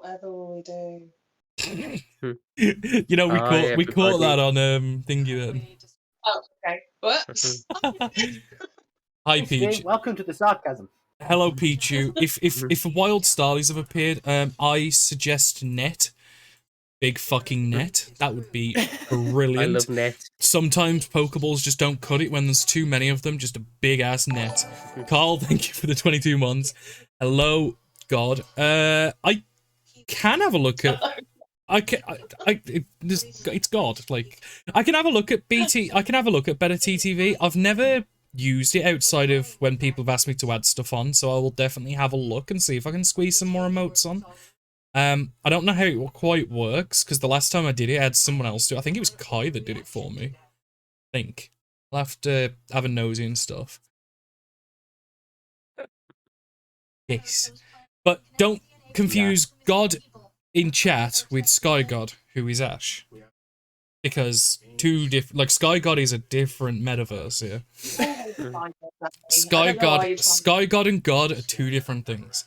whatever will we do? You know, we caught that on thingy then. Oh, okay. What? Hi, Peach. Welcome to the sarcasm. Hello, Pichu. If a wild starlies have appeared, I suggest net. Big fucking net. That would be brilliant. I love net. Sometimes Pokeballs just don't cut it when there's too many of them. Just a big ass net. Carl, thank you for the 22 months. Hello, God. I can have a look at. It's God. Like, I can have a look at BT. I can have a look at Better TTV. I've never used it outside of when people have asked me to add stuff on, so I will definitely have a look and see if I can squeeze some more emotes on. I don't know how it quite works, because the last time I did it, I had someone else do it. I think it was Kai that did it for me. I think. I'll have to have a nosy and stuff. Yes. But don't confuse God in chat with Sky God, who is Ash. Because Sky God is a different metaverse here. Sky God and God are two different things.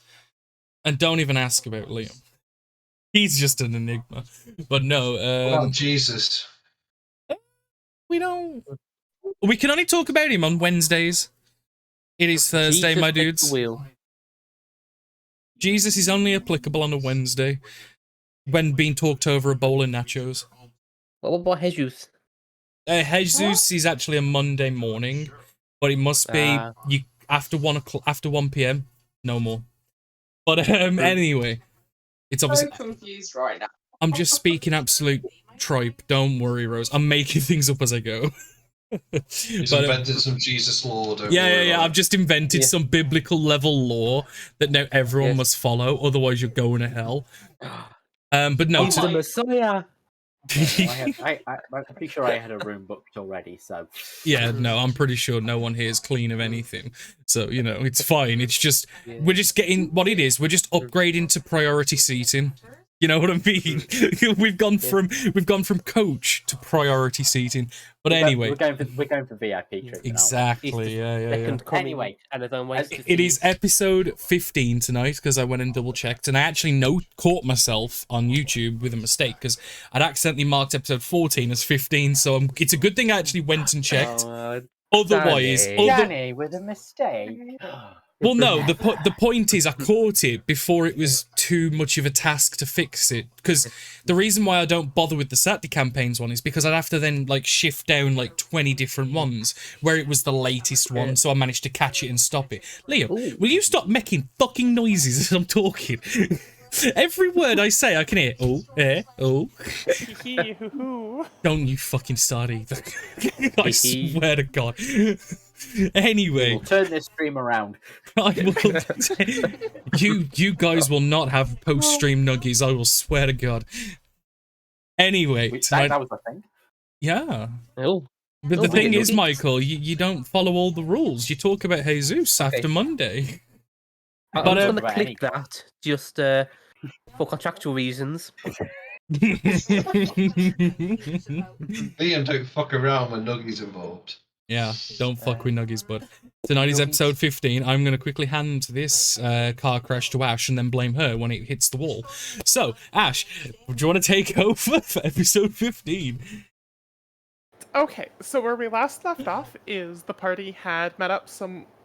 And don't even ask about Liam. He's just an enigma. But no, oh, Jesus. We can only talk about him on Wednesdays. It is Thursday, my dudes. Jesus is only applicable on a Wednesday when being talked over a bowl of nachos. What about Jesus? Jesus is actually a Monday morning, but it must be after 1 p.m. No more. But anyway, it's obviously. I'm so confused right now. I'm just speaking absolute tripe. Don't worry, Rose. I'm making things up as I go. He's invented some Jesus law. Yeah. I've just invented some biblical level law that now everyone must follow. Otherwise, you're going to hell. But no, the Messiah. I'm pretty sure I had a room booked already, so... Yeah, no, I'm pretty sure no one here is clean of anything. So, you know, it's fine. It's just, we're just getting, what it is, we're just upgrading to priority seating. You know what I mean? We've gone from coach to priority seating. But anyway, we're going for VIP treatment. Exactly. Yeah. Anyway, it is episode 15 tonight because I went and double checked, and I actually caught myself on YouTube with a mistake because I'd accidentally marked episode 14 as 15. So it's a good thing I actually went and checked. Otherwise, Danny with a mistake. Well, no, the point is I caught it before it was too much of a task to fix it. Because the reason why I don't bother with the Saturday campaigns one is because I'd have to then like shift down like 20 different ones where it was the latest one, so I managed to catch it and stop it. Liam, will you stop making fucking noises as I'm talking? Every word I say, I can hear. Oh. Don't you fucking start either. I swear to God. Anyway, we'll turn this stream around. You guys will not have post-stream nuggies. I will swear to God. Anyway, that was the thing. Yeah. But the thing is, Michael, you don't follow all the rules. You talk about Jesus after Monday. I'm going to click that just for contractual reasons. Liam, don't fuck around when Nuggy's involved. Yeah, don't fuck with Nuggies, bud. Tonight is episode 15. I'm going to quickly hand this car crash to Ash and then blame her when it hits the wall. So, Ash, do you want to take over for episode 15? Okay, so where we last left off is the party had met up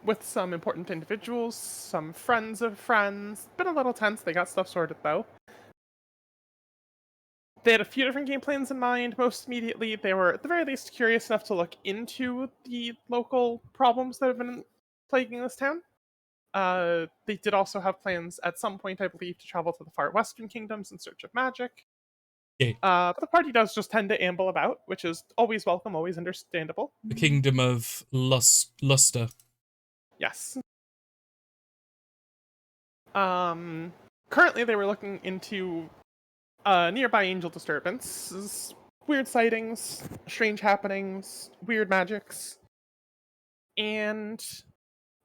with some important individuals, some friends of friends. Been a little tense, they got stuff sorted though. They had a few different game plans in mind. Most immediately, they were at the very least curious enough to look into the local problems that have been plaguing this town. They did also have plans at some point, I believe, to travel to the far western kingdoms in search of magic. But the party does just tend to amble about, which is always welcome, always understandable. The kingdom of Luster. Yes. Currently, they were looking into nearby angel disturbances, weird sightings, strange happenings, weird magics. And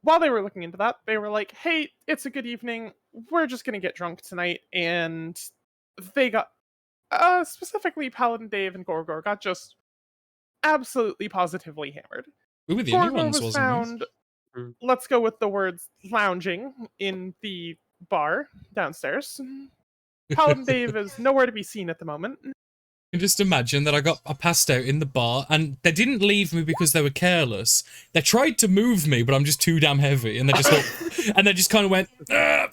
while they were looking into that, they were like, hey, it's a good evening, we're just gonna get drunk tonight. And they got, specifically Paladin Dave and Gorgor got just absolutely positively hammered. We were the only ones, was found, let's go with the words, lounging in the bar downstairs. Paladin Dave is nowhere to be seen at the moment. can just imagine that I passed out in the bar and they didn't leave me because they were careless. They tried to move me, but I'm just too damn heavy, and they just thought, and they just kind of went,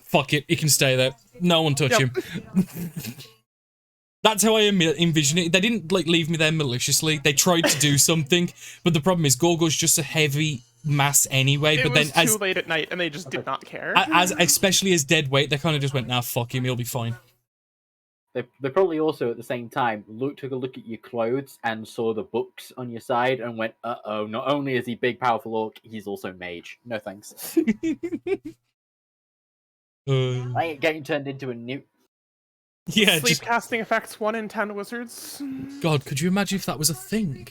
"Fuck it, he can stay there. No one touch him." That's how I envision it. They didn't like leave me there maliciously. They tried to do something, but the problem is Gorgo's just a heavy mass anyway. It but was then too late at night, and they just did not care. especially as dead weight, they kind of just went, "Nah, fuck him, he'll be fine." They probably also at the same time took a look at your clothes and saw the books on your side and went, "Uh-oh, not only is he big, powerful orc, he's also mage. No thanks." I ain't getting turned into a newt. Yeah, Sleep casting effects 1 in 10 wizards. God, could you imagine if that was a thing?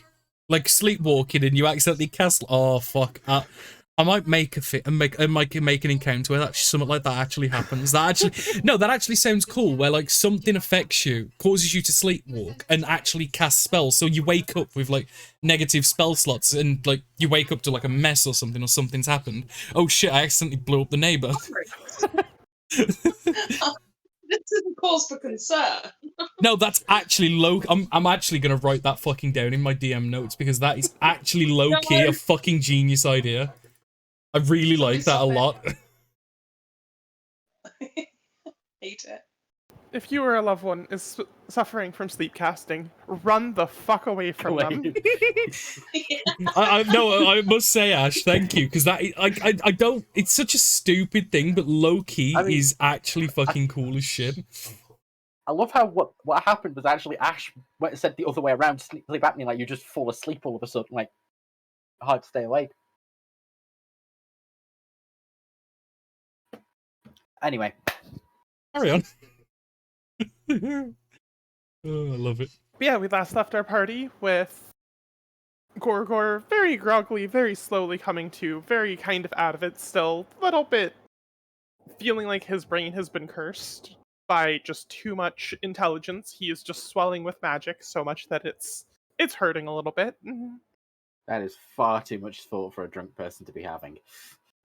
Like sleepwalking and you accidentally cast. Oh fuck! I might make make an encounter where something like that actually happens. That actually sounds cool. Where like something affects you, causes you to sleepwalk, and actually cast spells. So you wake up with like negative spell slots, and like you wake up to like a mess or something's happened. Oh shit! I accidentally blew up the neighbor. This isn't cause for concern. No, that's actually low. I'm actually gonna write that fucking down in my DM notes because that is actually low key a fucking genius idea. I really like that a lot. Hate it. If you or a loved one is suffering from sleep casting, run the fuck away from them. I must say, Ash, thank you, because that I don't. It's such a stupid thing, but low key is actually fucking cool as shit. I love how what happened was actually Ash said the other way around. Sleep apnea, like you just fall asleep all of a sudden, like hard to stay awake. Anyway, carry on. Oh, I love it. Yeah, we last left our party with Gorgor very groggily, very slowly coming to, very kind of out of it still, a little bit feeling like his brain has been cursed by just too much intelligence. He is just swelling with magic so much that it's hurting a little bit. that is far too much thought for a drunk person to be having.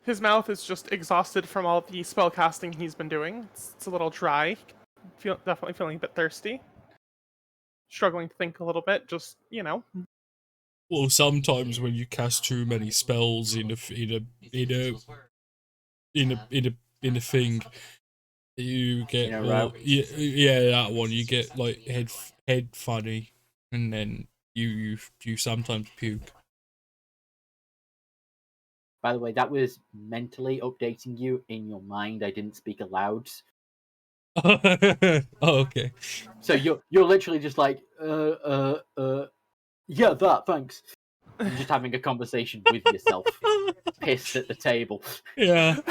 His mouth is just exhausted from all the spell casting he's been doing. It's a little dry. Definitely feeling a bit thirsty. Struggling to think a little bit, just, you know. Well, sometimes when you cast too many spells in a thing, you get that one. You get like head funny, and then you sometimes puke. By the way, that was mentally updating you in your mind. I didn't speak aloud. Oh, okay. So you're literally just like, yeah, that, thanks. You're just having a conversation with yourself, pissed at the table. Yeah.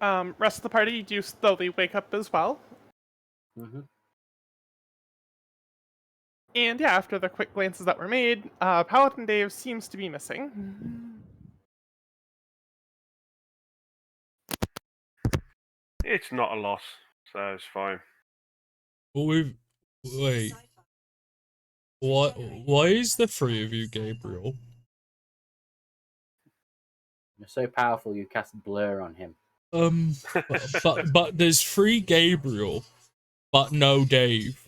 Rest of the party do slowly wake up as well. Mm-hmm. And yeah, after the quick glances that were made, Paladin Dave seems to be missing. It's not a loss, so it's fine. Wait. What? Why is the three of you Gabriel? You're so powerful, you cast blur on him. But there's three Gabriel, but no Dave.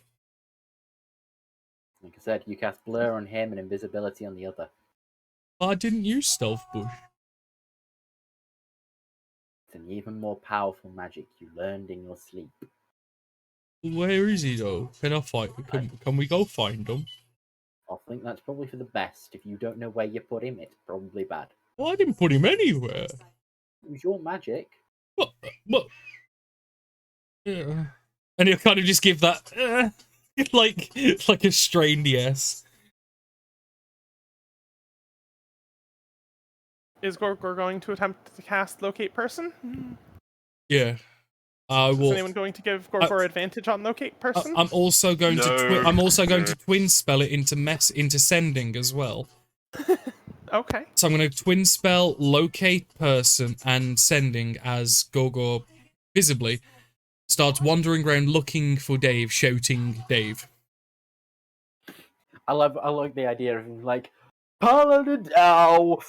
Like I said, you cast blur on him and invisibility on the other. I didn't use stealth bush. It's an even more powerful magic you learned in your sleep. Where is he though? Can I find? Can we go find him? I think that's probably for the best. If you don't know where you put him, it's probably bad. Well, I didn't put him anywhere. It was your magic. What? Yeah. And he'll kind of just give that, like a strained yes. Is Gorgor going to attempt to cast Locate Person? Yeah. I will. Is anyone going to give Gorgor advantage on Locate Person? I'm also going to twin spell it into sending as well. Okay. So I'm going to twin spell Locate Person and sending as Gorgor visibly starts wandering around looking for Dave, shouting Dave. I like the idea of him like, Paladin, ow!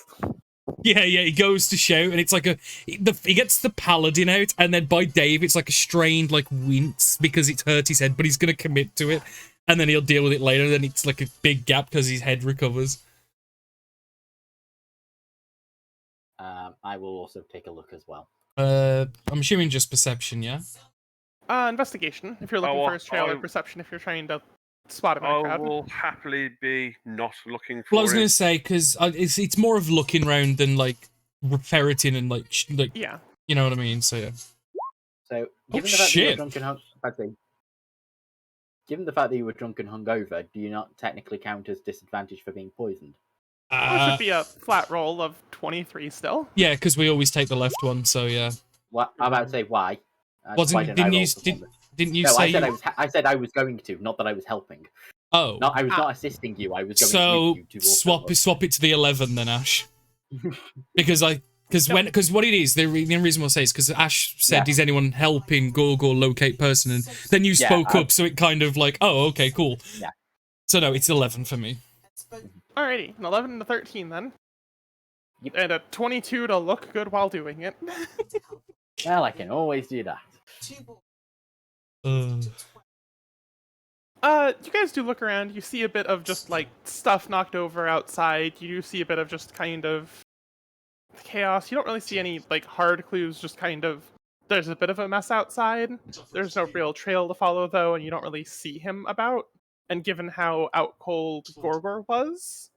Yeah, he goes to shout, and it's like he gets the paladin out, and then by Dave, it's like a strained like wince because it's hurt his head, but he's gonna commit to it, and then he'll deal with it later. And then it's like a big gap because his head recovers. I will also take a look as well. I'm assuming just perception, yeah. Investigation, if you're looking for his trail, or perception if you're trying to spot him in a I crowd. will happily be not looking for Well, I was him. gonna say because it's more of looking around than like ferreting and like Yeah. you know what I mean. So yeah. So, Oh, given the fact that you were shit. drunk and given the fact that you were drunk and hungover, do you not technically count as disadvantaged for being poisoned? Well, it should be a flat roll of 23 still. Yeah, because we always take the left one. So yeah. What I'm about to say why? Wasn't why didn't I you roll for one? didn't you No, say I said you... I said I was going to, not that I was helping. Oh. No, I was not assisting you. I was going So with you to also swap it to the 11 then, Ash. Because what it is, the reason we'll say is because Ash said, "Is anyone helping Gorgor locate person?" And then you spoke up, so it kind of like, oh, okay, cool. Yeah. So no, it's 11 for me. Alrighty, an 11 to 13 then. Yep. And a 22 to look good while doing it. Well, I can always do that. You guys do look around. You see a bit of just like stuff knocked over outside. You do see a bit of just kind of chaos. You don't really see any like hard clues. Just kind of there's a bit of a mess outside. There's no real trail to follow though, and you don't really see him about. And given how out cold Gorgor was,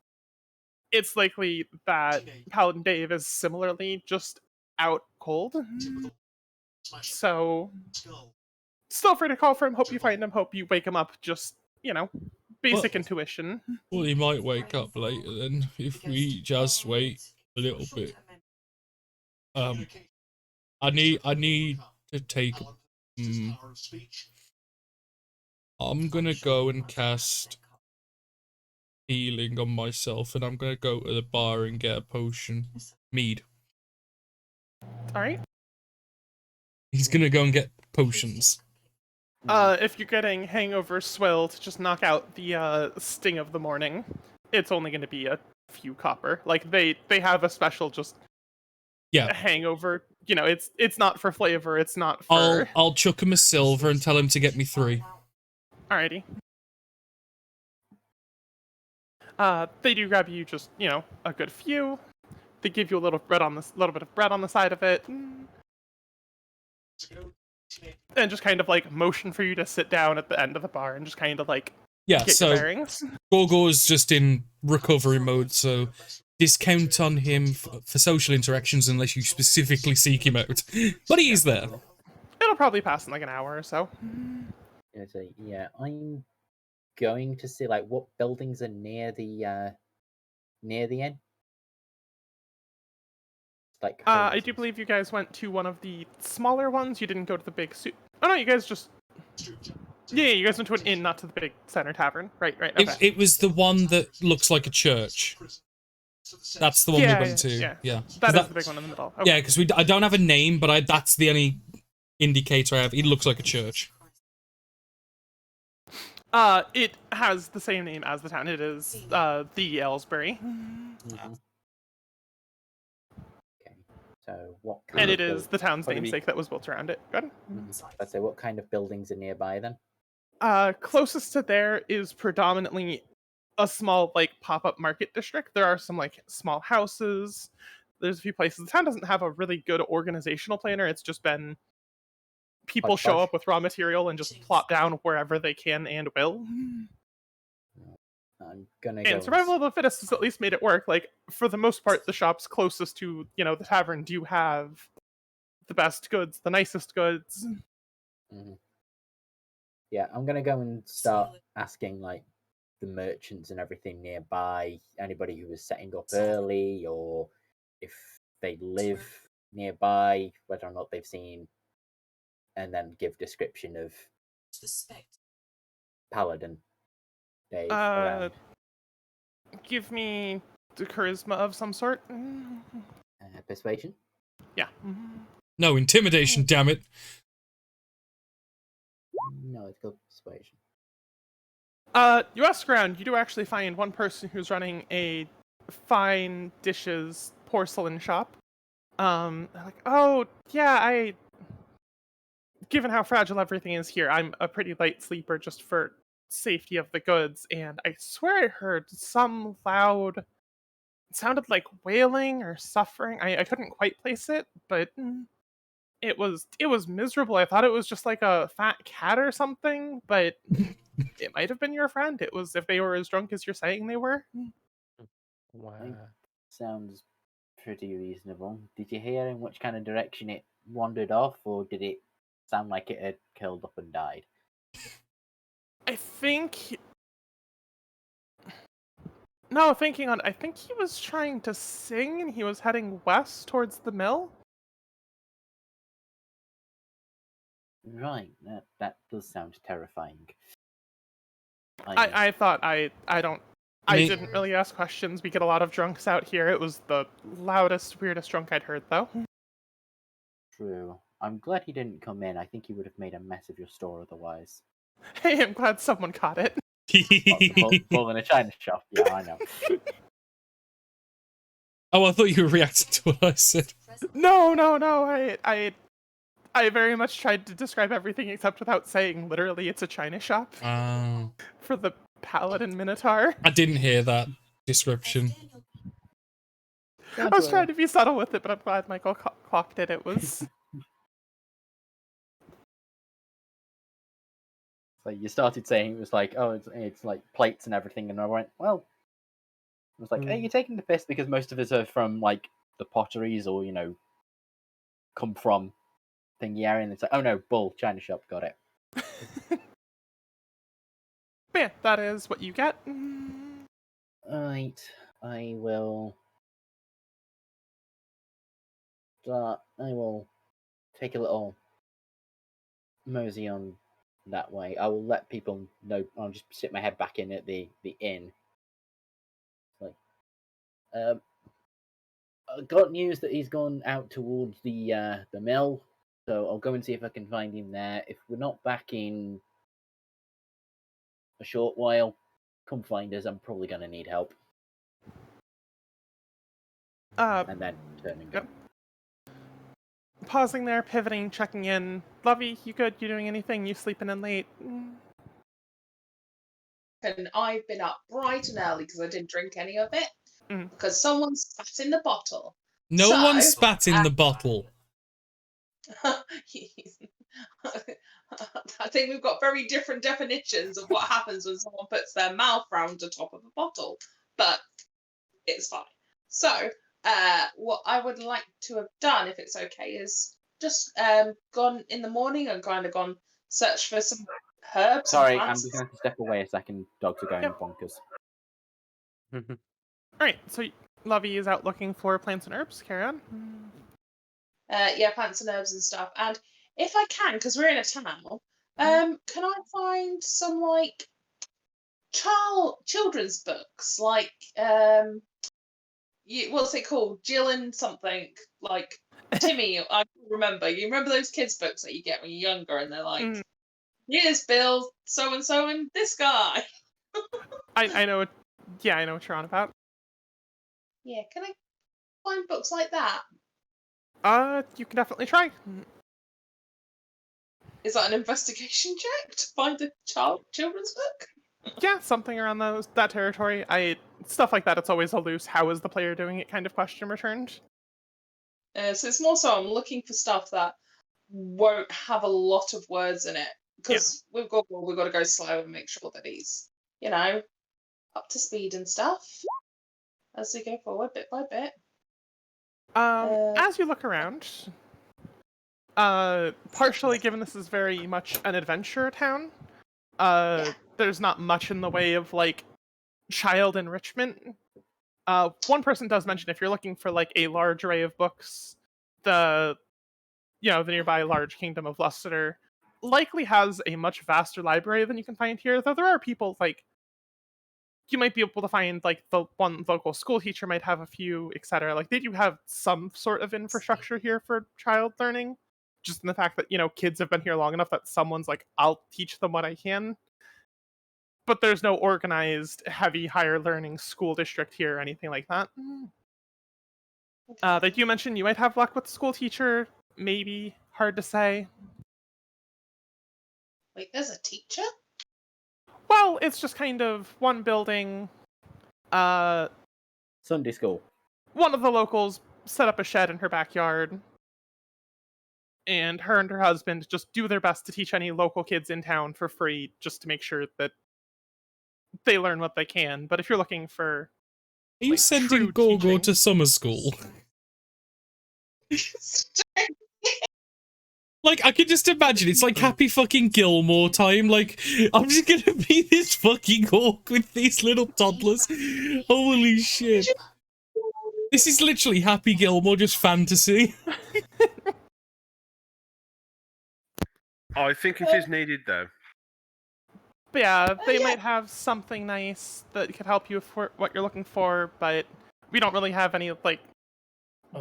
it's likely that Paladin Dave is similarly just out cold. So, still free to call for him. Hope you find him. Hope you wake him up. Just, basic intuition. Well, he might wake up later then if we just wait a little bit. I need to take. I'm gonna go and cast healing on myself, and I'm gonna go to the bar and get a potion. Mead. Alright. He's gonna go and get potions. If you're getting hangover swill to just knock out the sting of the morning, it's only going to be a few copper. Like they have a special just hangover. It's not for flavor. It's not for. I'll chuck him a silver and tell him to get me 3. Alrighty. They do grab you just a good few. They give you a little bit of bread on the side of it. And just kind of like motion for you to sit down at the end of the bar and just kind of like get your bearings. Gorgor's just in recovery mode, so discount on him for social interactions unless you specifically seek him out. But he is there. It'll probably pass in like an hour or so. Yeah, I'm going to see like what buildings are near the inn. Like I do believe you guys went to one of the smaller ones. You didn't go to the big suit. Oh no, you guys just you guys went to an inn, not to the big center tavern. Right. Okay. It was the one that looks like a church. That's the one we went to. Yeah. That is the big one in the middle. Okay. Yeah, because I don't have a name, but that's the only indicator I have. It looks like a church. It has the same name as the town. It is the Aylesbury. Mm-hmm. So what? And it is the town's namesake that was built around it. Good. I'd say what kind of buildings are nearby then? Closest to there is predominantly a small like pop-up market district. There are some like small houses. There's a few places. The town doesn't have a really good organizational planner. It's just been people show up with raw material and just plop down wherever they can and will. I'm gonna and survival of the fittest has at least made it work. Like, for the most part, the shops closest to, the tavern do have the best goods, the nicest goods. Mm-hmm. Yeah, I'm gonna go and start asking, like, the merchants and everything nearby, anybody who was setting up early, or if they live nearby, whether or not they've seen, and then give description of Paladin. Give me the charisma of some sort. Persuasion? Yeah. No, intimidation, damn it. No, it's called persuasion. You ask around, you do actually find one person who's running a fine dishes porcelain shop. They're like, oh, yeah, given how fragile everything is here, I'm a pretty light sleeper just for safety of the goods, and I swear I heard some loud, it sounded like wailing or suffering. I couldn't quite place it, but it was miserable. I thought it was just like a fat cat or something, but it might have been your friend. It was, if they were as drunk as you're saying they were. Wow. Sounds pretty reasonable. Did you hear in which kind of direction it wandered off, or did it sound like it had curled up and died? I think. No, thinking on. I think he was trying to sing and he was heading west towards the mill. Right, that does sound terrifying. I thought I don't. I Me- didn't really ask questions. We get a lot of drunks out here. It was the loudest, weirdest drunk I'd heard, though. True. I'm glad he didn't come in. I think he would have made a mess of your store otherwise. Hey, I'm glad someone caught it. Bull in a china shop. Yeah, I know. Oh, I thought you were reacting to what I said. No. I very much tried to describe everything except without saying literally it's a china shop for the paladin minotaur. I didn't hear that description. I was trying to be subtle with it, but I'm glad Michael clocked it. It was. So you started saying it was like, oh, it's like plates and everything, and I went, well, I was like, hey, you're taking the piss because most of us are from like the potteries or come from thingy area, and it's like, oh no, bull, china shop, got it. But yeah, that is what you get. Right, I will start. I will take a little mosey on that way. I will let people know. I'll just stick my head back in at the inn. Like, I got news that he's gone out towards the mill, so I'll go and see if I can find him there. If we're not back in a short while, come find us. I'm probably gonna need help. And then turn and go. Pausing there, pivoting, checking in. Lovey, you good? You doing anything? You sleeping in late? And I've been up bright and early because I didn't drink any of it. Mm. Because someone spat in the bottle. No So, one spat in the bottle. I think we've got very different definitions of what happens when someone puts their mouth round the top of a bottle, but it's fine. So, what I would like to have done, if it's okay, is just gone in the morning and kind of gone search for some herbs. Sorry, and I'm plants. just gonna have to step away a second. Dogs are going Yep. bonkers. Alright, so Lovey is out looking for plants and herbs. Carry on. Yeah, plants and herbs and stuff. And if I can, because we're in a town, can I find some like children's books, like what's it called? Jill and something, like Timmy. I remember. You remember those kids' books that you get when you're younger, and they're like, "Here's Bill, so and this guy." I know. Yeah, I know what you're on about. Yeah, can I find books like that? You can definitely try. Is that an investigation check to find a children's book? Yeah, something around that territory. Stuff like that. It's always a loose "how is the player doing it" kind of question returned. So it's more so I'm looking for stuff that won't have a lot of words in it, because we've got to go slow and make sure that he's up to speed and stuff as we go forward bit by bit. As you look around, partially given this is very much an adventure town, there's not much in the way of like child enrichment. One person does mention if you're looking for like a large array of books, the nearby large kingdom of Lusiter likely has a much vaster library than you can find here, though there are people like you might be able to find, like, the one local school teacher might have a few, etc. Like, they do have some sort of infrastructure here for child learning, just in the fact that, kids have been here long enough that someone's like, I'll teach them what I can. But there's no organized, heavy, higher learning school district here or anything like that. They do mention you might have luck with the school teacher. Maybe. Hard to say. Wait, there's a teacher? Well, it's just kind of one building. Sunday school. One of the locals set up a shed in her backyard. And her husband just do their best to teach any local kids in town for free, just to make sure that they learn what they can. But if you're looking for... Are you like, sending true Gorgo teaching- to summer school? Like, I can just imagine, it's like Happy fucking Gilmore time, like, I'm just gonna be this fucking orc with these little toddlers. Holy shit. This is literally Happy Gilmore, just fantasy. I think it is needed, though. But yeah, they yeah. might have something nice that could help you for what you're looking for, but we don't really have any, like,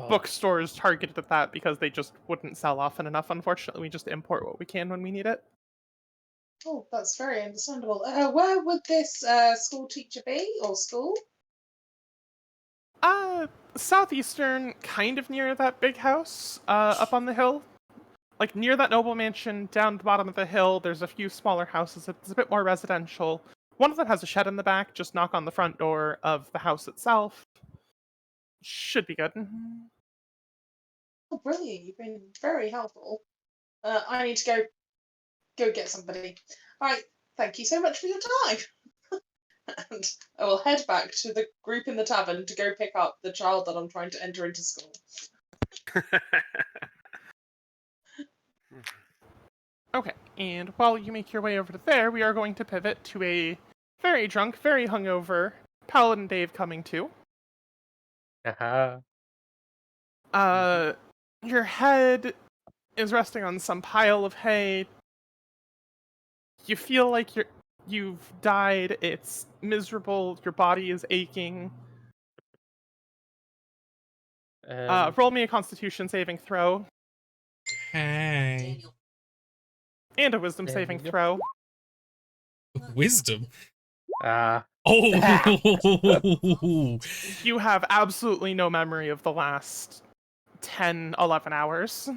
bookstores targeted at that because they just wouldn't sell often enough. Unfortunately, we just import what we can when we need it. Oh, that's very understandable. Where would this school teacher be, or school? Southeastern, kind of near that big house, up on the hill. Like, near that noble mansion, down the bottom of the hill, there's a few smaller houses. It's a bit more residential. One of them has a shed in the back. Just knock on the front door of the house itself. Should be good. Oh, brilliant! You've been very helpful. I need to go get somebody. All right, thank you so much for your time. And I will head back to the group in the tavern to go pick up the child that I'm trying to enter into school. Okay, and while you make your way over to there, we are going to pivot to a very drunk, very hungover Paladin Dave coming to. Your head is resting on some pile of hay. You feel like you've died. It's miserable. Your body is aching. Roll me a Constitution saving throw Hey. and a Wisdom There saving we go. throw. Wisdom? Ah, Oh! You have absolutely no memory of the last 10, 11 hours.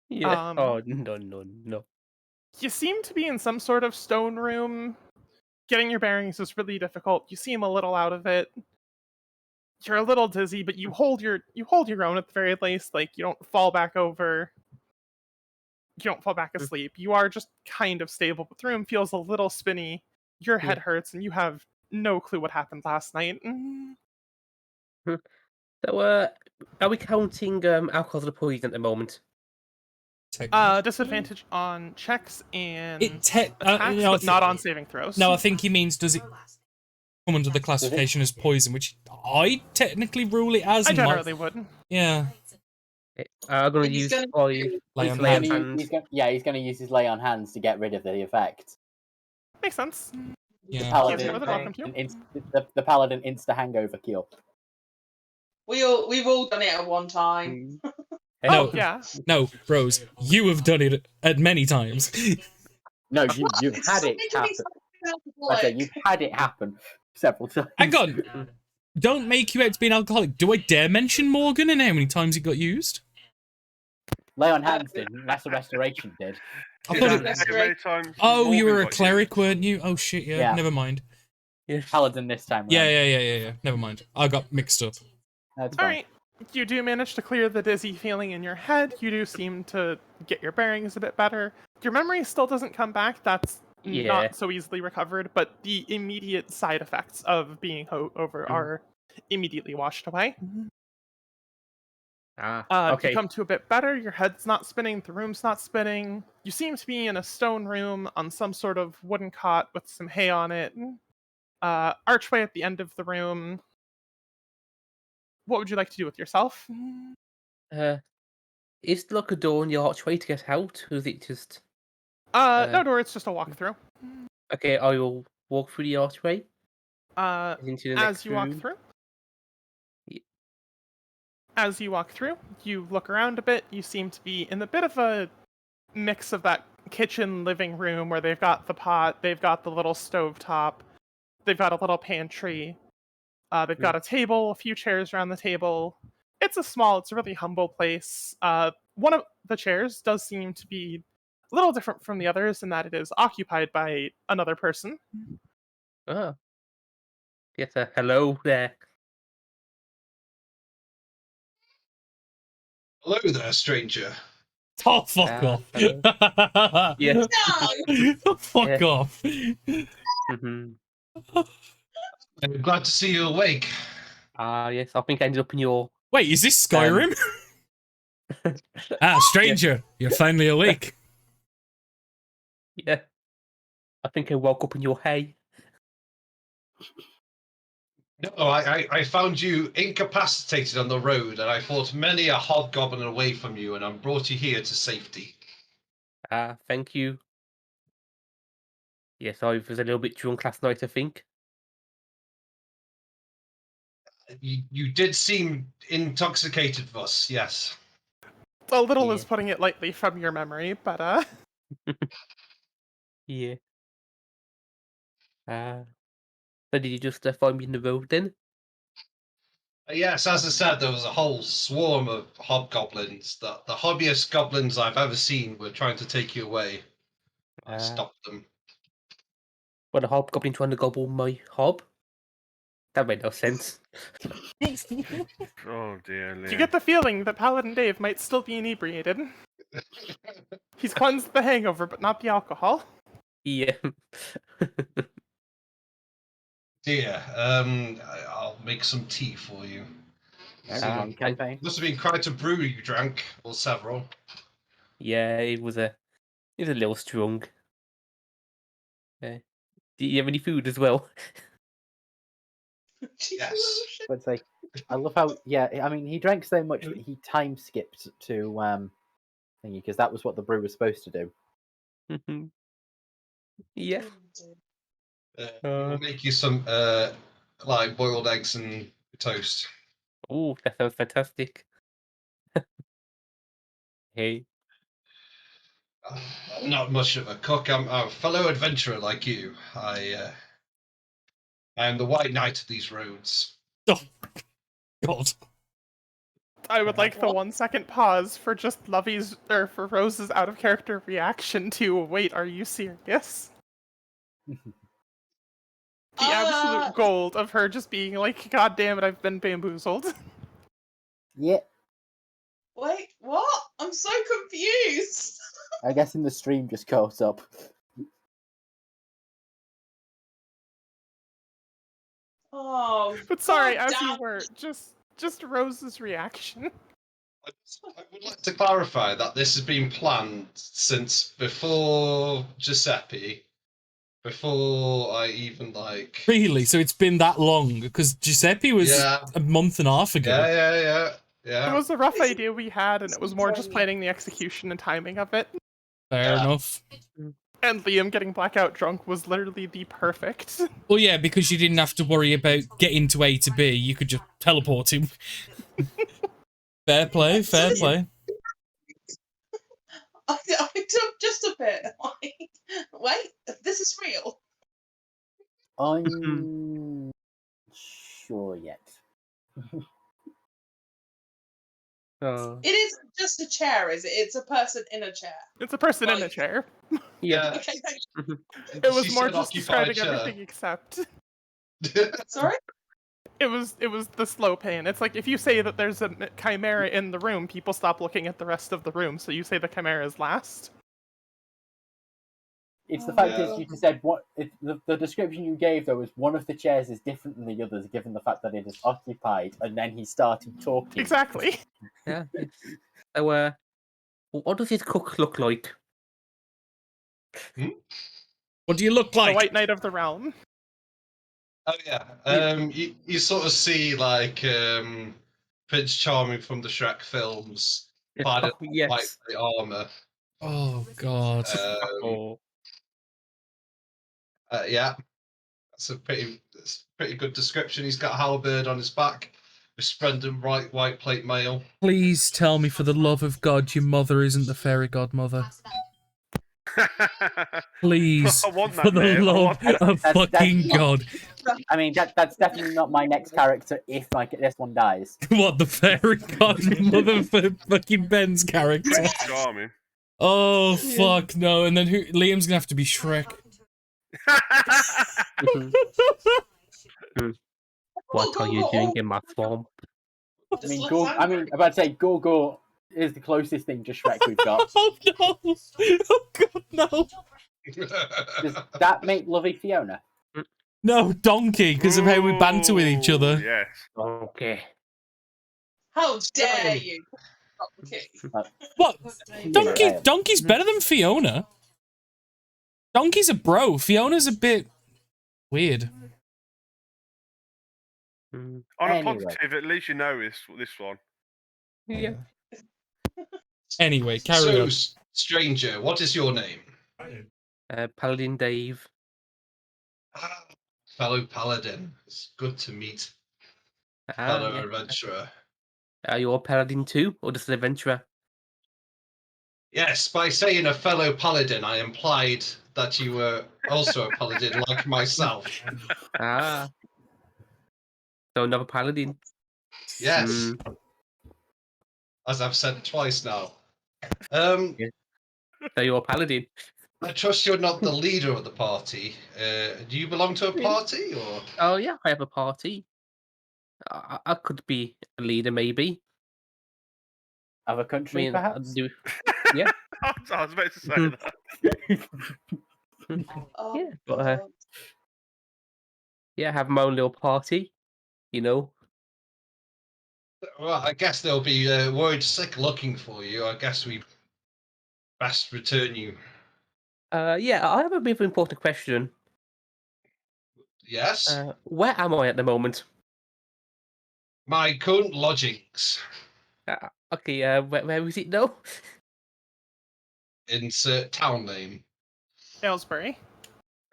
yeah. Oh, no. You seem to be in some sort of stone room. Getting your bearings is really difficult. You seem a little out of it. You're a little dizzy, but you hold your own at the very least. Like, you don't fall back over. You don't fall back asleep. You are just kind of stable, but the room feels a little spinny. Your head hurts, and you have no clue what happened last night. So, are we counting alcohol as a poison at the moment? Disadvantage on checks and It attacks, no, but not on saving throws. No, I think he means does it come under the classification as poison, which I technically rule it as. I in my- generally would. Yeah. I'm going to He's use gonna- five. Lay on lay on hands. hands. He's going to use his lay on hands to get rid of the effect. Makes sense. Yeah. Paladin, You're more than welcome to. the paladin insta hangover cure. We've all done it at one time. No, Oh, yeah. no, Rose, you have done it at many times. No, you've It's had so it making me happen. so I alcoholic. said you've had it happen several times. Hang on. Don't make you out to be an alcoholic. Do I dare mention Morgan and how many times it got used? Lay on hands did. Master restoration did. I Yeah, thought it- how many times Oh, you Morgan were a got cleric, weren't you? Oh shit, yeah. Yeah. Never mind. Paladin this time. Yeah, round. yeah. Never mind. I got mixed up. That's fine. Alright. You do manage to clear the dizzy feeling in your head. You do seem to get your bearings a bit better. Your memory still doesn't come back. That's Yeah. not so easily recovered, but the immediate side effects of being over are immediately washed away. Okay. You come to a bit better. Your head's not spinning. The room's not spinning. You seem to be in a stone room on some sort of wooden cot with some hay on it. Archway at the end of the room. What would you like to do with yourself? Is there like a door in the archway to get out, or is it just... No door. It's just a walkthrough. Okay, I will walk through the archway into the next As you walk room. through. Yeah. As you walk through, you look around a bit. You seem to be in a bit of a mix of that kitchen living room where they've got the pot, they've got the little stove top, they've got a little pantry, they've got a table, a few chairs around the table, it's a really humble place. One of the chairs does seem to be a little different from the others in that it is occupied by another person. Oh. Yes, hello there. Hello there, stranger. Oh, fuck off. Hello. Yes. Fuck Yeah. off. Mhm. I'm glad to see you awake. Yes, I think I ended up in your... Wait, is this Skyrim? Stranger, you're finally awake. Yeah. I think I woke up in your hay. No, I found you incapacitated on the road, and I fought many a hobgoblin away from you, and I brought you here to safety. Thank you. Yes, I was a little bit drunk last night, I think. You did seem intoxicated, Voss, yes. A little Yeah. is putting it lightly from your memory, but Yeah. So did you just find me in the road then? Yes, as I said, there was a whole swarm of hobgoblins. The hobbiest goblins I've ever seen were trying to take you away. I stopped them. Well, the hobgoblin trying to gobble my hob? That made no sense. Oh dear, you Liam. get the feeling that Paladin Dave might still be inebriated. He's cleansed the hangover, but not the alcohol. Yeah. Dear, I'll make some tea for you. Very long campaign. Must have been quite a brew you drank, or several. Yeah, it was a little strong. Do you have any food as well? Yes. But say, I love how I mean he drank so much that he time skipped to thingy because that was what the brew was supposed to do. Yeah. We'll make you some like boiled eggs and toast. Oh, that sounds fantastic. Hey. I'm not much of a cook. I'm a fellow adventurer like you. I am the white knight of these roads. Oh, God. I would like the 1 second pause for just for Rose's out of character reaction to wait, are you serious? The absolute gold of her just being like, God damn it, I've been bamboozled. Yeah, Wait, what? I'm so confused. I guess in the stream just caught up. Oh, But sorry, God as you damn. were, just Rose's reaction. I would like to clarify that this has been planned since before Giuseppe, before I even like. Really? So it's been that long? Because Giuseppe was a month and a half ago. Yeah. It was a rough idea we had, and it was more just planning the execution and timing of it. Fair enough. And Liam getting blackout drunk was literally the perfect. Well, yeah, because you didn't have to worry about getting to A to B. You could just teleport him. Fair play, fair play. I took just a bit. Wait, this is real. I'm sure yet. It isn't just a chair, is it? It's a person in a chair. It's a person in a chair. Yeah. Okay, thanks. It was more just describing everything except. Sorry? It was the slow pain. It's like if you say that there's a chimera in the room, people stop looking at the rest of the room, so you say the chimera is last. It's the fact that you just said the description you gave though was one of the chairs is different than the others, given the fact that it is occupied, and then he started talking. Exactly. Yeah. So, what does his cook look like? What do you look like? The White Knight of the Realm. Oh yeah. You sort of see like Prince Charming from the Shrek films, clad in white armor. Oh God. Yeah, that's a pretty good description. He's got a halberd on his back, resplendent white plate mail. Please tell me, for the love of God, your mother isn't the fairy godmother. Please, I want that for the name. I love want that. of That's fucking God. I mean, that's definitely not my next character if this one dies. What, the fairy godmother for fucking Ben's character? Prince Charming. Oh, fuck no. And then Liam's gonna have to be Shrek. What are you doing in my swamp? I mean, I'm about to say Gorgo is the closest thing to Shrek we've got. Oh no! Oh God, no! Does that make Lovey Fiona? No, Donkey, because of how we banter with each other. Ooh, Yes. Okay. How dare you? Okay. What? Donkey? Yeah. Donkey's better than Fiona. Donkey's a bro. Fiona's a bit weird. On Anyway. a positive, at least you know this one. Yeah. Anyway, carry So, on. stranger, what is your name? Paladin Dave. Ah, fellow paladin. It's good to meet fellow Yeah. adventurer. Are you a paladin too, or just an adventurer? Yes, by saying a fellow paladin, I implied that you were also a paladin like myself. Ah. So another paladin. Yes, Mm. as I've said twice now. So you're a paladin. I trust you're not the leader of the party. Do you belong to a party, or? Oh yeah, I have a party. I could be a leader, maybe. Of a I country, mean, perhaps? Yeah. I was about to say that. Oh, Yeah, but God. yeah, have my own little party. You know. Well, I guess they'll be worried sick looking for you. I guess we best return you. Yeah, I have a bit of an important question. Yes? Where am I at the moment? My current lodgings. Okay, where is it though? Insert town name. Aylesbury,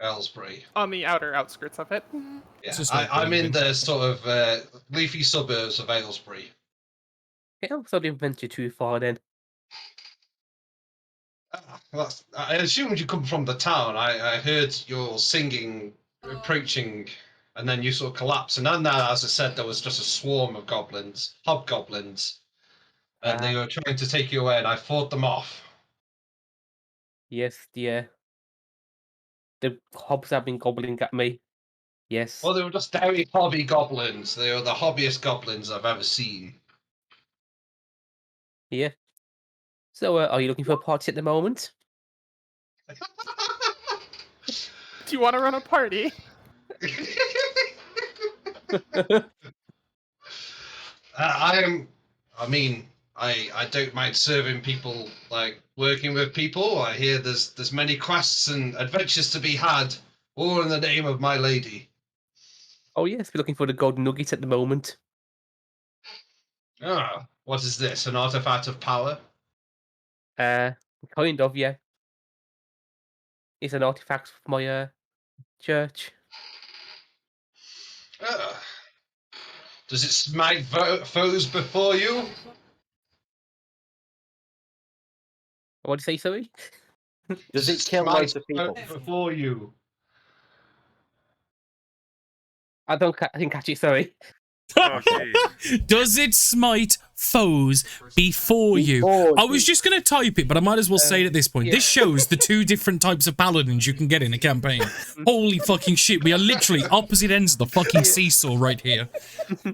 Aylesbury. on the outer outskirts of it. Yeah, Just like I'm in leaving. the sort of leafy suburbs of Aylesbury. Yeah, so I didn't venture too far then. I assumed you come from the town. I heard your singing, preaching, and then you sort of collapse. And then, as I said, there was just a swarm of goblins, hobgoblins, and they were trying to take you away, and I fought them off. Yes, the hobs have been gobbling at me. Yes. Well, they were just very hobby goblins. They were the hobbiest goblins I've ever seen. Yeah. So, are you looking for a party at the moment? Do you want to run a party? I don't mind serving people, like working with people. I hear there's many quests and adventures to be had, all in the name of my lady. Oh yes, we're looking for the golden nugget at the moment. Ah, what is this? An artifact of power? Kind of, yeah. It's an artifact of my church. Ah. Does it smite foes before you? What did you say, sorry? Does it kill smite loads of people? foes before you? I didn't catch it, sorry. Oh, jeez. Does it smite foes before you? Before I was just going to type it, but I might as well say it at this point. yeah. This shows the two different types of paladins you can get in a campaign. Holy fucking shit, we are literally opposite ends of the fucking seesaw right here.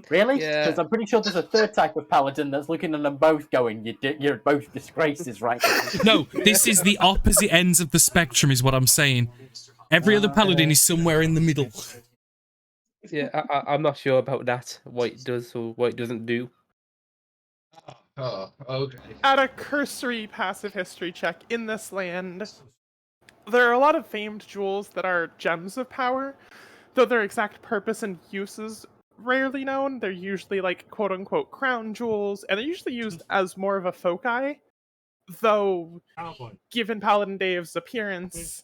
Really? Yeah. Because I'm pretty sure there's a third type of paladin that's looking at them both going, you're both disgraces right now. No, this is the opposite ends of the spectrum is what I'm saying. Every other paladin is somewhere in the middle. Yeah, I'm not sure about that. What it does or what it doesn't do. Oh, okay. At a cursory passive history check in this land, there are a lot of famed jewels that are gems of power, though their exact purpose and uses rarely known. They're usually like quote-unquote crown jewels, and they're usually used as more of a foci, though given Paladin Dave's appearance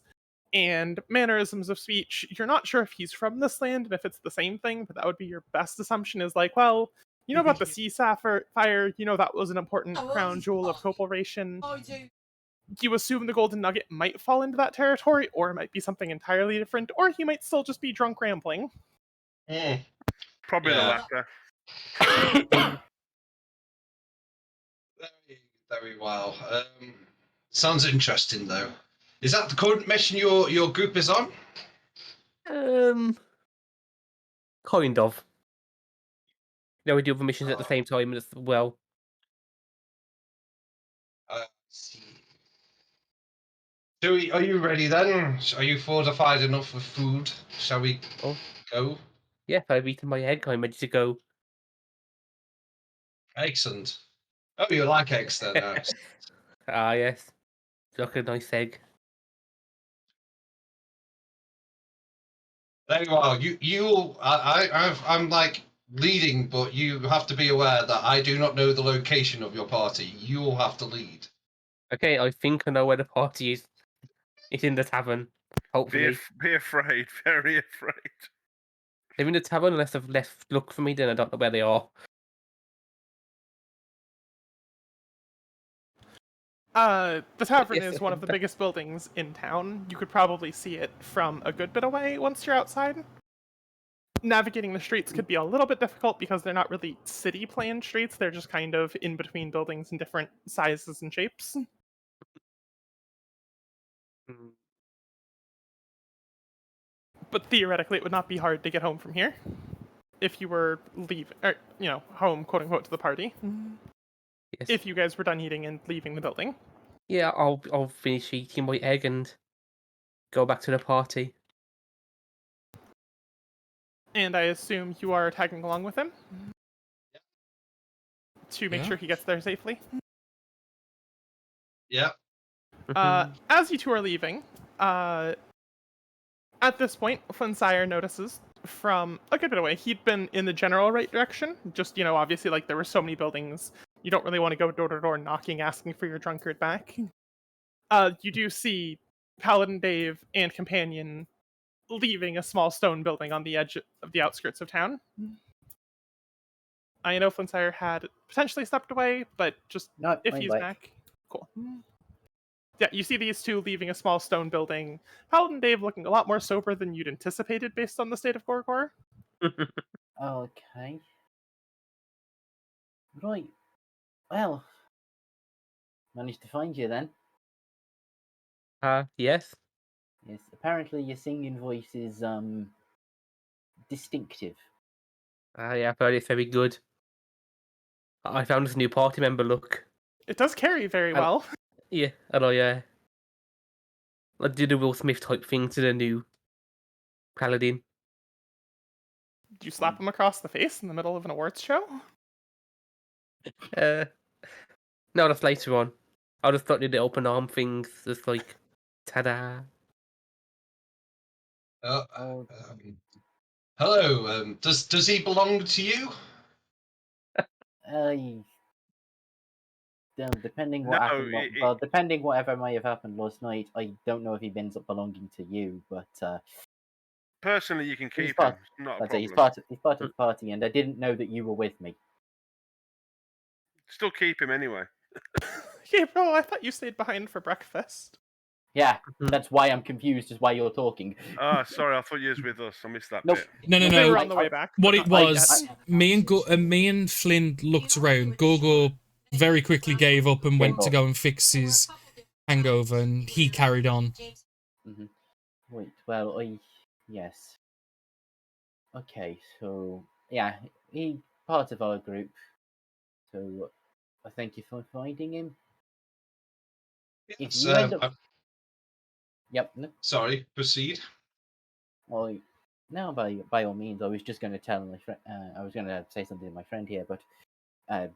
and mannerisms of speech, you're not sure if he's from this land and if it's the same thing, but that would be your best assumption is like, well, you know about the sea sapphire, you know that was an important crown jewel of corporation. you assume the golden nugget might fall into that territory, or it might be something entirely different, or he might still just be drunk rambling. Probably the Yeah. latter. Very well. Sounds interesting, though. Is that the current mission your group is on? Kind of. We do other missions at the Oh. same time as well. See. Are you ready then? Are you fortified enough with food? Shall we Oh. go? Yeah, if I've eaten my egg, I'm ready to go. Excellent. Oh, you like eggs then? Ah, yes. Like a nice egg. Very well. I'm like leading, but you have to be aware that I do not know the location of your party. You will have to lead. Okay, I think I know where the party is. It's in the tavern. Hopefully. Be afraid, very afraid. They're in the tavern unless they've left look for me, then I don't know where they are. The tavern Yes, is one of the biggest buildings in town. You could probably see it from a good bit away once you're outside. Navigating the streets could be a little bit difficult because they're not really city plan streets, they're just kind of in between buildings in different sizes and shapes. Mm. But theoretically, it would not be hard to get home from here if you were leaving, or, home, quote unquote, to the party. Yes. If you guys were done eating and leaving the building. Yeah, I'll finish eating my egg and go back to the party. And I assume you are tagging along with him? To make Yeah. sure he gets there safely. Yeah. As you two are leaving, at this point, Flinsire notices from a good bit away, he'd been in the general right direction. Just, obviously, like, there were so many buildings. You don't really want to go door to door knocking, asking for your drunkard back. You do see Paladin Dave and companion leaving a small stone building on the edge of the outskirts of town. I know Flinsire had potentially stepped away, but just No, if I'm he's back. back, cool. Yeah, you see these two leaving a small stone building. Paladin Dave looking a lot more sober than you'd anticipated based on the state of Gorgor. Okay. Right. Well, managed to find you then. Yes. Yes. Apparently, your singing voice is distinctive. Yeah, I've heard it's very good. I found this new party member look. It does carry very Hello. well. Yeah, and I did a Will Smith type thing to the new Paladin. Do you slap him across the face in the middle of an awards show? No, that's later on. I just thought the open arm things, just like, ta-da. Hello. Does he belong to you? Depending what No, happened, depending whatever may have happened last night, I don't know if he ends up belonging to you, but Personally, you can He's keep part- him. Not a I'd say he's problem. part of the party, and I didn't know that you were with me. Still keep him anyway. Gabriel, I thought you stayed behind for breakfast. Yeah, that's why I'm confused as why you're talking. Ah, sorry, I thought you was with us. I missed that Nope. bit. No, no, They were no. on the way back. What but it not was, yet. me and Flynn looked around. Gorgo very quickly gave up and went to go and fix his hangover, and he carried on. Mm-hmm. Wait, well, yes. Okay, so yeah, he part of our group. So I thank you for finding him. If Yes, you end up, yep. No, sorry, proceed. well, no, by all means, I was just going to tell my friend. I was going to say something to my friend here, but I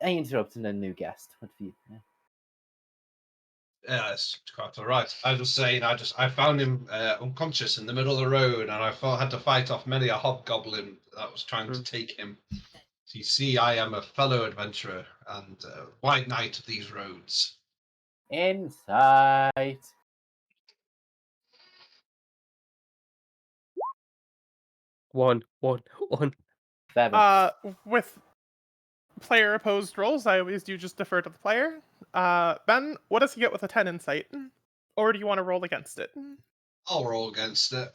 interrupted a new guest. What do you? Yeah, that's quite all right. I was saying, I found him unconscious in the middle of the road, and I had to fight off many a hobgoblin that was trying to take him. So you see, I am a fellow adventurer and white knight of these roads. Insight. One. 7. With player opposed rolls, I always do just defer to the player. Ben, what does he get with a 10 insight? Or do you want to roll against it? I'll roll against it.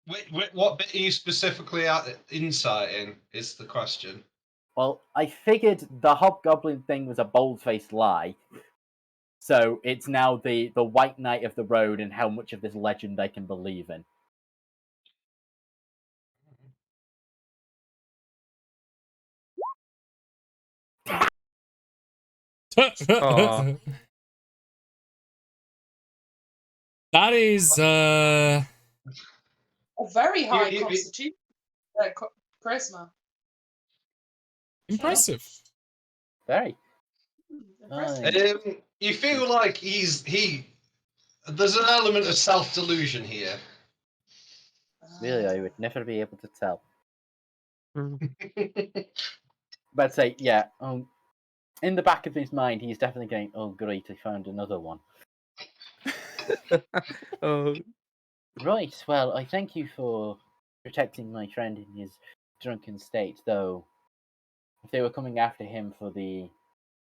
What bit are you specifically at insight in, is the question. Well, I figured the hobgoblin thing was a bold-faced lie. So it's now the white knight of the road and how much of this legend I can believe in. Aw. That is A very high you- constitution. Charisma. impressive. Very. Impressive. You feel like there's an element of self-delusion here. Really, I would never be able to tell. Mm. But I'd say, yeah, in the back of his mind, he's definitely going, oh, great, I found another one. Oh, Right, well, I thank you for protecting my friend in his drunken state, though if they were coming after him for the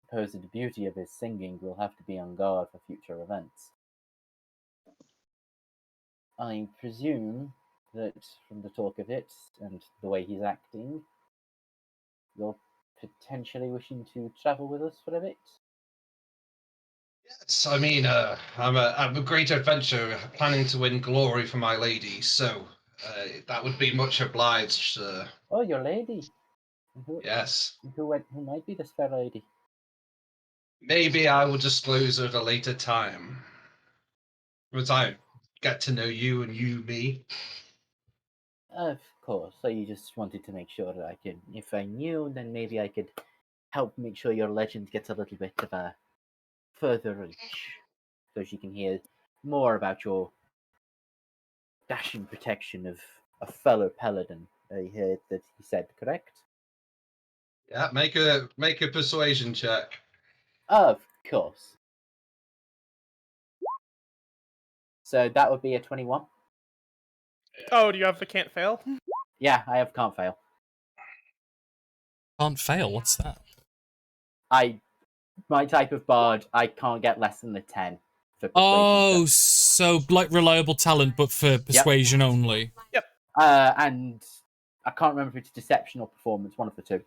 supposed beauty of his singing, we'll have to be on guard for future events. I presume that from the talk of it and the way he's acting, you're potentially wishing to travel with us for a bit? Yes, I mean, I'm a great adventurer planning to win glory for my lady, so that would be much obliged, sir. Oh, your lady. Yes. Who might be this fair lady? Maybe I will disclose at a later time. Once I get to know you and you me. Of course. So you just wanted to make sure that I could, if I knew, then maybe I could help make sure your legend gets a little bit of a further reach, so she can hear more about your dashing protection of a fellow paladin. I heard that he said, correct? Yeah, make a persuasion check. Of course. So that would be a 21. Oh, do you have the can't fail? Yeah, I have can't fail. Can't fail. What's that? My type of bard, I can't get less than a 10 for persuasion. Oh, so like reliable talent, but for persuasion only. And I can't remember if it's deception or performance, one of the two.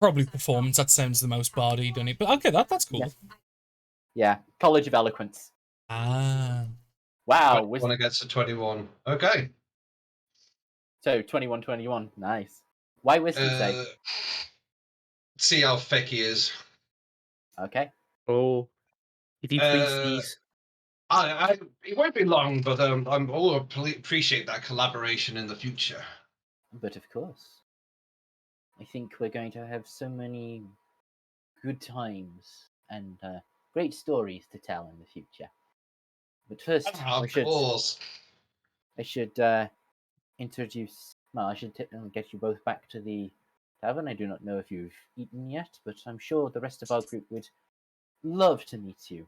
Probably performance. That sounds the most bardy, doesn't it? But okay, that's cool. Yeah, College of Eloquence. Ah. Wow. When it gets to 21. Okay. So 21. Nice. Why wisdom save? See how thick he is. Okay. oh. If you freeze these. It won't be long, but I'm all appreciate that collaboration in the future. But of course. I think we're going to have so many good times and great stories to tell in the future. But first, Of course. I should introduce. Well, I should get you both back to the tavern. I do not know if you've eaten yet, but I'm sure the rest of our group would love to meet you.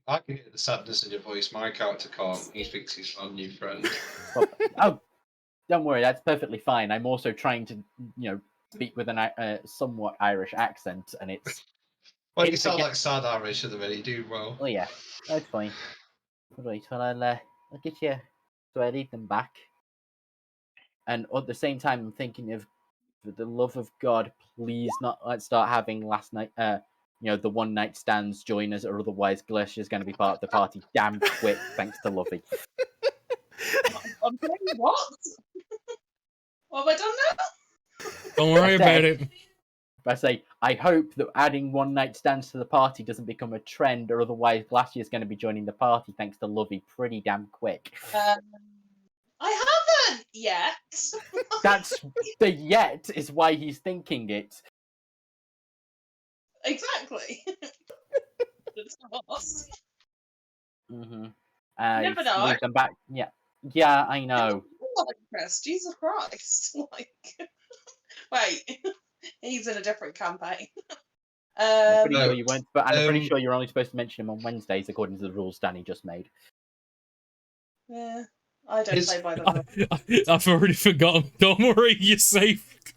I can hear the sadness in your voice. My character can't. He thinks he's our new friend. Well, oh, don't worry, that's perfectly fine. I'm also trying to, speak with a somewhat Irish accent, and it's. Well, you sound like sad Irish at the minute. You do well. Oh yeah, that's fine. Right, well I'll get you. So I lead them back, and at the same time I'm thinking of, for the love of God, please not let's start having last night. The one night stands join us, or otherwise Glacier's going to be part of the party damn quick. Thanks to Lovey. I'm saying what? What have I done now? Don't worry about it. But I say, I hope that adding one night stands to the party doesn't become a trend, or otherwise Glacier's going to be joining the party thanks to Lovey pretty damn quick. I haven't yet. That's the yet is why he's thinking it. Exactly. It's not. Mm-hmm. Never know. Leave them back. Yeah, I know. Chris, Jesus Christ! Like, wait, he's in a different campaign. I'm pretty sure you weren't, but I'm pretty um, sure you're only supposed to mention him on Wednesdays according to the rules Danny just made. Yeah, I don't play by the rules. I've already forgotten. Don't worry, you're safe.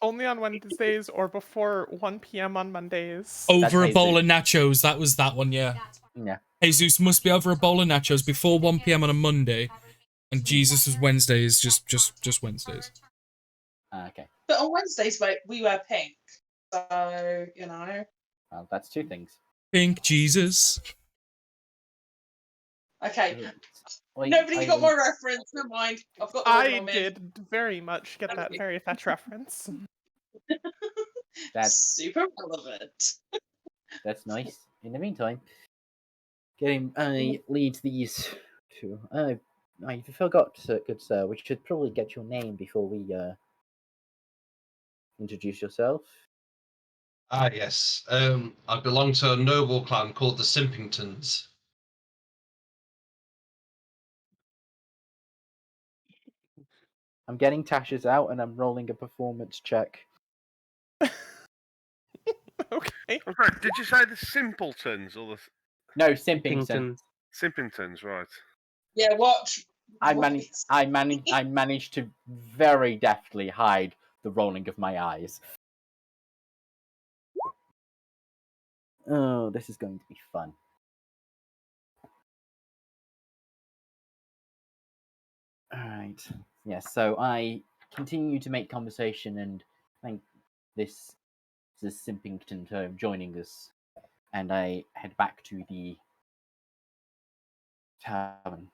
only on Wednesdays or before 1 p.m. on Mondays. Over a That's bowl Jesus. of nachos. That was that one, yeah. Yeah. Jesus must be over a bowl of nachos before 1 p.m. on a Monday, and Jesus was Wednesdays, just Wednesdays. Okay. But on Wednesdays, we wear pink. So, you know. Well, that's two things. Pink Jesus. Okay. Wait, Nobody got my reference. Never mind. I've got the I original meme. did very much get that very fetch reference. That's Super relevant. that's nice. In the meantime, I lead these two. I forgot, sir, good sir. We should probably get your name before we introduce yourself. Ah, yes. I belong to a noble clan called the Simpingtons. I'm getting Tasha's out and I'm rolling a performance check. Okay. I'm sorry, did you say the Simpletons or the No, Simpington. Pington. Simpingtons? Right. Yeah, watch. I Voice. managed to very deftly hide the rolling of my eyes. Oh, this is going to be fun. Alright. Yeah, so I continue to make conversation and thank this Simpington for joining us. And I head back to the tavern.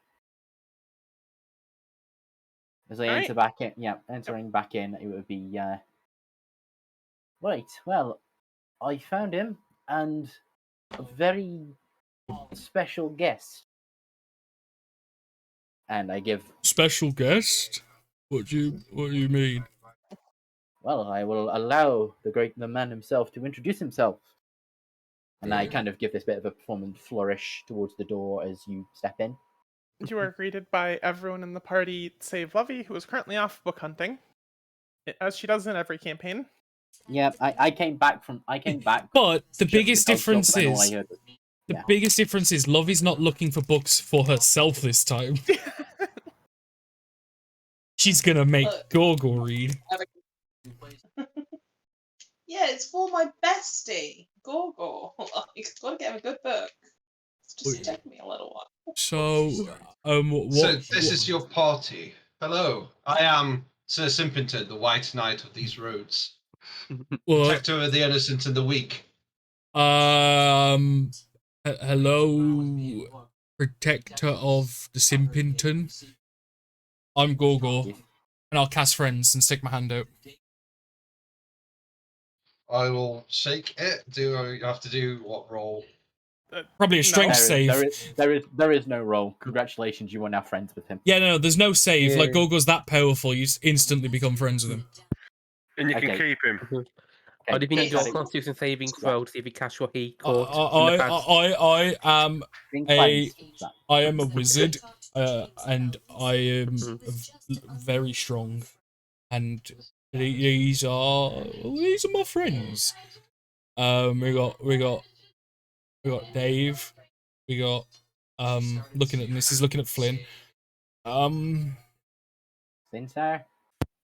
As I Alright. enter back in, entering back in, it would be, right, well, I found him, and a very special guest. And I give, Special guest? What do you mean? well, I will allow the man himself to introduce himself. And I kind of give this bit of a performance flourish towards the door as you step in. You are greeted by everyone in the party save Lovey, who is currently off book hunting, as she does in every campaign. Yeah, I came back. But the shutting biggest dogs up, difference and all I is heard was, the yeah. biggest difference is Lovey's not looking for books for herself this time. She's gonna make Gorgle read. Yeah, it's for my bestie, Gorgo. Like, gotta get him a good book. It's just taking me a little while. So, what? So this is your party. Hello, I am Sir Simpington, the White Knight of these roads, What? protector of the innocent and the weak. Hello, protector of the Simpington. I'm Gorgor, and I'll cast friends and stick my hand out. I will shake it. Do I have to do what roll? Probably a strength save. There is no roll. Congratulations, you are now friends with him. Yeah, no, there's no save. Yeah. Like, Gorgor's that powerful, you instantly become friends with him. And you can Okay. keep him. I do you need Yes. your constitution saving Yeah. throw to see if you catch what he caught in the past. I am Being a friends with that. I am a wizard, and I am very strong, and these are my friends. We got Dave, we got looking at Flynn. Sincere?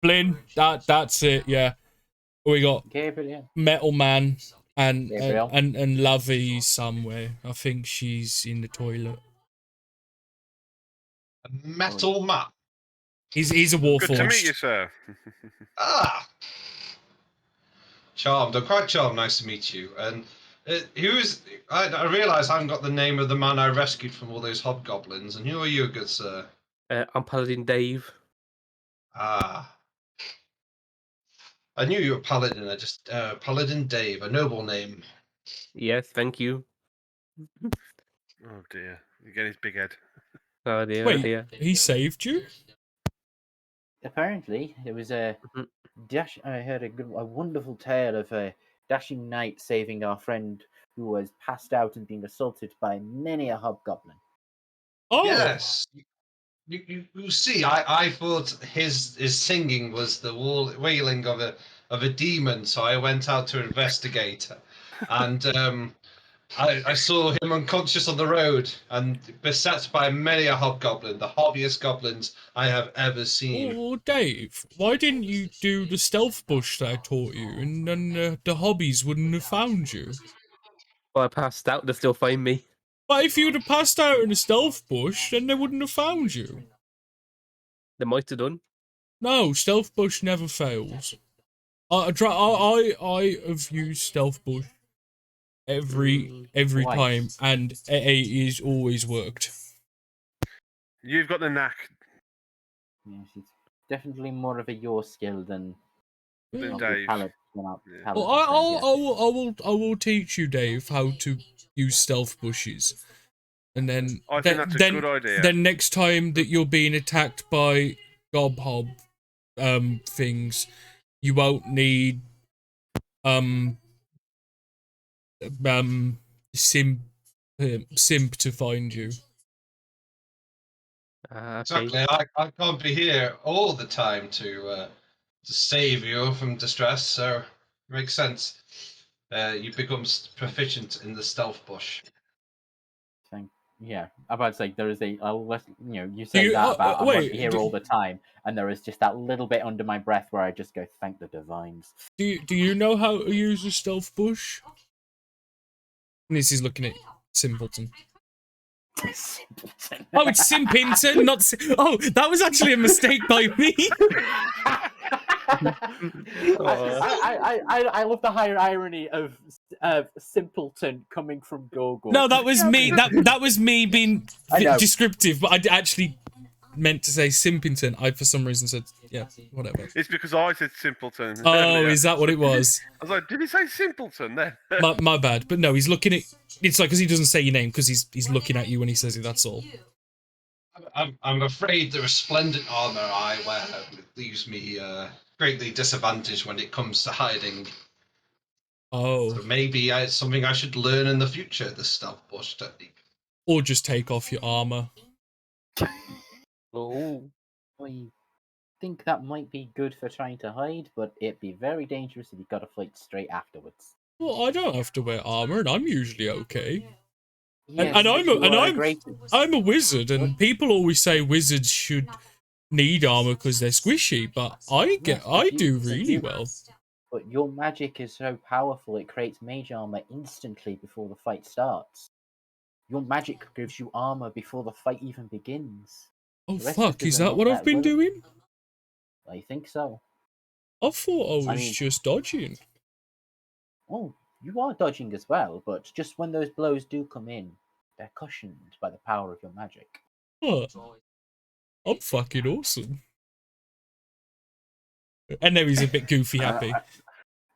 Flynn, that's it. Yeah, we got Gabriel, yeah. Metal Man and Gabriel. and Lovey somewhere. I think she's in the toilet. A metal map. He's a Good to meet warforged. you, sir. Ah, charmed. I'm quite charmed. Nice to meet you. And who's? I realise I haven't got the name of the man I rescued from all those hobgoblins. And who are you, good sir? I'm Paladin Dave. Ah, I knew you were Paladin. I just Paladin Dave, a noble name. Yes, thank you. Oh dear, you get his big head. Oh dear, oh Wait, dear. he saved you? Apparently, there was a Mhm. I heard a wonderful tale of a dashing knight saving our friend who was passed out and being assaulted by many a hobgoblin. Oh, Yes. You see, I thought his singing was the wailing of a demon, so I went out to investigate, and I saw him unconscious on the road and beset by many a hobgoblin, the hobbiest goblins I have ever seen. Oh, Dave, why didn't you do the stealth bush that I taught you, and then the hobbies wouldn't have found you? Well, I passed out to still find me. But if you'd have passed out in the stealth bush, then they wouldn't have found you. They might have done. No, stealth bush never fails. I have used stealth bush every Twice. time, and it is always worked. You've got the knack, Yes, it's definitely more of a your skill than then your Dave. palate. Well, Paladin, I will teach you, Dave, how to use stealth bushes, and then I think that's a good idea. Then next time that you're being attacked by gobhob things, you won't need simp to find you. Okay. Exactly. I can't be here all the time to save you from distress, so it makes sense. You become proficient in the stealth bush. Yeah, I'm about to say there is you say you- that about I won't wait, be here all the time, and there is just that little bit under my breath where I just go, thank the divines. Do you know how to use a stealth bush? And this is looking at Simpleton. Simpleton. Oh, it's Simpington, not oh, that was actually a mistake by me. I love the higher irony of simpleton coming from Gorgor. No, that was me. That was me being I know. descriptive, but I actually meant to say Simpington. I for some reason said whatever. It's because I said simpleton. Oh, earlier. is that what it was? I was like, did he say simpleton then? My bad. But no, he's looking at. It's like because he doesn't say your name because he's looking at you when he says it. That's all. I'm afraid the resplendent armor I wear leaves me greatly disadvantaged when it comes to hiding. Oh, So maybe it's something I should learn in the future, the stealth bush technique. or just take off your armor. Oh. I think that might be good for trying to hide, but it'd be very dangerous if you got to fight straight afterwards. Well, I don't have to wear armor, and I'm usually okay. Yes, and I'm a wizard, and people always say wizards should need armor because they're squishy, but I do really well. But your magic is so powerful it creates mage armor instantly before the fight starts. Your magic gives you armor before the fight even begins. Oh The rest fuck, of is them are that not what I've that been willing. doing? I think so. I thought I was I mean- just dodging. Oh, you are dodging as well, but just when those blows do come in, they're cushioned by the power of your magic. What? I'm fucking awesome. And then he's a bit goofy happy.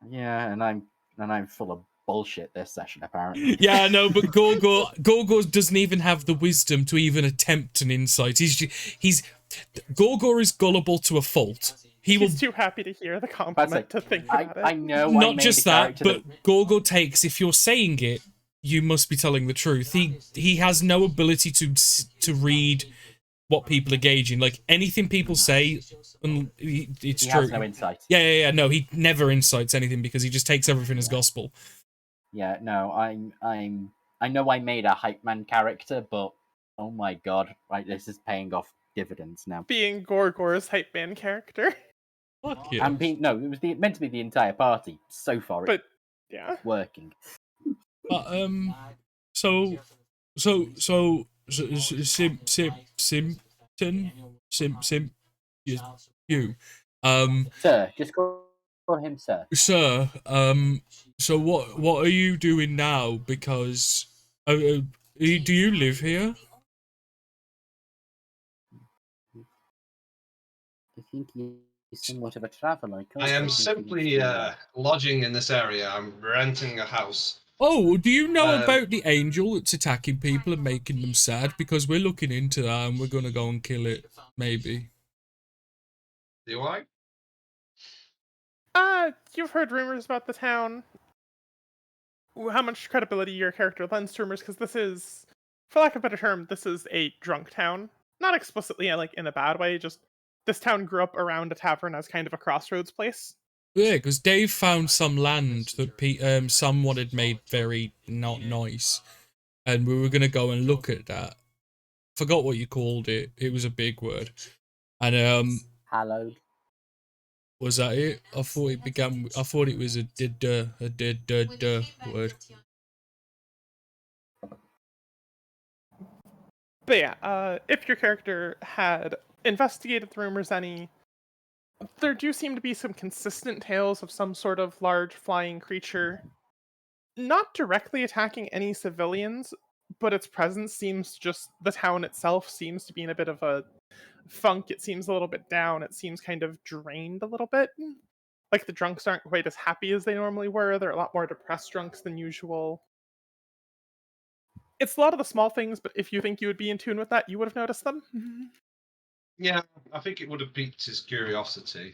Yeah, and I'm full of bullshit this session apparently. Yeah, no, but Gorgor doesn't even have the wisdom to even attempt an insight. Gorgor is gullible to a fault. He's too happy to hear the compliment to think about I it. know. I Not made just a that, character but Gorgor takes, if you're saying it, you must be telling the truth. He has no ability to read what people are gauging. Like anything people say, it's he true. has no insight. Yeah. No, he never incites anything because he just takes everything as gospel. Yeah, no, I know I made a hype man character, but oh my god, right, this is paying off dividends now. Being Gorgor's hype man character. Fuck yeah. And it was meant to be the entire party. So far, But yeah. it's working. But you. Sir, just call him sir. Sir, so what are you doing now? Because do you live here? I think he's somewhat of a traveler. I am simply lodging in this area. I'm renting a house. Oh, do you know about the angel that's attacking people and making them sad? Because we're looking into that and we're gonna go and kill it, maybe. Do I? You've heard rumors about the town. How much credibility your character lends to rumors, because this is, for lack of a better term, this is a drunk town. Not explicitly like in a bad way, just this town grew up around a tavern as kind of a crossroads place. Yeah, because Dave found some land that someone had made very not nice, and we were gonna go and look at that. Forgot what you called it. It was a big word, and Hallowed. was that it? I thought it began. I thought it was a word. But yeah, if your character had investigated the rumors any, there do seem to be some consistent tales of some sort of large flying creature not directly attacking any civilians, but its presence seems just the town itself seems to be in a bit of a funk. It seems a little bit down. It seems kind of drained a little bit. Like the drunks aren't quite as happy as they normally were. They're a lot more depressed drunks than usual. It's a lot of the small things, but if you think you would be in tune with that, you would have noticed them. Yeah, I think it would have piqued his curiosity.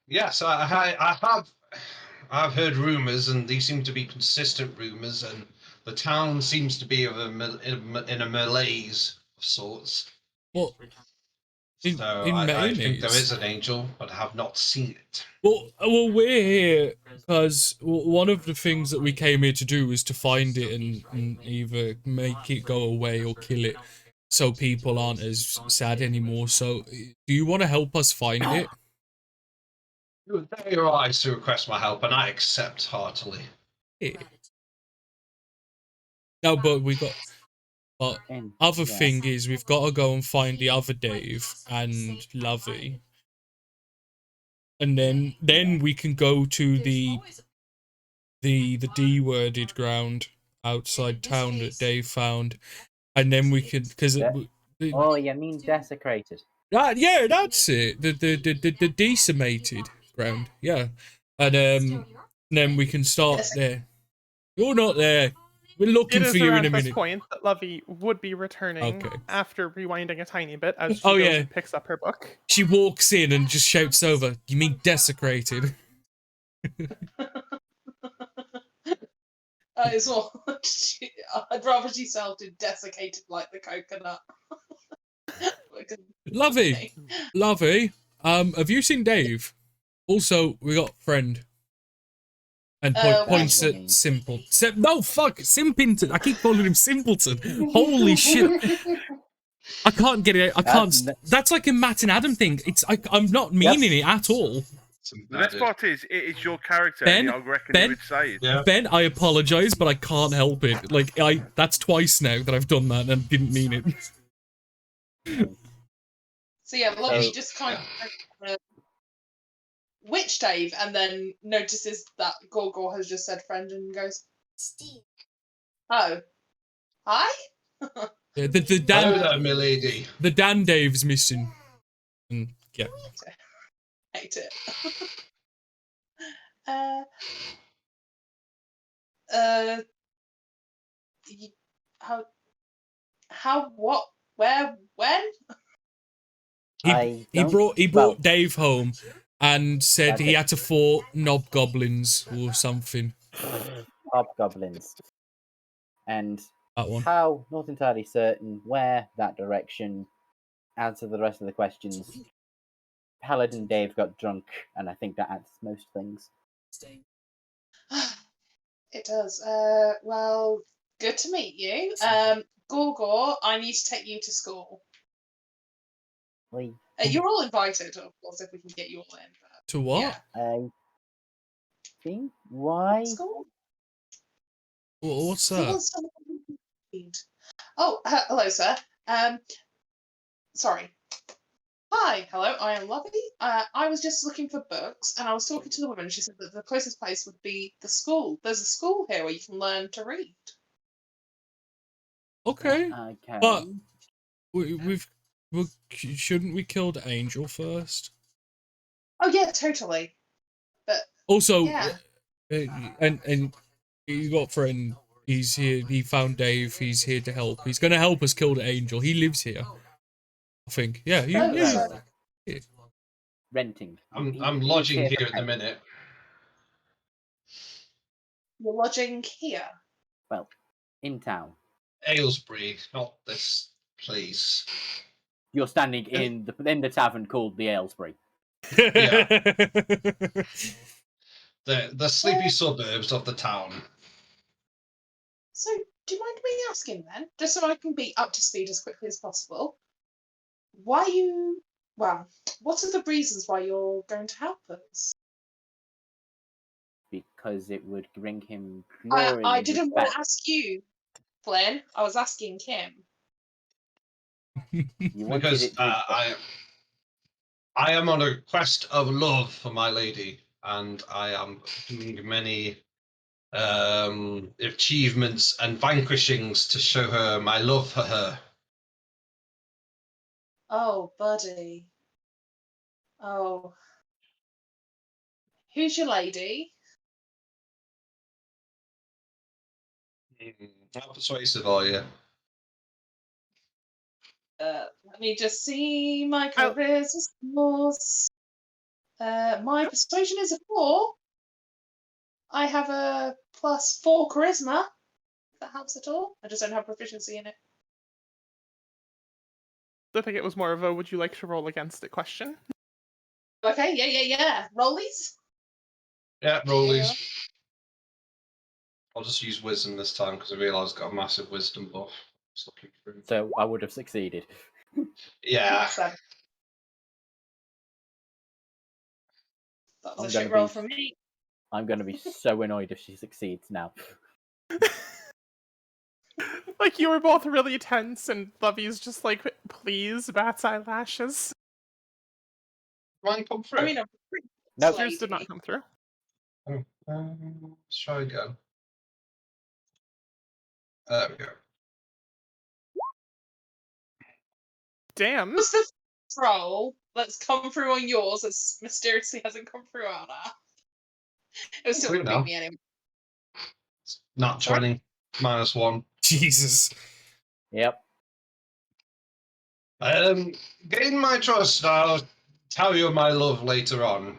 Yes, I've heard rumors, and these seem to be consistent rumors, and the town seems to be in a malaise of sorts. Well, in So in I think there mayonnaise. is an angel, but I have not seen it. Well, we're here because one of the things that we came here to do was to find it and either make it go away or kill it, so people aren't as sad anymore. So, do you want to help us find it? You were very right to request my help, and I accept heartily. Yeah. No, but other Yeah. thing is we've got to go and find the other Dave and Lovey, and then we can go to the D-worded ground outside town that Dave found, and then we could Oh, you mean desecrated? yeah, that's it. The decimated ground, yeah, and then we can start there. You're not there. We're It looking for is you in around a this minute. point that Lovey would be returning Okay. after rewinding a tiny bit as she Oh, goes yeah. and picks up her book. She walks in and just shouts over, "You mean desecrated?" It's all. I'd rather she sounded desiccated like the coconut. Lovey, Lovey, have you seen Dave? Also, we got friend. And points what? at Simple. No, fuck, Simpington. I keep calling him Simpleton. Holy shit. I can't get it. I can't. That's like a Matt and Adam thing. I'm not meaning it at all. The best part is, it is your character, Ben, and I reckon Ben, you would say it. Yeah. Ben, I apologize, but I can't help it. Like, that's twice now that I've done that and didn't mean it. So yeah, Lovey just kind of witch Dave, and then notices that Gorgor has just said friend and goes, Steve. Oh. Hi? Yeah, Hello there, milady. The Dan Dave's missing. And yeah. Hate it. How, what, where, when? He brought Dave home and said he had to fought Knobgoblins or something. Hobgoblins. And That one. how, not entirely certain where that direction. Answer the rest of the questions. Paladin Dave got drunk, and I think that answers most things. It does. Well, good to meet you. Gorgor, I need to take you to school. You're all invited, of course, if we can get you all in. But, to what? Yeah. I think why? School? What's that? Oh, hello, sir. Sorry. Hi, hello, I am Lovey. I was just looking for books, and I was talking to the woman, and she said that the closest place would be the school. There's a school here where you can learn to read. Okay. Okay. But shouldn't we kill the angel first? Oh yeah, totally. But Also, yeah. and you got friend. He's here. He found Dave. He's here to help. He's gonna help us kill the angel. He lives here. I think. Yeah. Yeah. Renting. I'm lodging here at the minute. You're lodging here? Well, in town. Aylesbury, not this place. You're standing in the tavern called the Aylesbury. Yeah. The sleepy suburbs of the town. So, do you mind me asking then, just so I can be up to speed as quickly as possible, why you? Well, what are the reasons why you're going to help us? Because it would bring him glory. I and didn't want respect. to ask you, Flynn. I was asking Kim. You wanted Because it to I am on a quest of love for my lady, and I am doing many achievements and vanquishings to show her my love for her. Oh, buddy. Oh. Who's your lady? How persuasive are you? Let me just see my Oh. charisma scores. My persuasion is a 4. I have a +4 charisma. If that helps at all. I just don't have proficiency in it. I think it was more of a would you like to roll against it question. Okay, yeah. Rollies? Yeah, rollies. I'll just use wisdom this time because I realise I've got a massive wisdom buff. Just looking through. So I would have succeeded. Yeah. 7. That was I'm a gonna shit roll be- from me. I'm going to be so annoyed if she succeeds now. Like, you were both really tense, and Lovey's just like, please, bat's eyelashes. Mine come through. I mean, I'm pretty Nope. Yours did not come through. Let's try again. There we go. Damn. What's the roll that's come through on yours that mysteriously hasn't come through on ours? It was still Clear gonna beat now. me anyway. Not Sorry? 20 -1. Jesus. Yep. Gain my trust. I'll tell you my love later on.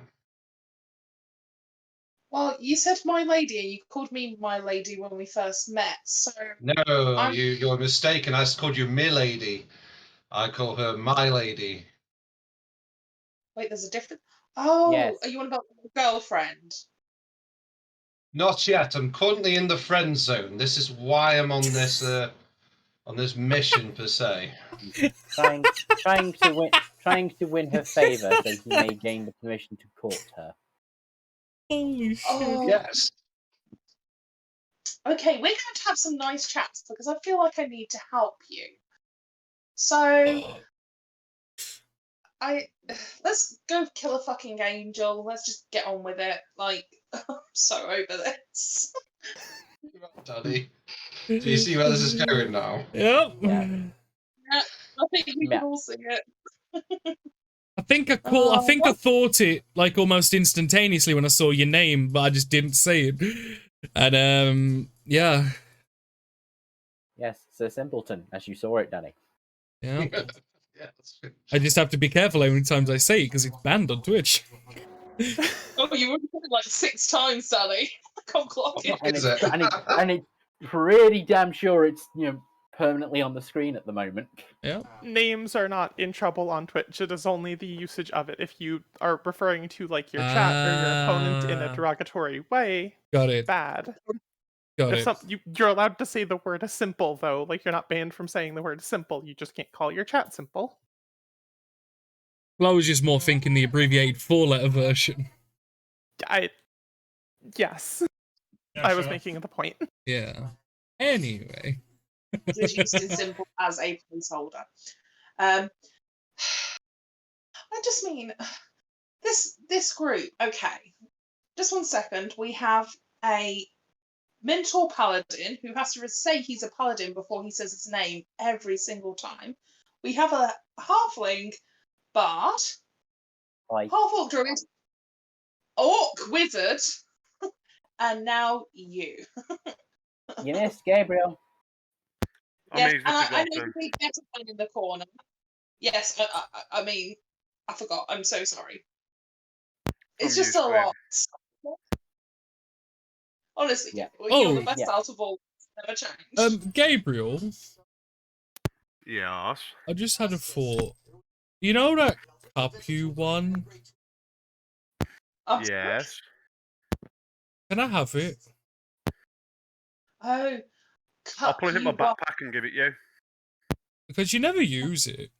Well, you said my lady, and you called me my lady when we first met, so No, I'm- you're mistaken. I called you milady. I call her my lady. wait, there's a difference. Oh, Yes. are you on about your girlfriend? Not yet. I'm currently in the friend zone. This is why I'm on this mission per se. trying to win her favor so he may gain the permission to court her. Holy shit. Oh, Yes. okay. We're going to have some nice chats because I feel like I need to help you. So, let's go kill a fucking angel. Let's just get on with it. Like, I'm so over this. Daddy, do you see where this is going now? Yep. Yeah. I think we Yeah. can all see it. I think I what? thought it like almost instantaneously when I saw your name, but I just didn't say it. And yeah. Yes, Sir Simpleton, as you saw it, Danny. Yeah. Yeah, that's good. I just have to be careful how many times I say it because it's banned on Twitch. Oh, you already said it like 6 times, Sally. I can't clock it. And Is it's, it? and it's pretty damn sure it's permanently on the screen at the moment. Yeah. Names are not in trouble on Twitch. It is only the usage of it. If you are referring to like your chat or your opponent in a Ah. derogatory way, Got it. bad. Got If it. you're allowed to say the word simple though, like you're not banned from saying the word simple. You just can't call your chat simple. Well, I was just more thinking the abbreviated 4-letter version. Yes. I was making the point. Yeah. Anyway. It's used in simple as a placeholder. I just mean this group. Okay, just 1 second. We have a mentor paladin who has to say he's a paladin before he says his name every single time. We have a halfling bard, Like, half-orc druid, orc wizard, and now you. you missed, Gabriel. Yes, Amazing and I know forgotten. the better one in the corner. Yes, I mean, I forgot. I'm so sorry. It's From just you, a Squid. lot. Honestly, Yeah. you're the Oh, best yeah. out of all. Never change. Gabriel, Yes. I just had a thought. You know that cup you won? Oh, Yes. Can I have it? Oh, I'll cup put it in my you want. backpack and give it you. Because you never use it.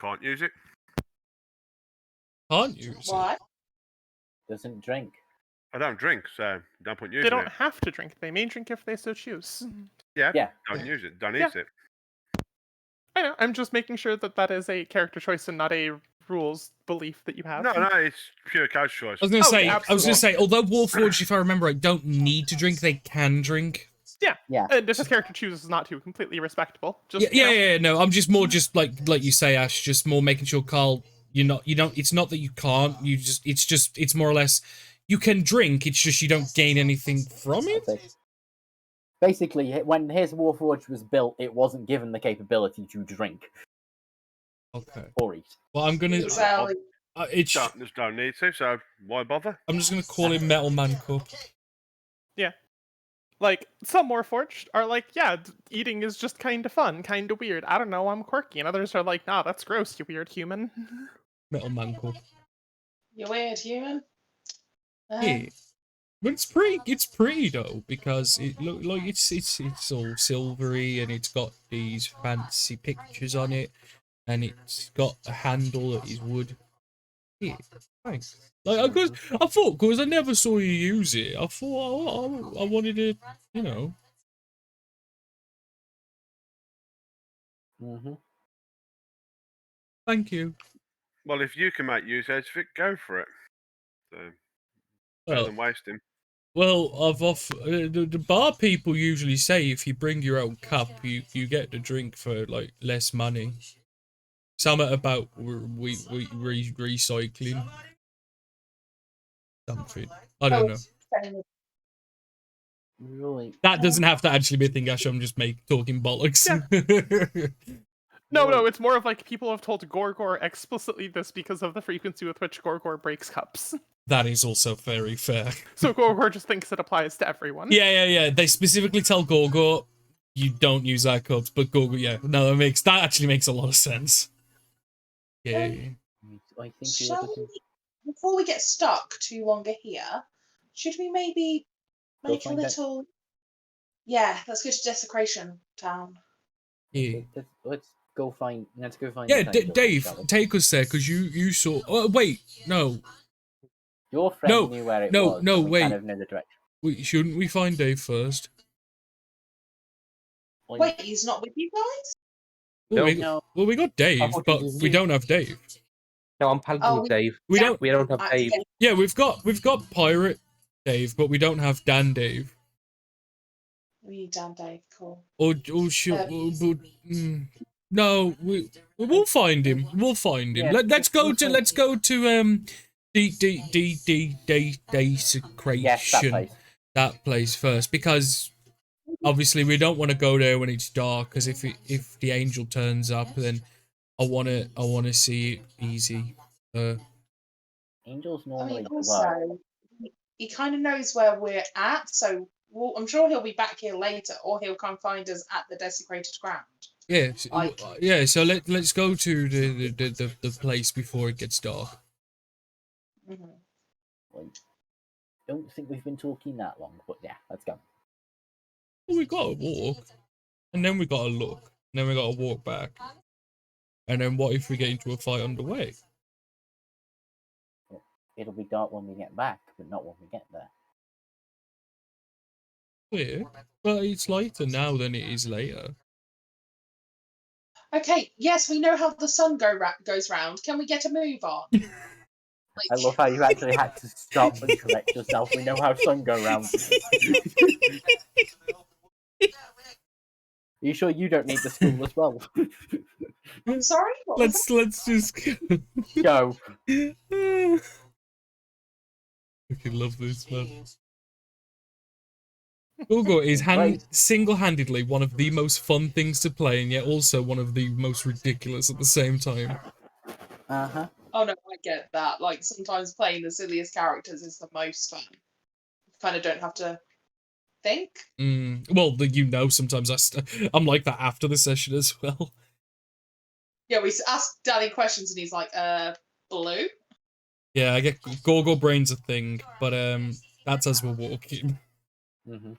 Can't use it. Can't use it. Why? Doesn't drink. I don't drink, so no point They using don't it. have to drink. They may drink if they so choose. Yeah. Yeah. Don't use it. Don't Yeah. use it. I know. I'm just making sure that that is a character choice and not a rules belief that you have. No, it's pure couch choice. I was gonna Oh, say, yeah, I was gonna absolutely. say, although Warforged, if I remember right, don't need to drink, they can drink. Yeah. And if his character chooses not to, completely respectable. Just Yeah, you know, yeah. No, I'm just more just like you say, Ash, just more making sure Carl, you don't. It's not that you can't. It's more or less, you can drink. It's just you don't gain anything from it. Basically, when his Warforged was built, it wasn't given the capability to drink Okay. or eat. Well, I'm gonna. Exactly. It's. Just don't need to, so why bother? I'm just gonna call him Metal Man Cup. like some Warforged are like, yeah, eating is just kind of fun, kind of weird. I don't know, I'm quirky, and others are like, nah, that's gross, you weird human. Metal Man Cup. You weird human. Yeah. But it's pretty though, because it look like it's all silvery and it's got these fancy pictures on it, and it's got a handle that is wood. Yeah, thanks. Like I thought, because I never saw you use it. I thought I wanted to, you know. Mm-hmm. Thank you. Well, if you can make use out of it, go for it. So, better than wasting. Well, the bar people usually say if you bring your own cup, you get the drink for like less money. Something about recycling. Something. I don't know. Really? That doesn't have to actually be a thing, Ash. I'm just talking bollocks. No, it's more of like people have told Gorgor explicitly this because of the frequency with which Gorgor breaks cups. That is also very fair. So Gorgor just thinks it applies to everyone. Yeah. They specifically tell Gorgor you don't use our cups, but Gorgor, yeah, no, that actually makes a lot of sense. Yeah. I think Shall we, before we get stuck too longer here, should we maybe Go make a find out. little? Yeah, let's go to Desecration Town. Yeah. Let's go find. Yeah, the angel, Dave, shall we? take us there because you saw. Oh wait, no, Your friend No, knew where it no, was. no, and we wait. Kind of know the direction. Shouldn't we find Dave first? Well, Wait, he's not with you guys? Well, we got Dave, thought but he was we you. don't have Dave. No, I'm paladin Oh, with Dave. We Yeah. don't. We don't have Dave. Okay. Yeah, we've got Pirate Dave, but we don't have Dan Dave. We need Dan Dave. Cool. Or should, no, we'll find him. We'll find him. Yeah, Let's go we'll to find desecration. Yes, that place. That place first, because obviously we don't want to go there when it's dark, because if the angel turns up, then I wanna see it easy. Angels I normally mean, glow. also, he kind of knows where we're at, so I'm sure he'll be back here later, or he'll come find us at the desecrated ground. Yeah, Like- yeah. So let's go to the place before it gets dark. Mhm. Don't think we've been talking that long, but yeah, let's go. Well, we gotta walk, and then we gotta look, and then we gotta walk back, and then what if we get into a fight on the way? It'll be dark when we get back, but not when we get there. Yeah, but it's lighter now than it is later. Okay, yes, we know how the sun goes round. Can we get a move on? I love how you actually had to stop and correct yourself. We know how sun go round. Are you sure you don't need the school as well? I'm sorry. What was Let's just Go. I fucking love this man. Gogo is Right. single-handedly one of the most fun things to play, and yet also one of the most ridiculous at the same time. Uh-huh. Oh no, I get that. Like sometimes playing the silliest characters is the most fun. You kind of don't have to think. Well, sometimes I'm like that after the session as well. Yeah, we asked Danny questions and he's like, blue? Yeah, I get Gorgle Brain's a thing, but that's as we're walking. Mm-hmm.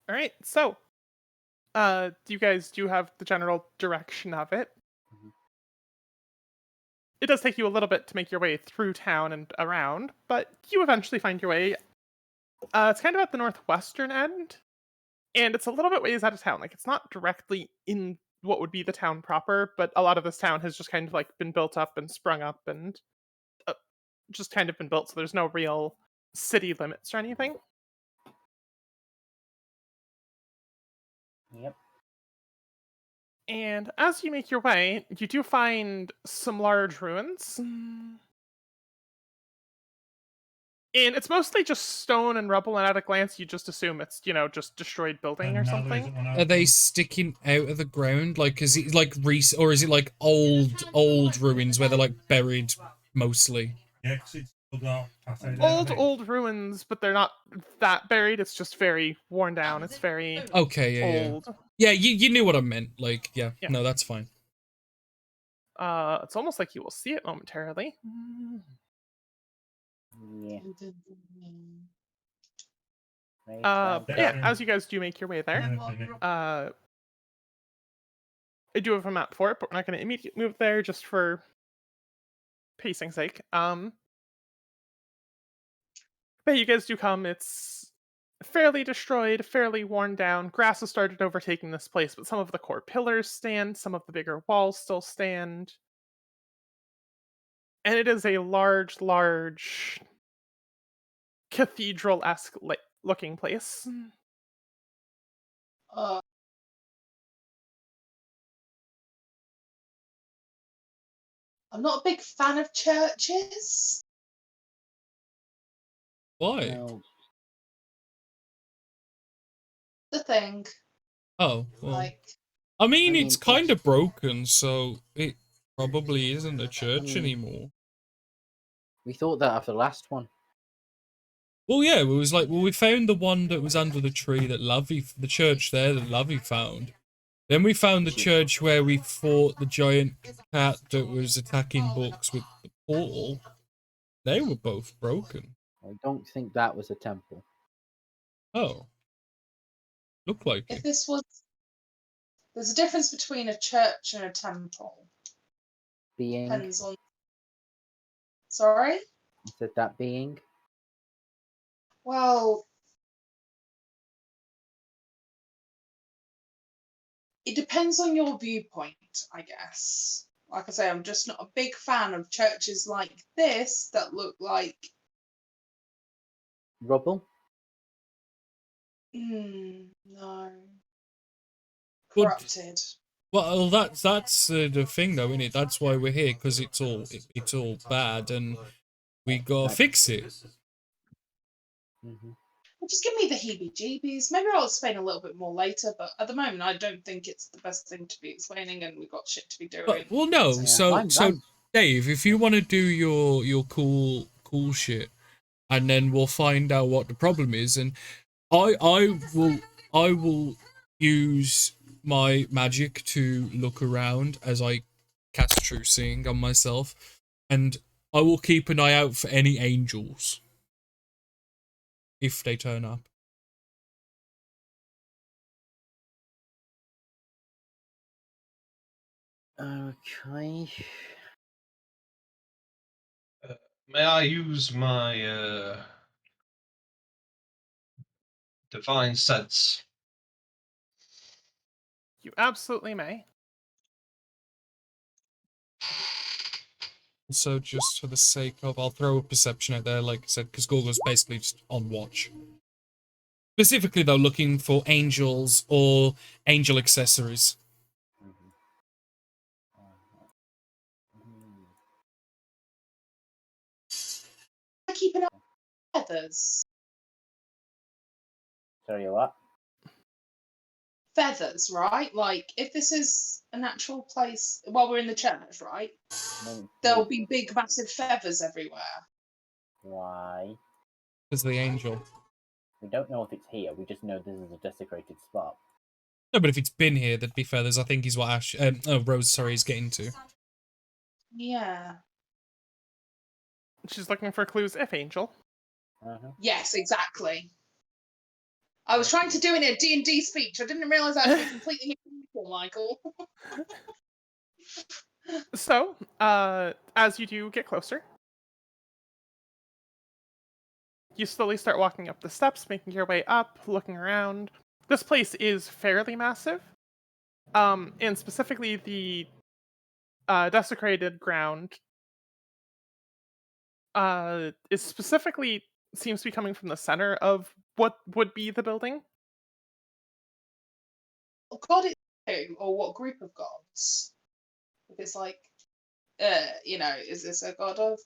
All right, so you guys do have the general direction of it. Mhm. It does take you a little bit to make your way through town and around, but you eventually find your way. It's kind of at the northwestern end, and it's a little bit ways out of town. Like, it's not directly in what would be the town proper, but a lot of this town has just kind of like been built up and sprung up and just kind of been built, so there's no real city limits or anything. Yep. And as you make your way, you do find some large ruins. And it's mostly just stone and rubble, and at a glance, you just assume it's, just destroyed building or something. Are they sticking out of the ground? Like, is it like or is it like old ruins where they're like buried mostly? Yeah, 'cause it's still got Old ruins, but they're not that buried. It's just very worn down. It's very Okay, yeah, old. yeah. You knew what I meant. Like, yeah. Yeah. No, that's fine. It's almost like you will see it momentarily. Yeah. But yeah, as you guys do make your way there, I do have a map for it, but we're not going to immediately move there just for pacing's sake. But you guys do come. It's fairly destroyed, fairly worn down. Grass has started overtaking this place, but some of the core pillars stand, some of the bigger walls still stand. And it is a large cathedral-esque looking place. I'm not a big fan of churches. Why? No. The thing. Oh, well. Like, I mean, I mean, it's kind of broken, so it probably isn't a church anymore. We thought that after the last one. Well, yeah, it was like, we found the one that was under the tree that the church there that Lovey found. Then we found the church where we fought the giant cat that was attacking books with the portal. They were both broken. I don't think that was a temple. Oh. Looked like if it. this was... There's a difference between a church and a temple. Being. Depends on... Sorry? You said that being? Well... It depends on your viewpoint, I guess. Like I say, I'm just not a big fan of churches like this that look like... Rubble? No. Well, Corrupted. Well, that's the thing, though, isn't it? That's why we're here, because it's all bad, and we gotta fix it. Mm-hmm. Well, just give me the heebie-jeebies. Maybe I'll explain a little bit more later, but at the moment, I don't think it's the best thing to be explaining, and we've got shit to be doing. But, well, no. Yeah, So Dave, if you want to do your cool shit, and then we'll find out what the problem is, and I will use my magic to look around as I cast True Seeing on myself, and I will keep an eye out for any angels if they turn up. Okay. May I use my divine sense? You absolutely may. So just for the sake of, I'll throw a perception out there, like I said, because Gorgo's basically just on watch. Specifically, though, looking for angels or angel accessories. I keep an eye on feathers. Sorry, what? Feathers, right? Like, if this is a natural place, while we're in the church, right? There'll be big, massive feathers everywhere. Why? Because the angel. We don't know if it's here. We just know this is a desecrated spot. No, but if it's been here, that'd be feathers. I think is what Ash. Rose, sorry, is getting to. Yeah. She's looking for clues if Angel. Yes, exactly. I was trying to do in a D&D speech. I didn't realise I would be completely hypocritical, Michael. So, as you do get closer, you slowly start walking up the steps, making your way up, looking around. This place is fairly massive. And specifically the desecrated ground is specifically seems to be coming from the center of what would be the building. What god it's who, or what group of gods? If it's like, is this a god of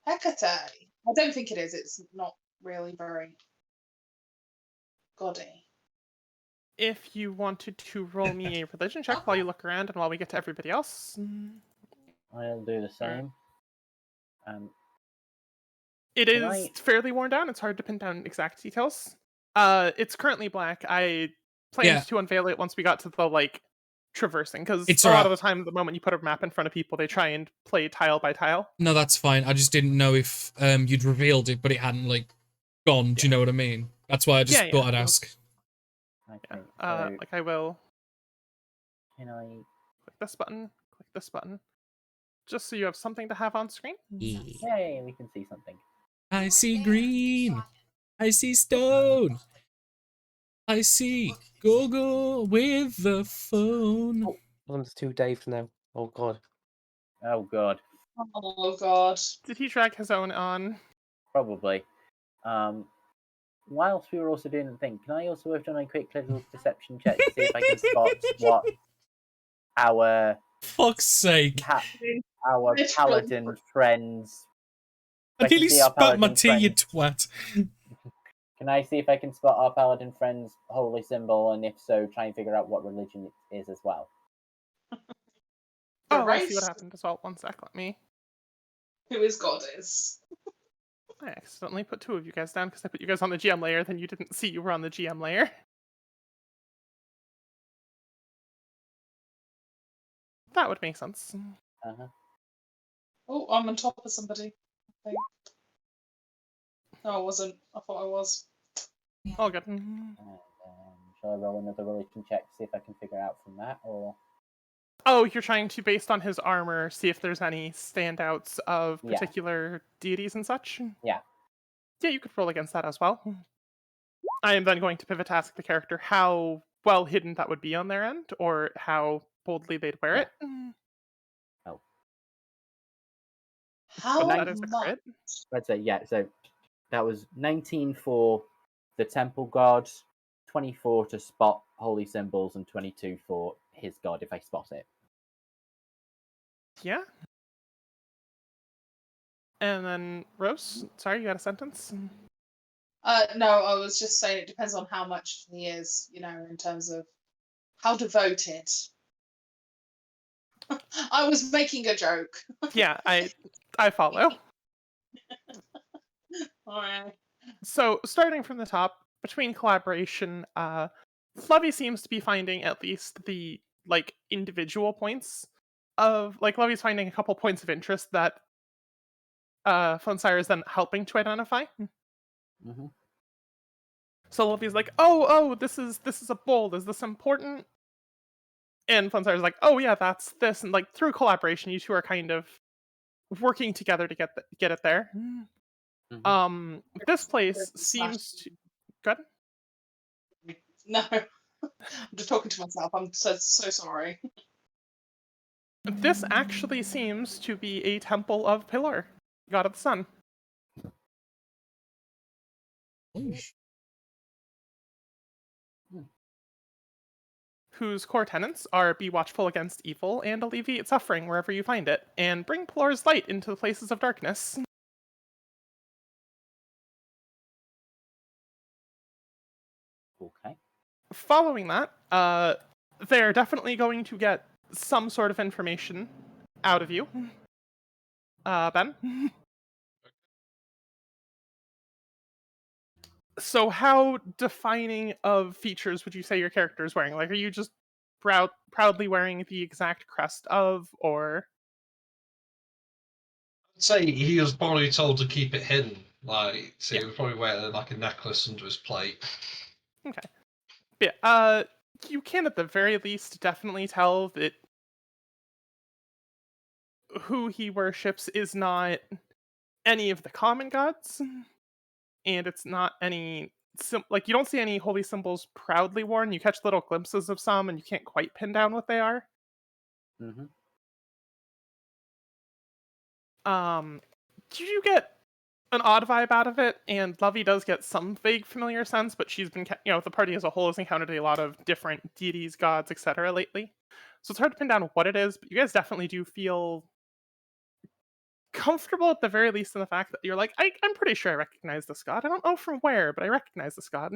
Hecate? I don't think it is. It's not really very goddy. If you wanted to roll me a religion check while you look around and while we get to everybody else. I'll do the same. It Can is fairly worn down. It's hard to pin down exact details. It's currently black. I planned to unveil it once we got to the traversing, because a lot of the time, the moment you put a map in front of people, they try and play tile by tile. No, that's fine. I just didn't know if you'd revealed it, but it hadn't gone. Do you know what I mean? That's why I just thought I'd ask. Okay, I will. Can I click this button? Click this button. Just so you have something to have on screen. Yay, we can see something. I see green. I see stone. I see Google with the phone. Oh, there's 2 Daves now. Oh god. Oh god. Oh god. Did he drag his own on? Probably. Whilst we were also doing the thing, can I also have done a quick little perception check to see if I can spot what our fuck's sake our paladin friends. I nearly spat my tea, you twat. Can I see if I can spot our paladin friend's holy symbol, and if so, try and figure out what religion it is as well? I'll see what happened as well. 1 sec, let me. Who his god is. I accidentally put 2 of you guys down because I put you guys on the GM layer, then you didn't see you were on the GM layer. That would make sense. Oh, I'm on top of somebody, I think. No, I wasn't. I thought I was. All good. Shall I roll another religion check to see if I can figure out from that, or? Oh, you're trying to, based on his armor, see if there's any standouts of particular deities and such? Yeah. Yeah, you could roll against that as well. I am then going to pivot to ask the character how well hidden that would be on their end, or how boldly they'd wear it. Oh. How that is a crit. I'd say, yeah, so that was 19 for the temple god, 24 to spot holy symbols, and 22 for his god if I spot it. Yeah. And then, Rose, sorry, you had a sentence? No, I was just saying it depends on how much he is, in terms of how devoted. I was making a joke. Yeah, I follow. Alright. So, starting from the top, between collaboration, Fluffy seems to be finding at least the, individual points of, Lovey's finding a couple points of interest that Fonsire is then helping to identify. Mm-hmm. So Lovey's like, oh, this is a bold. Is this important? And Fonsire's like, oh yeah, that's this. And through collaboration, you two are kind of working together to get it there. Mm-hmm. This place seems to. Good. No, I'm just talking to myself. I'm so sorry. This actually seems to be a temple of Pillar, god of the sun. Whose core tenets are be watchful against evil and alleviate suffering wherever you find it, and bring Pillar's light into the places of darkness. Okay. Following that, they're definitely going to get some sort of information out of you. Ben? So how defining of features would you say your character is wearing? Like, are you just proudly wearing the exact crest of, or I'd say he was probably told to keep it hidden. Like, so Yeah. he would probably wear like a necklace under his plate. okay? Yeah. You can at the very least definitely tell that who he worships is not any of the common gods, and it's not any like you don't see any holy symbols proudly worn. You catch little glimpses of some, and you can't quite pin down what they are. Hmm. You get an odd vibe out of it, and Lovey does get some vague familiar sense, but she's been, the party as a whole has encountered a lot of different deities, gods, etc. lately. So it's hard to pin down what it is, but you guys definitely do feel comfortable at the very least in the fact that you're like, I'm pretty sure I recognize this god. I don't know from where, but I recognize this god.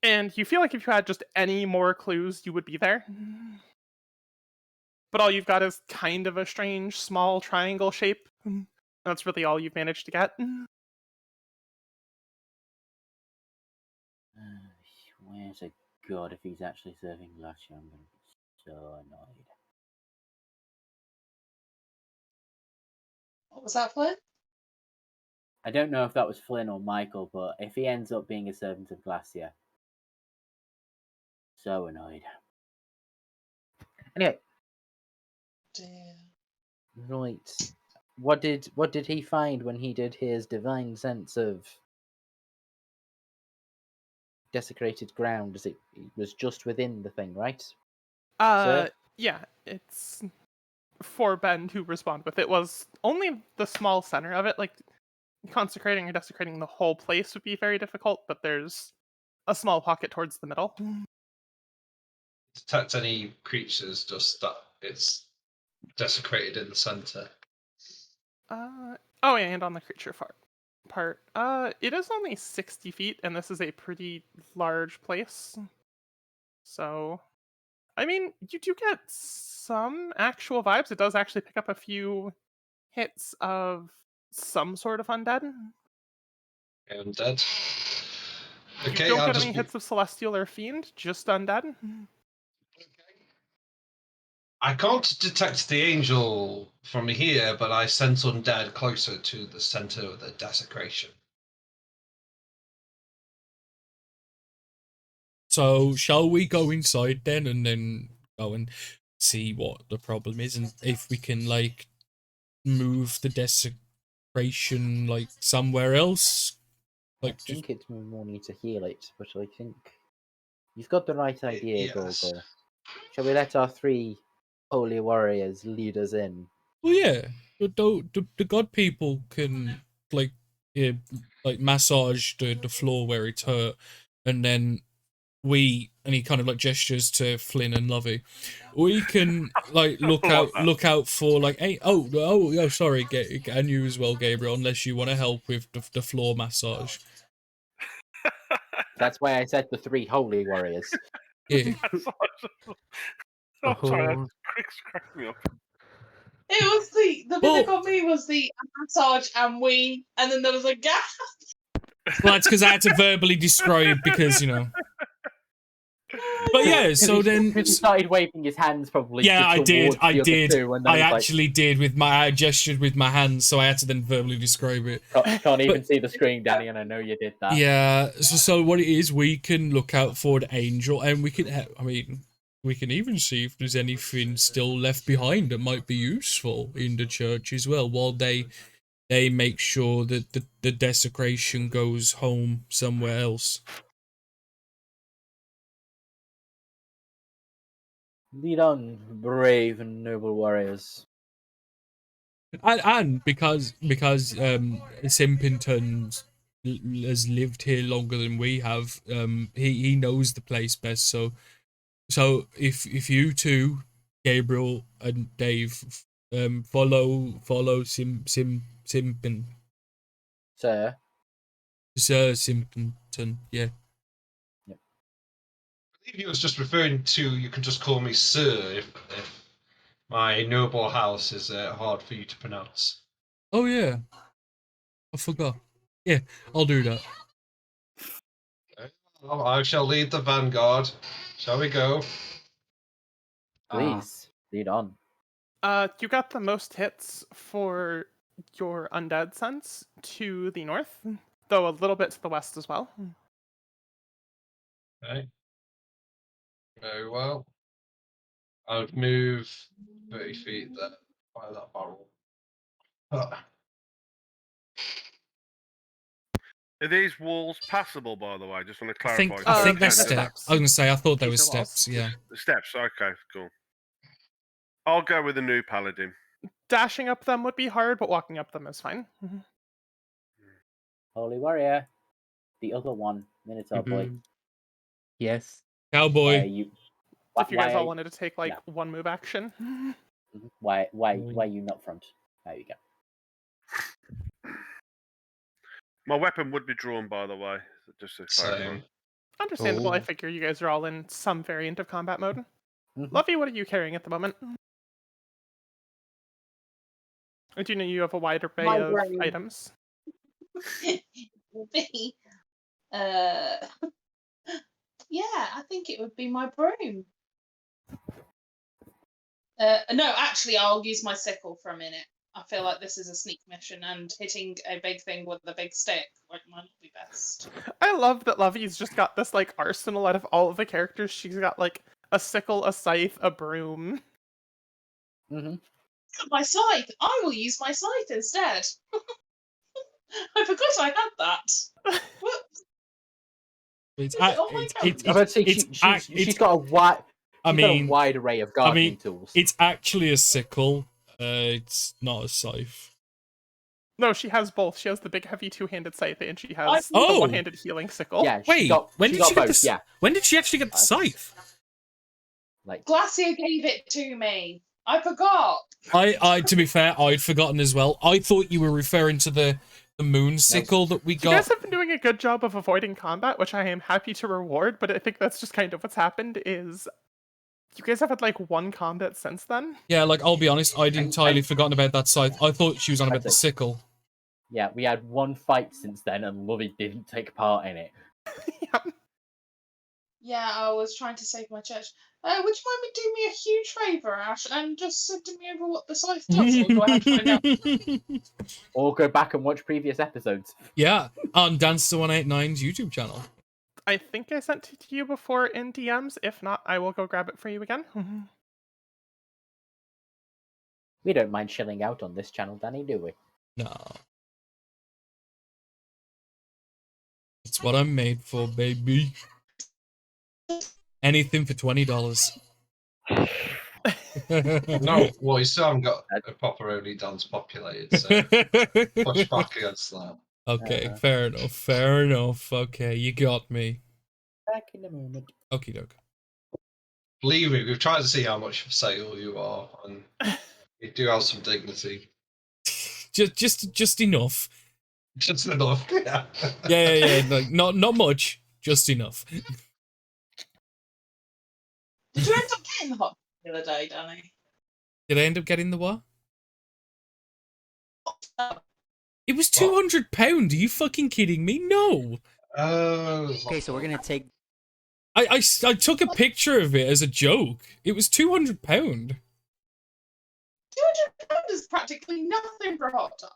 And you feel like if you had just any more clues, you would be there. But all you've got is kind of a strange, small triangle shape. That's really all you've managed to get. Where's a god if he's actually serving Lasha? I'm gonna be so annoyed. What was that, Flynn? I don't know if that was Flynn or Michael, but if he ends up being a servant of Glacia, so annoyed. Anyway, Dear. right. What did he find when he did his divine sense of desecrated ground? It was just within the thing, right? Sir? Yeah, it's for Ben to respond with. It was only the small center of it. Like, consecrating or desecrating the whole place would be very difficult, but there's a small pocket towards the middle. Detect any creatures just that it's desecrated in the center. Oh yeah, and on the creature part, it is only 60 feet, and this is a pretty large place. So, I mean, you do get some actual vibes. It does actually pick up a few hits of some sort of undead. I'm dead. You Okay, don't I'll get just any be... hits of celestial or fiend, just undead. I can't detect the angel from here, but I sense undead closer to the center of the desecration. So shall we go inside then, and then go and see what the problem is, and if we can like move the desecration like somewhere else? Like, I think it's more need to heal it, but I think you've got the right idea, Yes. Gorgo. Shall we let our 3 holy warriors lead us in? well, yeah, the god people can like, yeah, like massage the floor where it's hurt, and then and he kind of like gestures to Flynn and Lovey. We can like look Love out that. look out for like, hey, sorry, and you as well, Gabriel, unless you want to help with the floor massage. That's why I said the 3 holy warriors. Yeah. Oh, sorry, Oh. that cracked me up. It was the bit Well- that got me was the massage and we, and then there was a gap. Well, that's because I had to verbally describe because, you know. But yeah, so then He started waving his hands probably. yeah, I did. towards the other 2, and then I was actually did I gestured with my hands, so I had to then verbally describe it. like, can't even see the screen, Danny, and I know you did that. Yeah, so what it is, we can look out for the angel, and we can, we can even see if there's anything still left behind that might be useful in the church as well, while they make sure that the desecration goes home somewhere else. Lead on, brave and noble warriors. And because Simpington has lived here longer than we have, he knows the place best. So if you two, Gabriel and Dave, follow Simpington, Sir. Sir Simpington, yeah. I believe he was just referring to, you can just call me Sir if my noble house is hard for you to pronounce. Oh yeah, I forgot. I'll do that. I shall lead the vanguard. Shall we go? Please, lead on. You got the most hits for your undead sense to the north, though a little bit to the west as well. Okay. Very well. I would move 30 feet there by that barrel. Are these walls passable, by the way? Just want to I clarify. think I think they're they're steps. steps. I was gonna say I thought they were These are walls. steps. Yeah. The steps. Okay, cool. I'll go with the new paladin. Dashing up them would be hard, but walking up them is fine. Holy warrior. The other one, Minotaur boy. Mhm. Yes. Why are Cowboy. you? If you guys all why- wanted to take like one move action. Why are you not front? There you go. My weapon would be drawn, by the way. Just to clarify. Same. Understandable. I Cool. figure you guys are all in some variant of combat mode. Mhm. Luffy, what are you carrying at the moment? I do know you have a wide array My of brain. items. Will be, yeah, I think it would be my broom. No, actually, I'll use my sickle for a minute. I feel like this is a sneak mission, and hitting a big thing with a big stick might not be best. I love that Lovey's just got this like arsenal out of all of the characters. She's got like a sickle, a scythe, a broom. Mm-hmm. My scythe! I will use my scythe instead. I forgot I had that. Whoops. It's, Is it on my it's, calendar? I would say it's she's got a wide. I She's got a mean, wide array of gardening tools. it's actually a sickle. It's not a scythe. No, she has both. She has the big, heavy two-handed scythe, and she has Oh! the one-handed healing sickle. Yeah. Wait, when did got she get both, the? Yeah. When did she actually get the scythe? Like Glacier gave it to me. I forgot. To be fair, I'd forgotten as well. I thought you were referring to the moon sickle that we You guys got. have been doing a good job of avoiding combat, which I am happy to reward, but I think that's just kind of what's happened is you guys have had like one combat since then. Yeah, like I'll be honest, I'd entirely forgotten about that scythe. I thought she was on about the sickle. yeah, we had one fight since then, and Lovey didn't take part in it. Yep. Yeah, I was trying to save my church. Would you mind do me a huge favour, Ash, and just send me over what the scythe does, or do I have to find out? Or go back and watch previous episodes. Yeah, on Dance to 189's YouTube channel. I think I sent it to you before in DMs. If not, I will go grab it for you again. We don't mind chilling out on this channel, Danny, do we? No. It's what I'm made for, baby. Anything for $20. No, well, you still haven't got a proper only dance populated, so push back against that. Okay, fair enough, fair enough. Okay, you got me. Back in a moment. Okie doke. Believe me, we've tried to see how much of a sale you are, and you do have some dignity. Just enough. Just enough. Yeah. Yeah. Like, not much, just enough. Did you end up getting the hot the other day, Danny? Did I end up getting the what? Oh, It was £200. Are you fucking kidding me? No. Okay, so we're gonna take. I took a picture of it as a joke. It was £200. £200 is practically nothing for a hot tub.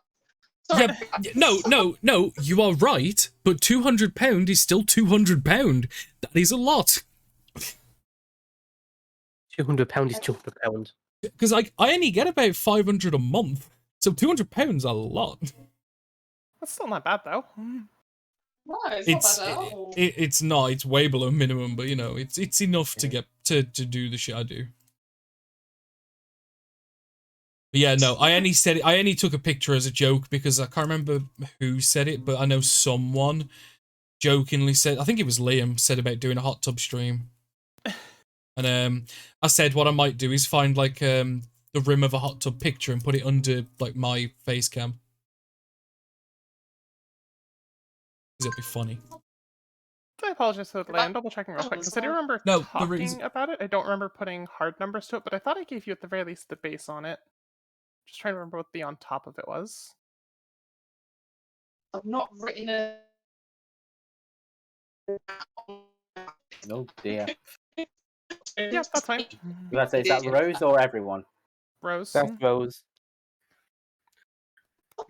Yeah, no, you are right, but £200 is still £200. That is a lot. £200 is £200. Because I only get about 500 a month, so £200 is a lot. That's still not bad though. No, it's not bad at all. It's not. It's way below minimum, but you know, it's enough to get to do the shit I do. But yeah, no, I only took a picture as a joke because I can't remember who said it, but I know someone jokingly said, I think it was Liam, said about doing a hot tub stream. And I said what I might do is find like the rim of a hot tub picture and put it under like my face cam. Because it'd be funny. I apologize for the delay. I'm double checking real quick because I do remember No, the talking reason- about it. I don't remember putting hard numbers to it, but I thought I gave you at the very least the base on it. Just trying to remember what the on top of it was. I've not written a. Oh dear. Yeah, that's fine. You gotta say, is that Rose or everyone? Rose. That's Rose.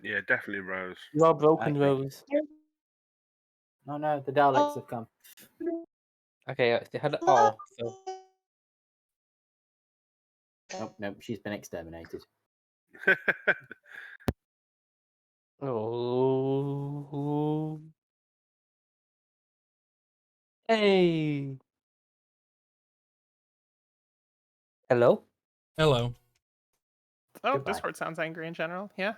Yeah, definitely Rose. You are broken, Okay. Rose. Oh no, the Daleks have come. Okay, they had all. So Nope, nope, she's been exterminated. oh, hey, hello. Hello. Oh, Goodbye. Discord sounds angry in general. Yeah.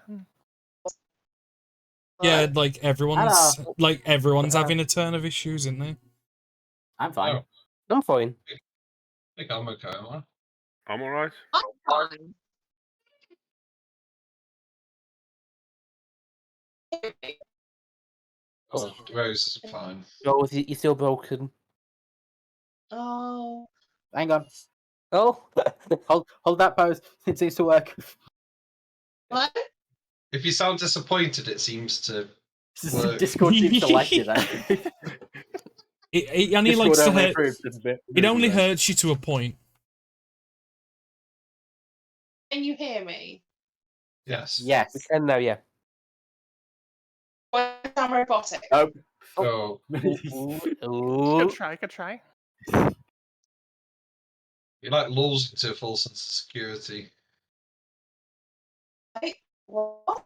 Yeah, like everyone's Hello. everyone's having a turn of issues, isn't they? I'm fine. Oh, I'm fine. I think I'm okay, am I? I'm alright. I'm fine. Oh, Rose is fine. Rose, you're still broken. Oh. Hang on. Oh, Hold that pose. It seems to work. What? If you sound disappointed, it seems to work. Discord seems to like you then. It only Discord likes to only hurt. approves of bit- It only movie, right? hurts you to a point. Can you hear me? Yes. Yes. we can now. Yeah. Or I'm robotic. Oh. Oh, Ooh. Good try. Good try. you like lulls into a false sense of security. Wait, what?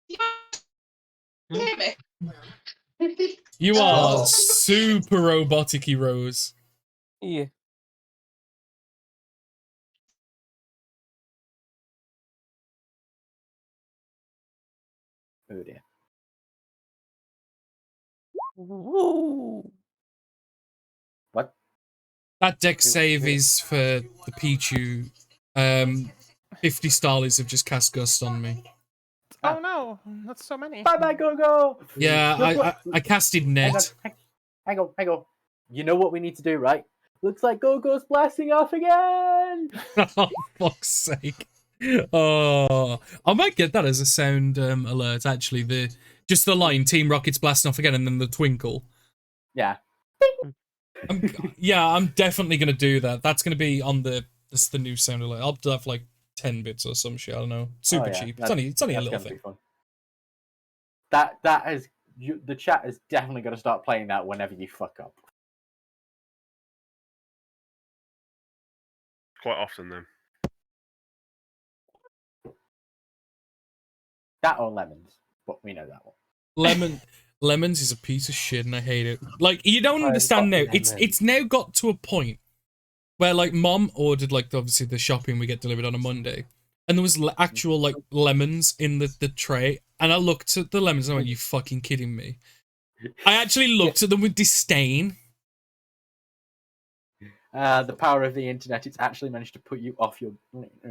You hear me? You are Oh. super robotic-y, Rose. Yeah. Oh dear. Ooh. What? That deck save is for the Pichu. 50 Starlies have just cast Gust on me. Oh no, that's so many. Bye bye, go go. Yeah, I casted Net. Hang on. You know what we need to do, right? Looks like Go-Go's blasting off again. Oh, fuck's sake. Oh, I might get that as a sound alert, actually. Just the line, Team Rocket's blasting off again, and then the twinkle. Yeah. I'm definitely going to do that. That's going to be on the new sound alert. I'll have like 10 bits or some shit, I don't know. Super cheap. It's only a That's little gonna be thing. fun. That is the chat is definitely going to start playing that whenever you fuck up. Quite often, then. That or lemons, but we know that one. Lemons is a piece of shit, and I hate it. Like, you don't I've understand now. got It's lemons. now got to a point where, like, Mom ordered, like, obviously the shopping we get delivered on a Monday, and there was actual, like, lemons in the tray, and I looked at the lemons and I went, "You fucking kidding me?" I actually looked at them with disdain. The power of the internet, it's actually managed to put you off your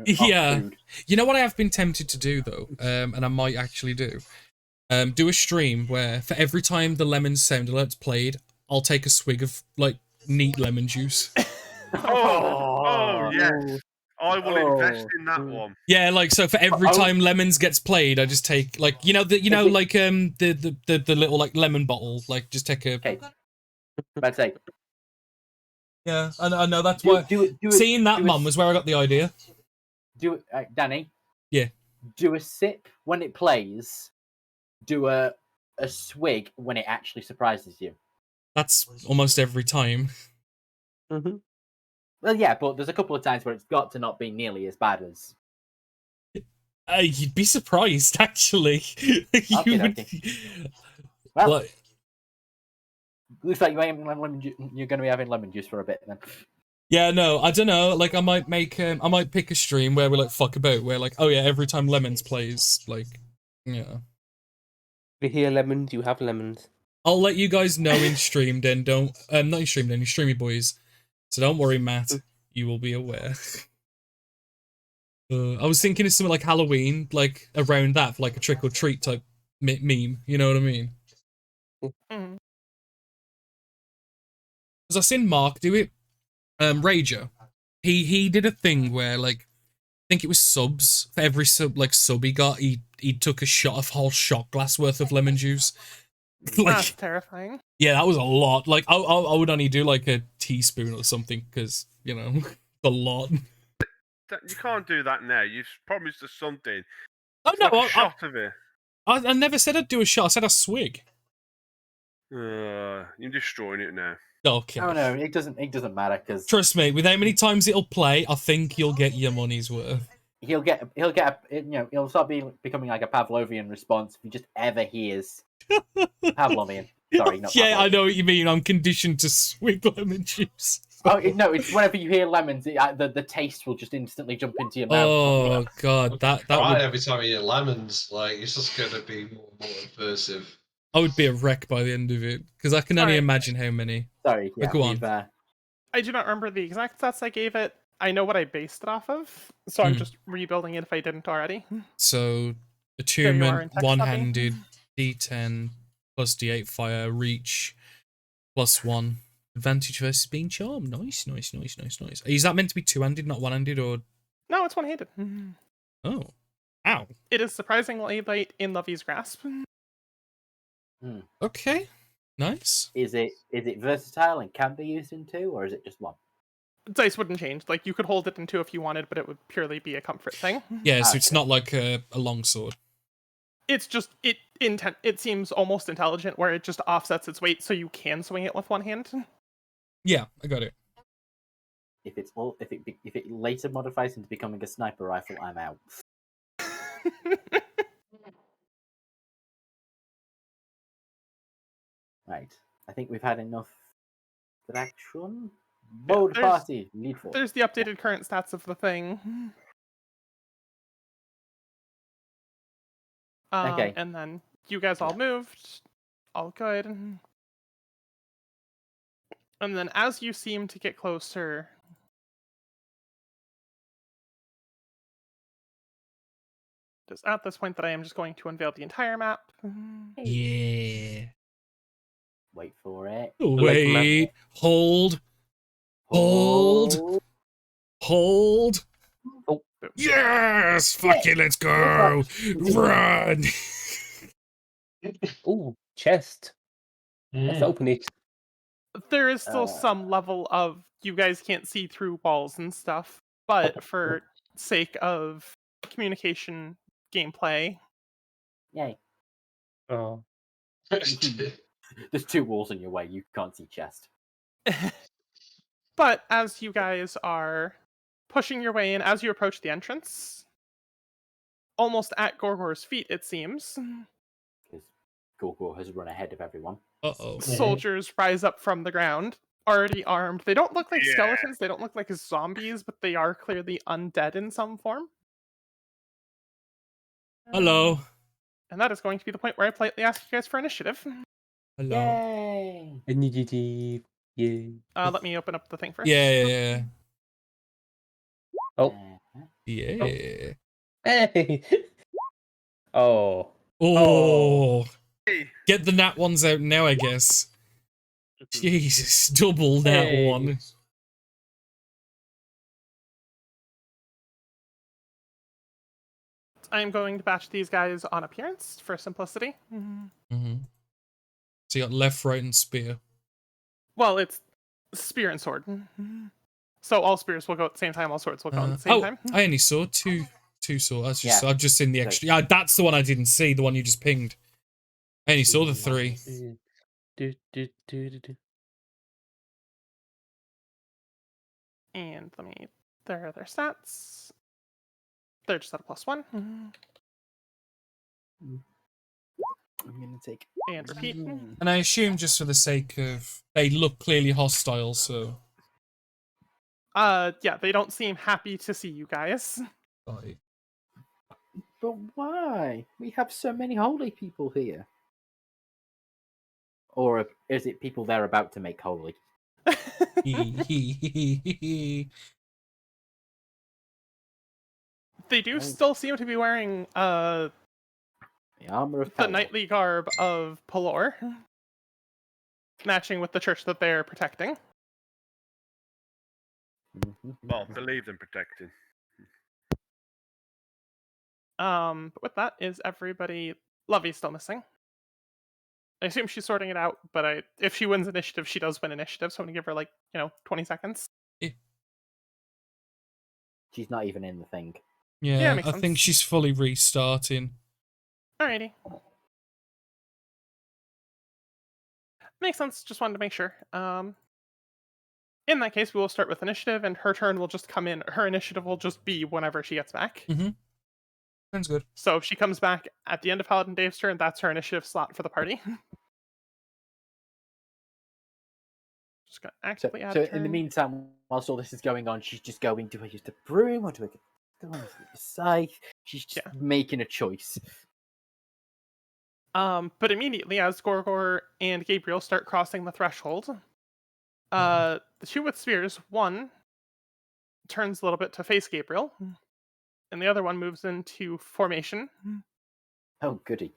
Yeah. food. You know what I have been tempted to do, though, and I might actually do a stream where for every time the lemon sound alert's played, I'll take a swig of like neat lemon juice. Oh, yes. I will invest in that Mm. one. Yeah, like so for every time lemons gets played, I just take like the little like lemon bottle, like just take a. Okay. Let's say. Yeah, I know that's why. Seeing that, Mum, was where I got the idea. Do Danny. Yeah. Do a sip when it plays. Do a swig when it actually surprises you. That's almost every time. Mm-hmm. Well, yeah, but there's a couple of times where it's got to not be nearly as bad as. You'd be surprised, actually. Okay. Well, like, looks like you're going to be having lemon juice for a bit then. yeah, no, I don't know. Like, I might pick a stream where we like fuck about, where like, oh yeah, every time lemons plays, like, yeah. If you hear lemons, you have lemons. I'll let you guys know in stream. Then don't not in stream. Then you streamy boys. So don't worry, Matt. You will be aware. I was thinking of something like Halloween, like around that, for like a trick or treat type meme. You know what I mean? Mhm. Because I've seen Mark do it. Rager, he did a thing where like think it was subs. For every sub he got, he took a whole shot glass worth of lemon juice. That's terrifying. Yeah, that was a lot. Like I would only do like a teaspoon or something because a lot. You can't do that now. You've promised us something. Oh It's no, like a shot of it. I never said I'd do a shot. I said a swig. You're destroying it now. Okay. Oh no, it doesn't matter because Trust me, with how many times it'll play, I think you'll get your money's worth. he'll start becoming like a Pavlovian response if he just ever hears Pavlovian. Sorry, not Yeah, I Pavlovian. know what you mean. I'm conditioned to swig lemon juice. Oh no! It's whenever you hear lemons, the taste will just instantly jump into your mouth. Oh god, that Right, would, every time you eat lemons, like it's just gonna be more and more aversive. I would be a wreck by the end of it because I can only Alright. imagine how many. Sorry, yeah. Go on. we've, I do not remember the exact stats I gave it. I know what I based it off of, so I'm just rebuilding it if I didn't already. So in attunement, text copy. one-handed, D10 plus D8 fire, reach +1. Advantage versus being charmed. Nice. Is that meant to be two-handed, not one-handed, or? No, it's one-handed. Oh, ow. It is surprisingly light in Lovey's grasp. Okay, nice. Is it versatile and can be used in two, or is it just one? Dice wouldn't change. Like, you could hold it in two if you wanted, but it would purely be a comfort thing. Yeah, so it's Okay. not like a long sword. It's just it seems almost intelligent where it just offsets its weight so you can swing it with one hand. Yeah, I got it. If it later modifies into becoming a sniper rifle, I'm out. Right. I think we've had enough distraction. Bold there's- party, lead force. There's the updated current stats of the thing. Okay. And then you guys all moved. All good. And then as you seem to get closer, it's at this point that I am just going to unveil the entire map. Yeah. Wait for it. Wait. Hold. Hold. Hold. Yes! Fucking let's go! Run! Ooh, chest. Let's open it. There is still some level of you guys can't see through walls and stuff, but for sake of communication gameplay, Yay. Oh. There's two walls in your way. You can't see chest. but as you guys are pushing your way in, as you approach the entrance, almost at Gorgor's feet, it seems, Because Gorgor has run ahead of everyone. Uh-oh. soldiers rise up from the ground, already armed. They don't look like skeletons, they don't look like zombies, but they are clearly undead in some form. Hello. And that is going to be the point where I politely ask you guys for initiative. Hello. Yay! Initiative. Yay. Let me open up the thing first. Yeah. Oh. Yeah. Hey. Oh. Oh. Hey. Get the nat ones out now, I guess. Jesus, double nat Hey. one. I'm going to batch these guys on appearance for simplicity. Mm-hmm. So you got left, right, and spear. Well, it's spear and sword. So all spears will go at the same time, all swords will go at the same time. I only saw two swords. Yeah. I've just seen the extra. Yeah, that's the one I didn't see. The one you just pinged. I only saw the 3. And there are their stats. They're just at a +1. I'm gonna take. And repeat. And I assume just for the sake of they look clearly hostile, so. Yeah, they don't seem happy to see you guys. Right. But why? We have so many holy people here. Or is it people they're about to make holy? They do still seem to be wearing The armor of the Pelor. knightly garb of Pelor, matching with the church that they're protecting. Mhm. Well, believe them protecting. But with that, is everybody... Lovey's still missing. I assume she's sorting it out, but if she wins initiative, she does win initiative, so I'm gonna give her 20 seconds. She's not even in the thing. Yeah, Yeah, makes I think sense. she's fully restarting. Alrighty. Makes sense, just wanted to make sure. In that case, we will start with initiative, and her turn will just come in. Her initiative will just be whenever she gets back. Mm-hmm. Sounds good. So if she comes back at the end of Paladin Dave's turn, that's her initiative slot for the party. Just gonna actively add So a turn. in the meantime, whilst all this is going on, she's just going, do I use the broom or do I get the scythe? She's just making a choice. But immediately as Gorgor and Gabriel start crossing the threshold, the two with spears, one turns a little bit to face Gabriel, and the other one moves into formation. Oh, goody.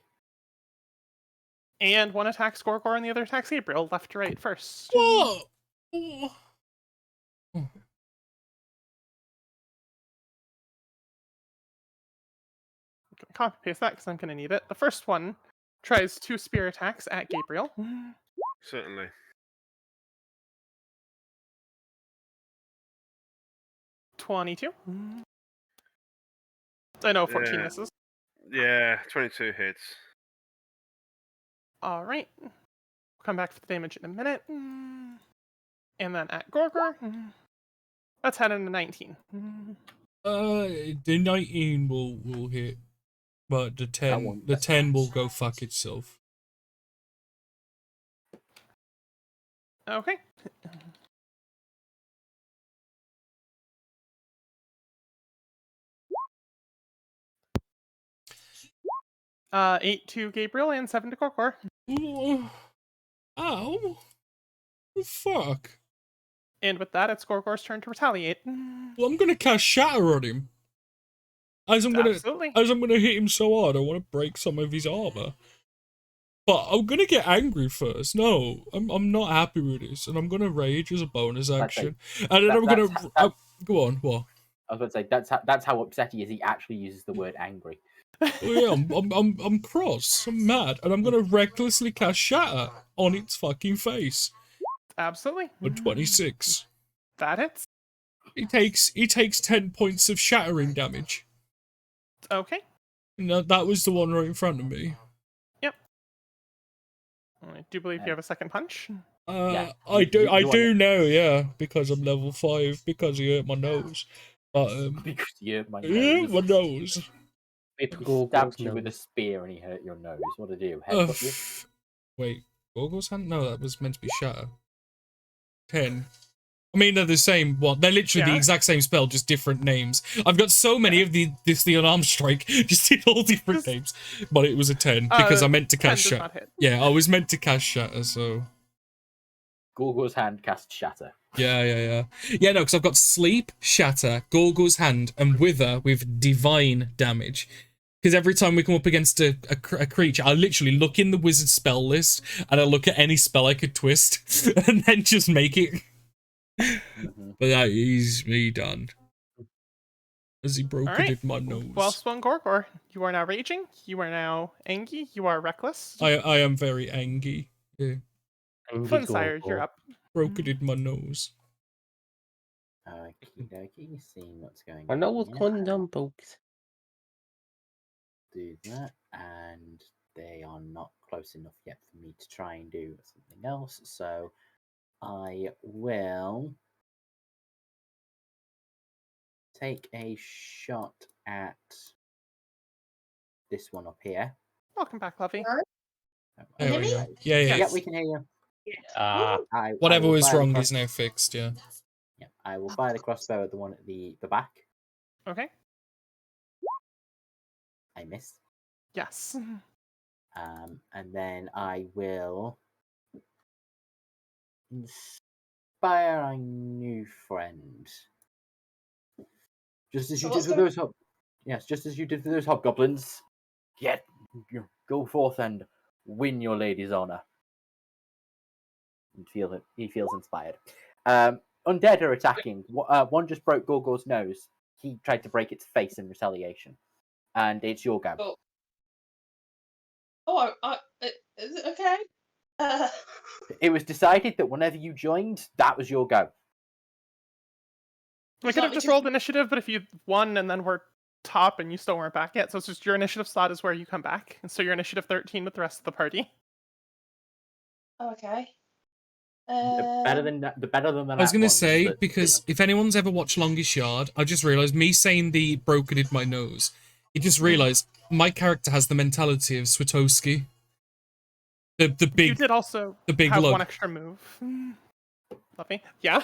And one attacks Gorgor and the other attacks Gabriel, left to right first. Whoa! Copy paste that because I'm going to need it. The first one tries 2 spear attacks at Gabriel. Certainly. $22. I know 14 Yeah. misses. Yeah, 22 hits. Alright. We'll come back for the damage in a minute. And then at Gorgor, that's heading to 19. The 19 will hit, but the 10 will go fuck itself. Okay. Uh, 8 to Gabriel and 7 to Gorgor. Ow! Oh, fuck! And with that, it's Gorgor's turn to retaliate. Well, I'm gonna cast Shatter on him. As I'm Absolutely. gonna hit him so hard, I want to break some of his armor. But I'm gonna get angry first. No, I'm not happy with this, and I'm gonna rage as a bonus action. And then I'm gonna go on. What? I was going to say that's how upset he is. He actually uses the word angry. Oh yeah, I'm cross. I'm mad, and I'm gonna recklessly cast Shatter on its fucking face. Absolutely. On 26. That hits. He takes 10 points of shattering damage. Okay. No, that was the one right in front of me. Yep. I do believe you have a second punch. Yeah, I do know, yeah, because I'm level 5, because he hurt my nose. But because he hurt my nose. yeah, my nose. If he stabbed you with a spear and he hurt your nose, what did he do? Headbutt you? Wait, Gorgor's hand? No, that was meant to be Shatter. 10. I mean, they're the same one. They're literally the exact same spell, just different names. I've got so many of the unarmed strike, just in all different names. But it was a 10 because I meant to cast Shatter. Yeah, I was meant to cast Shatter, so. Gorgor's hand casts Shatter. Yeah. Yeah, no, because I've got Sleep, Shatter, Gorgor's Hand, and Wither with Divine damage. Because every time we come up against a creature, I literally look in the wizard spell list, and I look at any spell I could twist, and then just make it. But that is me done. As he broke my nose. Well spun Gorgor. You are now raging. You are now angry. You are reckless. I am very angry. Yeah. Flinsire, you're up. Broke it in my nose. Okie dokie, seeing what's going on. I know what's going on, folks. Do that, and they are not close enough yet for me to try and do something else, so I will take a shot at this one up here. Welcome back, Lovey. There we go. Yeah. Yeah, we can hear you. Whatever was wrong is now fixed, yeah. Yeah, I will fire the crossbow at the one at the back. Okay. I miss. Yes. And then I will inspire a new friend. Just as you did with those just as you did for those hobgoblins. Yet, go forth and win your lady's honor. And he feels inspired. Undead are attacking. One just broke Gorgor's nose. He tried to break its face in retaliation. and it's your go. Oh, is it okay? It was decided that whenever you joined, that was your go. We could have just rolled initiative, but if you won and then were top and you still weren't back yet, so it's just your initiative slot is where you come back. And so you're initiative 13 with the rest of the party. Okay. Better than that. I was going to say, because if anyone's ever watched Longest Yard, I just realised, me saying the broken in my nose, I just realised my character has the mentality of Switowski. The big. You did also the big have lug. one extra move. Love me. Yeah.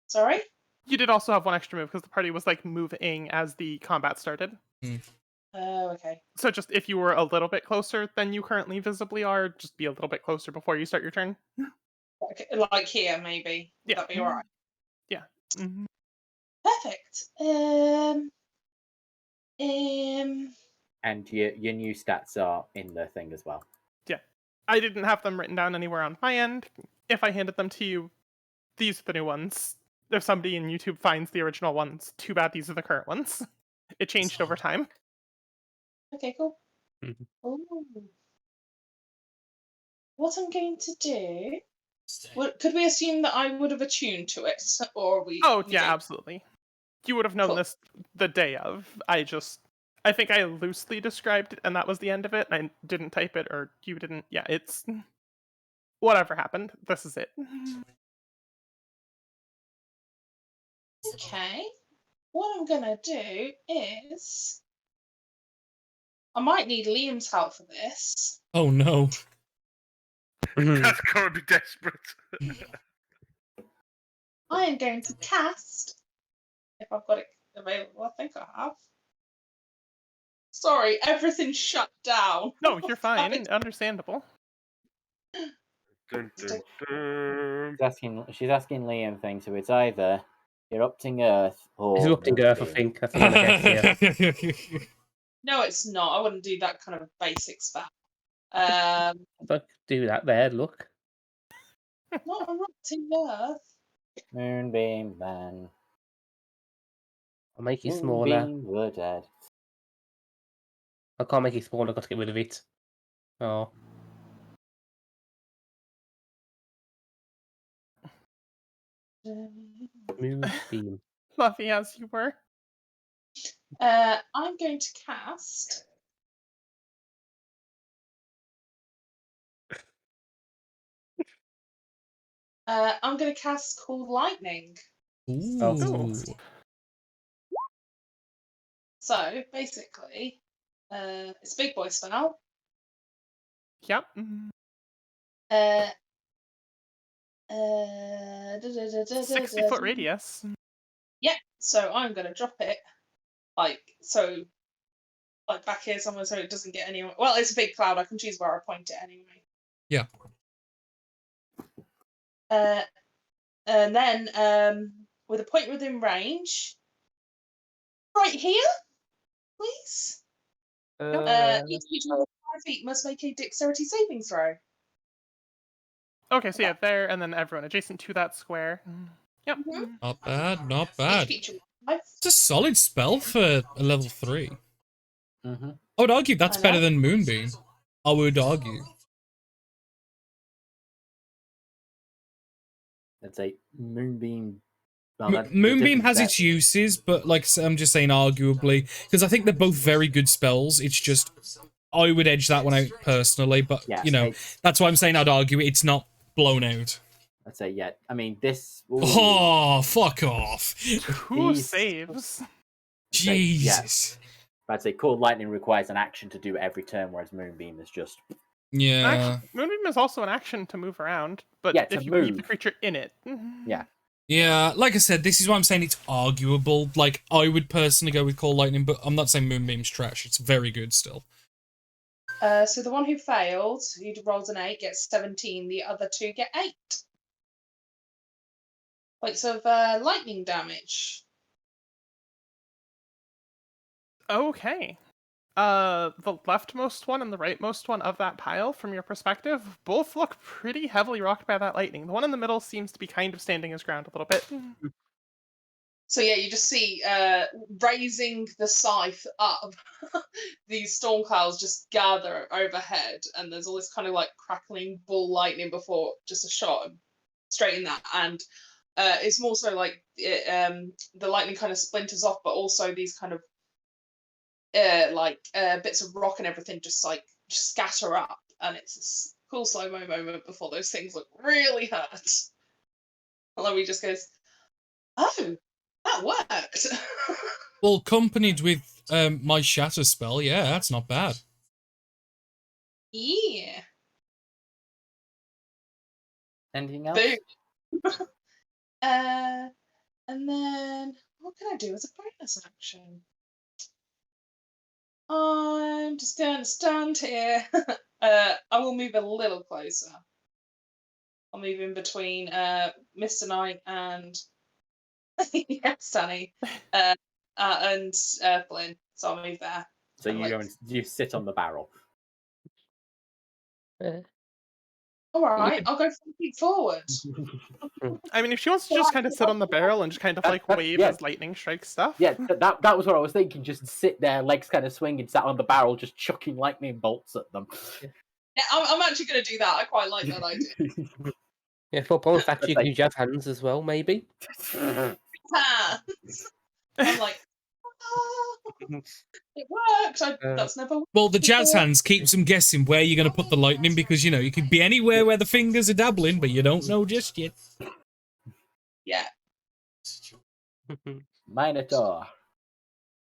Sorry? You did also have one extra move because the party was like moving as the combat started. Oh, okay. So just if you were a little bit closer than you currently visibly are, just be a little bit closer before you start your turn. Like here, maybe. Would Yeah. that be alright? Yeah. Mm-hmm. Perfect. And your new stats are in the thing as well. Yeah. I didn't have them written down anywhere on my end. If I handed them to you, these are the new ones. If somebody in YouTube finds the original ones, too bad these are the current ones. It changed over time. Okay, cool. Ooh. What I'm going to do... could we assume that I would have attuned to it? Or we... Oh, we yeah, don't? absolutely. You would have known Cool. this the day of. I think I loosely described it, and that was the end of it. I didn't type it, or you didn't. Yeah, it's... Whatever happened, this is it. Okay. What I'm gonna do is... I might need Liam's help for this. Oh no. That's gotta be desperate. I am going to cast... If I've got it available, I think I have. Sorry, everything's shut down. No, you're fine. Understandable. Dun, dun, dun. She's asking Liam things, so it's either erupting Earth or It's erupting Earth, I think. That's what I guess, yeah. No, it's not. I wouldn't do that kind of basic spell. Look, do that there, look. Not erupting Earth. Moonbeam man. I'll make it smaller. Moonbeam were dead. I can't make it smaller, I've got to get rid of it. Oh. Moonbeam. Fluffy as you were. I'm going to cast... I'm going to cast Cool Lightning. Ooh. So, basically, it's a big boy spell. Yep. 60-foot radius. Yeah, so I'm going to drop it, like back here somewhere so it doesn't get anywhere. Well, it's a big cloud. I can choose where I point it anyway. Yeah. And then, with a point within range, right here, please. Each creature within 5 feet must make a dexterity saving throw. Okay, so yeah, there, and then everyone adjacent to that square. Yep. Not bad, not Each bad. creature with 5. It's a solid spell for a level 3. Mm-hmm. I would argue that's I better know. than Moonbeam. I would argue. Let's say Moonbeam. Moonbeam has its uses, but like I'm just saying, arguably, because I think they're both very good spells. It's just I would edge that one out personally, but Yeah, you know that's why I'm saying I'd argue it's not blown out. I'd say yeah. I mean this. Ooh, Oh, fuck off! Who These- saves? Jesus. I'd say Cold Lightning requires an action to do it every turn, whereas Moonbeam is just Yeah. Actually, Moonbeam is also an action to move around, but Yeah, it's if a you keep the move. creature in it. Yeah. Yeah, like I said, this is why I'm saying it's arguable. Like, I would personally go with Call Lightning, but I'm not saying Moonbeam's trash. It's very good still. So the one who failed, who rolls an 8, gets 17. The other 2 get 8 points of lightning damage. Okay. The leftmost one and the rightmost one of that pile, from your perspective, both look pretty heavily rocked by that lightning. The one in the middle seems to be kind of standing his ground a little bit. So yeah, you just see raising the scythe up, these storm clouds just gather overhead, and there's all this kind of like crackling ball lightning before just a shot straight in that, and it's more so like the lightning kind of splinters off, but also these kind of bits of rock and everything just scatter up, and it's this cool slow-mo moment before those things look really hurt. And then we just goes, oh, that worked. Well, accompanied with my shatter spell, yeah, that's not bad. Yeah. Anything else? Boom. And then what can I do as a bonus action? I'm just gonna stand here. I will move a little closer. I'll move in between Mr. Knight and yes, Danny, and Flynn. So I'll move there. So and, you go and you sit on the barrel. All right, I'll go 4 feet forward. I mean, if she wants to just kind of sit on the barrel and just kind of like wave as lightning strikes stuff. Yeah, that was what I was thinking. Just sit there, legs kind of swinging, sat on the barrel, just chucking lightning bolts at them. Yeah, I'm actually going to do that. I quite like that idea. Yeah, for bonus action, you can use jazz hands as well, maybe. Hands. I'm like, it worked. That's never worked. Well, the jazz hands keeps them guessing where you're going to put the lightning because, you know, you could be anywhere where the fingers are dabbling, but you don't know just yet. Yeah. Minotaur.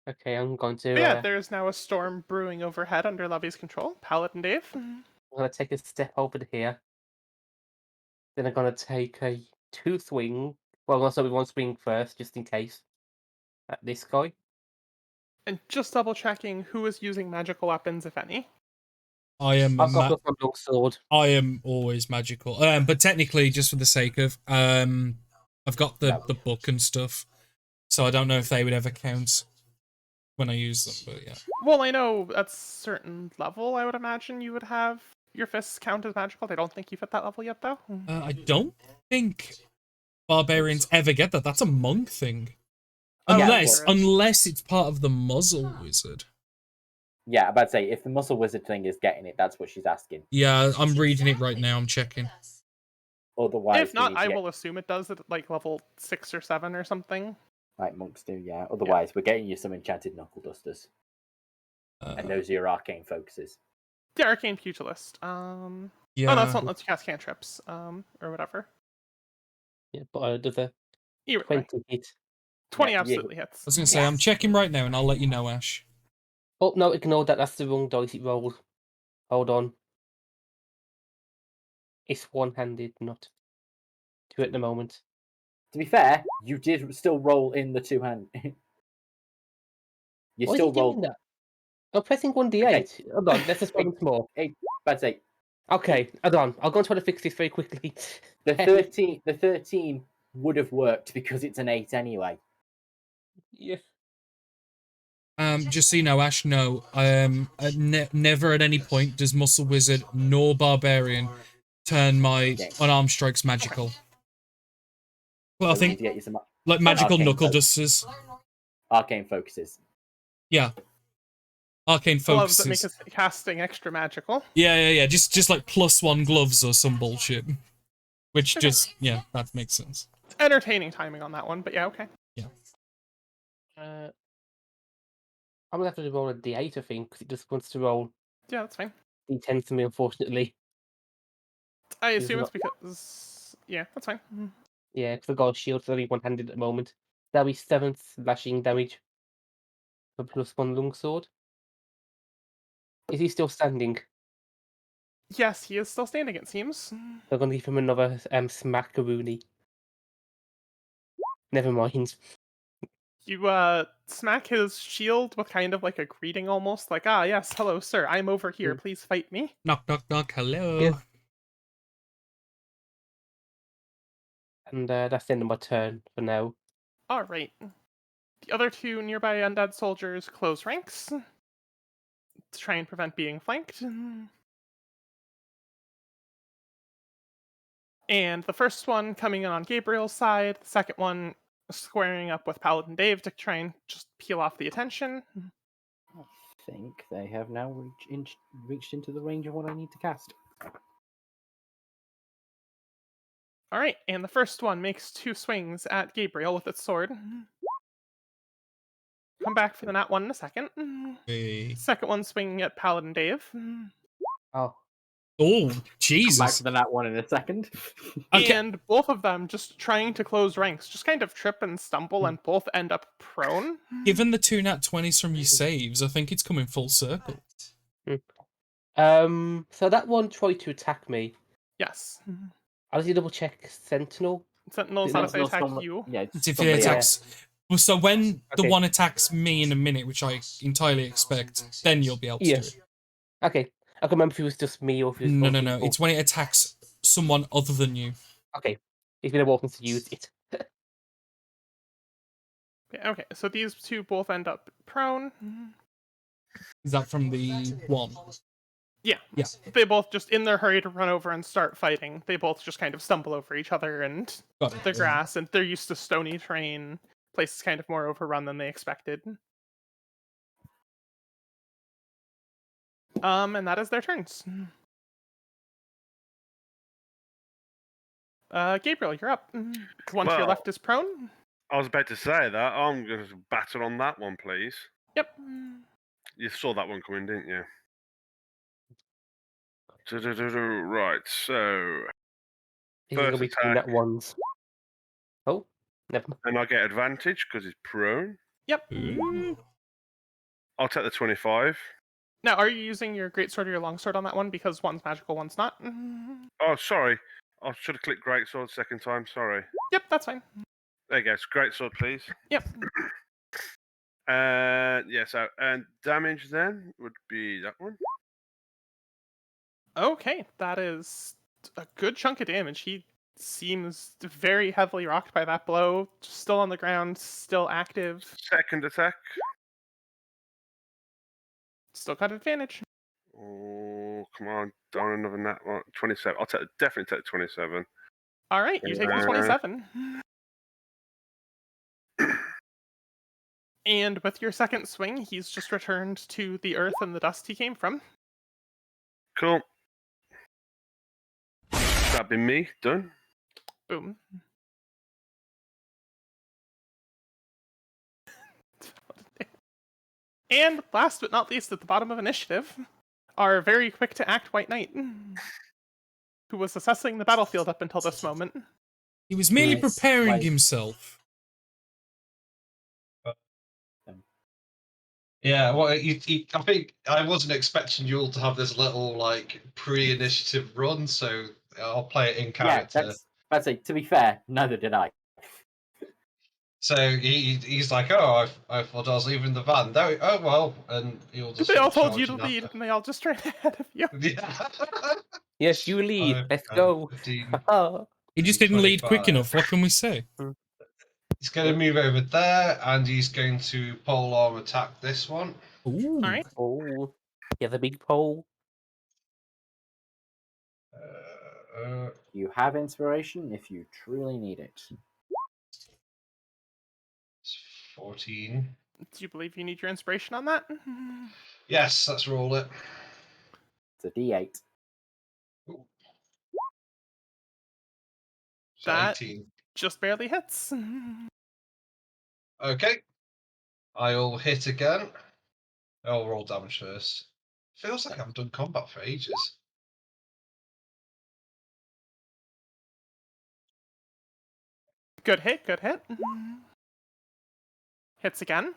Okay, I'm going to. But yeah, there's now a storm brewing overhead under Levy's control. Paladin Dave. I'm going to take a step over here. Then I'm going to take a 2 swing. Well, also we 1 swing first, just in case. At this guy. And just double checking who is using magical weapons, if any. I am. I've got my long sword. I am always magical, but technically, just for the sake of, I've got the book and stuff, so I don't know if they would ever count when I use them. But yeah. Well, I know at a certain level, I would imagine you would have your fists count as magical. I don't think you've hit that level yet, though. I don't think barbarians ever get that. That's a monk thing. Yeah, Unless it's part of the muzzle wizard. Yeah, I'm about to say, if the muscle wizard thing is getting it, that's what she's asking. Yeah, I'm reading it right now. I'm checking. Otherwise, if not, I will assume it does at like level 6 or 7 or something. Like monks do, yeah. Otherwise, we're getting you some enchanted knuckle dusters. And those are your arcane focuses. The arcane pugilist. Yeah. Oh, no, that's not lets you cast cantrips, or whatever. Yeah, but does a 20 hit. 20 absolutely hits. I was going to say, I'm checking right now, and I'll let you know, Ash. Oh, no, ignore that. That's the wrong dice it rolled. Hold on. It's one-handed, not 2 at the moment. To be fair, you did still roll in the 2-hand. You still rolled that. I'm pressing 1d8. Okay. Hold on, let's just roll once more. Bad say. Okay, hold on. I'll go and try to fix this very quickly. The 13 would have worked because it's an 8 anyway. Yeah. Just so you know, Ash, no. Never at any point does Muscle Wizard nor Barbarian turn my unarmed strikes magical. Well, I think like magical knuckle dusters. Arcane focuses. Yeah. Arcane focuses. Gloves that make us casting extra magical. Yeah. Just like +1 gloves or some bullshit. Which just, yeah, that makes sense. It's entertaining timing on that one, but yeah, okay. Yeah. I'm gonna have to roll a d8, I think, because it just wants to roll. Yeah, that's fine. D10 to me, unfortunately. I assume it's because... Yeah, that's fine. Yeah, because I've got a shield, so only one-handed at the moment. That'll be 7 slashing damage. For +1 longsword. Is he still standing? Yes, he is still standing, it seems. I'm gonna give him another smackaroonie. Never mind. You smack his shield with kind of like a greeting almost, like, ah, yes, hello, sir, I'm over here, please fight me. Knock, knock, knock, hello. Yeah. And that's the end of my turn for now. Alright. The other 2 nearby undead soldiers close ranks to try and prevent being flanked. And the first one coming in on Gabriel's side, the second one squaring up with Paladin Dave to try and just peel off the attention. I think they have now reached into the range of what I need to cast. All right, and the first one makes 2 swings at Gabriel with its sword. Come back for the nat 1 in a second. Hey. Second one swinging at Paladin Dave. Oh, Oh, Come back Jesus. for the nat 1 in a second. Okay. And both of them just trying to close ranks, just kind of trip and stumble, and both end up prone. Given the 2 nat 20s from your saves, I think it's coming full circle. so that one tried to attack me. Yes. I'll just double check Sentinel. Sentinel's not if they attack Sentinel's you. Yeah, It's if it somebody attacks. Well, so when the Okay. one attacks me in a minute, which I entirely expect, then you'll be able to Yeah. do it. Okay, I can remember if it was just me or if it was No, both no, no. people. It's when it attacks someone other than you. Okay, it's been a while since I used it. Okay, so these 2 both end up prone. Is that from the one? Yeah. Yeah. They both just, in their hurry to run over and start fighting, they both just kind of stumble over each other and Got it. the grass, and they're used to stony terrain. Place is kind of more overrun than they expected. And that is their turns. Gabriel, you're up. The one to your Well- left is prone. I was about to say that. I'm going to batter on that one, please. Yep. You saw that one coming, didn't you? Right, so... These are gonna First be 2 attack. nat ones. Oh, never mind. And I get advantage because he's prone. Yep. I'll take the 25. Now, are you using your greatsword or your longsword on that one? Because one's magical, one's not. Oh, sorry. I should have clicked greatsword second time. Sorry. Yep, that's fine. There you go. Greatsword, please. Yep. Yeah. So, and damage then would be that one. Okay, that is a good chunk of damage. He seems very heavily rocked by that blow. Still on the ground, still active, Second attack. still got advantage. Oh, come on. Down another nat one. 27. I'll definitely take 27. All right, you take the 27. And with your second swing, he's just returned to the earth and the dust he came from. Cool. That'd be me. Done. Boom. And last but not least, at the bottom of initiative, our very quick to act White Knight, who was assessing the battlefield up until this moment. He was merely Yes, preparing like- himself. Yeah, well, I think I wasn't expecting you all to have this little like pre-initiative run, so I'll play it in Yeah, character. that's like, to be fair, neither did I. So he's like, oh, I thought I was leaving the van. Oh well, and he'll just. They all start told you to charging lead, after. and they all just ran ahead of you. Yeah. Yes, you lead. 5, Let's 10, go. 15. He just didn't lead quick 25. enough. What can we say? He's going to move over there, and he's going to pole arm attack this one. Ooh. All right. Oh, yeah, the big pole. You have inspiration if you truly need it. It's 14. Do you believe you need your inspiration on that? Yes, let's roll it. It's a D8. So That- 18. Just barely hits. Okay. I'll hit again. I'll roll damage first. Feels like I haven't done combat for ages. Good hit, good hit. Hits again.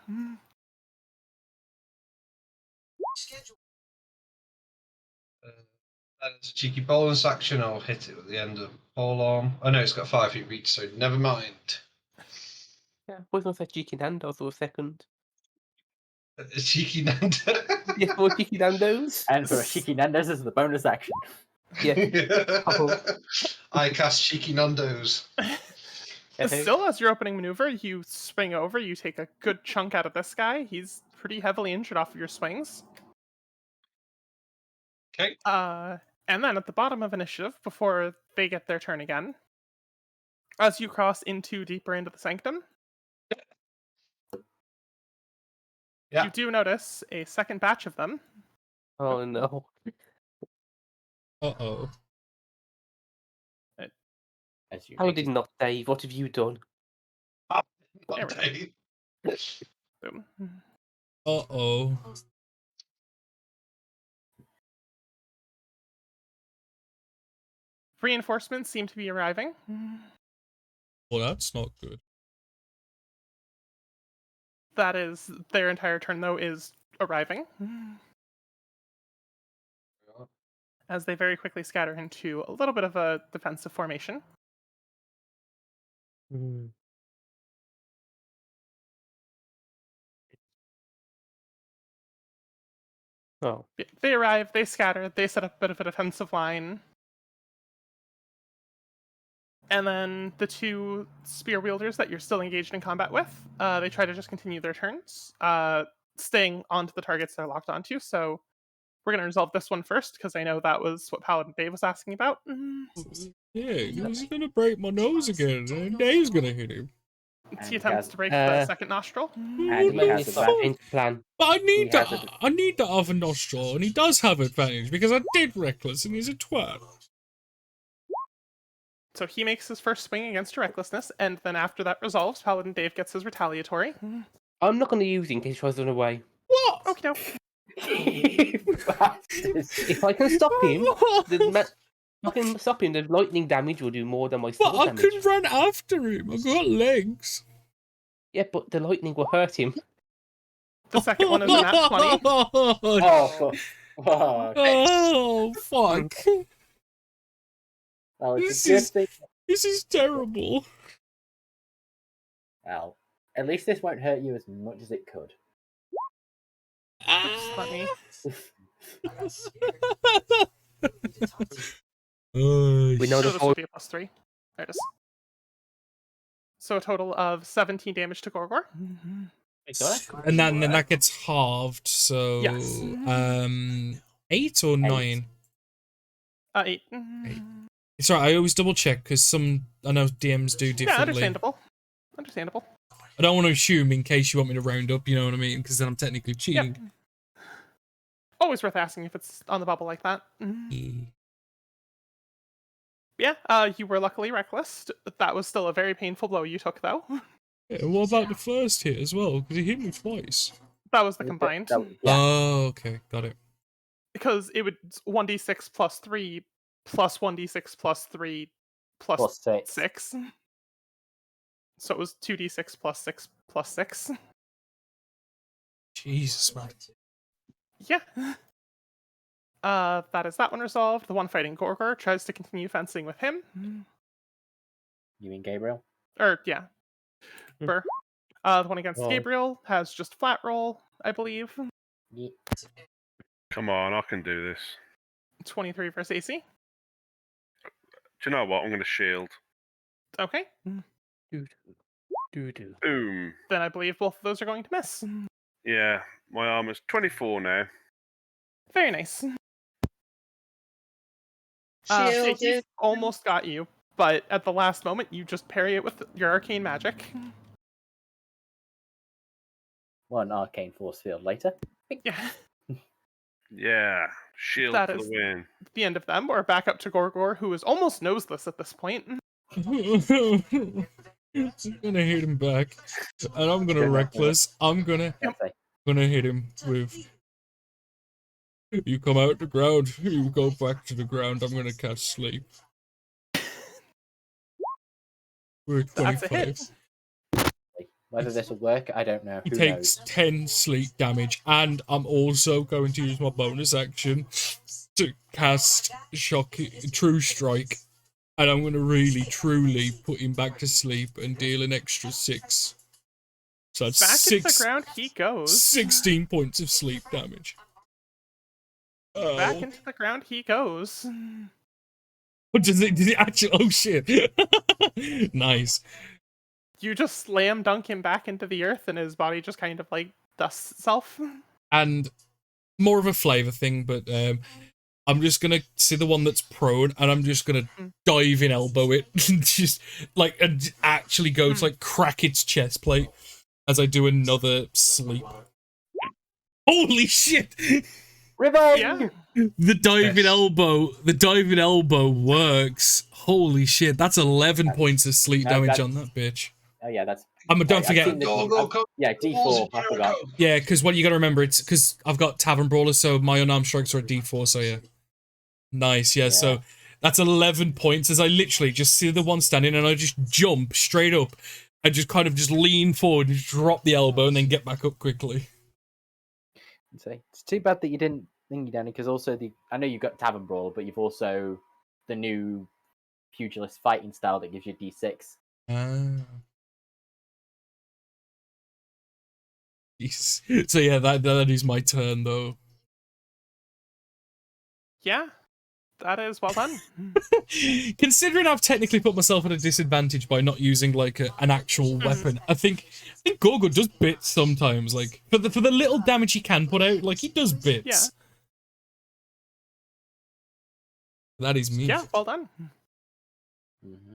That is a cheeky bonus action. I'll hit it at the end of pole arm. Oh no, it's got 5 feet reach, so never mind. Yeah, I was gonna say cheeky Nando's for a second. A cheeky Nanda. Yeah, for cheeky Nando's. And for a Shiki Nando's as the bonus action. Yeah. I cast cheeky Nandos. Still, as your opening maneuver, you swing over, you take a good chunk out of this guy. He's pretty heavily injured off of your swings. Okay. And then at the bottom of initiative, before they get their turn again, as you cross deeper into the sanctum, Yeah. You do notice a second batch of them. Oh no. Uh-oh. As you How notice. did not Dave? What have you done? There we go. Dave. Boom. Uh-oh. Reinforcements seem to be arriving. Well, that's not good. That is, their entire turn, though, is arriving. As they very quickly scatter into a little bit of a defensive formation. Hmm. Oh. They arrive, they scatter, they set up a bit of a defensive line. And then the two spear wielders that you're still engaged in combat with, they try to just continue their turns, staying onto the targets they're locked onto. So we're going to resolve this one first, because I know that was what Paladin Dave was asking about. Yeah, he's gonna break my nose again, and Dave's gonna hit him. He attempts to break the second nostril. And What he the has fuck? advantage. Plan. But I need He has that. I need that other nostril, and he does have advantage because I did reckless, and he's a twat. So he makes his first swing against recklessness, and then after that resolves, Paladin Dave gets his retaliatory. I'm not going to use it in case he tries to run away. What? Okay, no. If I can stop him, the lightning damage will do more than my But sword I damage. could run after him. I got legs. Yeah, but the lightning will hurt him. The second one is a nat 20. Oh, fuck. Oh, fuck. Well, This it's a good is- thing. This is terrible. Well, at least this won't hurt you as much as it could. Just let me. We know So the this whole. will be a +3. There it is. So a total of 17 damage to Gorgor. And then that gets halved, so Yes. 8 or 9? 8. It's right, I always double check because I know DMs do differently. Yeah, understandable. Understandable. I don't want to assume in case you want me to round up, you know what I mean? Because then I'm technically cheating. Yep. Always worth asking if it's on the bubble like that. Yeah, you were luckily reckless. That was still a very painful blow you took, though. Yeah, what about the first hit as well? Because he hit me twice. That was the combined. Yeah. Oh, okay, got it. Because it would 1d6 plus 3 plus 1d6 plus 3 Plus 6. 6. So it was 2d6 plus 6 plus 6. Jesus, man. Yeah. That is that one resolved. The one fighting Gorgor tries to continue fencing with him. You mean Gabriel? Yeah. Burr. The one against Oh. Gabriel has just flat roll, I believe. Yeah. Come on, I can do this. 23 versus AC. Do you know what? I'm going to shield. Okay. Doo-doo. Boom. Then I believe both of those are going to miss. Yeah, my armor's 24 now. Very nice. Shield He is almost got you, but at the last moment, you just parry it with your arcane magic. One arcane force field later. Yeah. Yeah, shield That for is- the win. The end of them. We're back up to Gorgor, who is almost noseless at this point. I'm gonna hit him back. And I'm gonna reckless. I'm gonna hit him with. You come out the ground, you go back to the ground, I'm gonna cast sleep. We're at That's a 25. hit. Whether this will work, I don't know. He Who takes knows? 10 sleep damage, and I'm also going to use my bonus action to cast True Strike, and I'm going to really, truly put him back to sleep and deal an extra 6. So that's Back into the ground he goes. 16 points of sleep damage. Back Oh. into the ground he goes. What does it actually? Oh shit! Nice. You just slam dunk him back into the earth, and his body just kind of like dusts itself. And more of a flavor thing, but I'm just gonna see the one that's prone, and I'm just gonna dive in, elbow it, just like and actually go to like crack its chest plate as I do another sleep. Holy shit! Ribbon! Yeah. The diving Yes. elbow works. Holy shit, that's 11 points of sleep No, damage that's- on that bitch. Oh yeah, that's. Don't I've forget. seen the Go, D- go, I've- go. Yeah, D4. I forgot. Yeah, because what you gotta remember, it's because I've got Tavern Brawler, so my unarmed strikes are a D4, so yeah. Nice, yeah, so that's 11 points as I literally just see the one standing and I just jump straight up and just kind of just lean forward and drop the elbow and then get back up quickly. So it's too bad that you didn't think you Danny, because also I know you've got Tavern Brawl, but you've also the new pugilist fighting style that gives you D6. Jeez. So yeah, that is my turn though. Yeah. That is well done. Considering I've technically put myself at a disadvantage by not using like an actual weapon, I think Gorgo does bits sometimes. Like for the little damage he can put out, like he does bits. Yeah. That is me. Yeah, well done. Mm-hmm.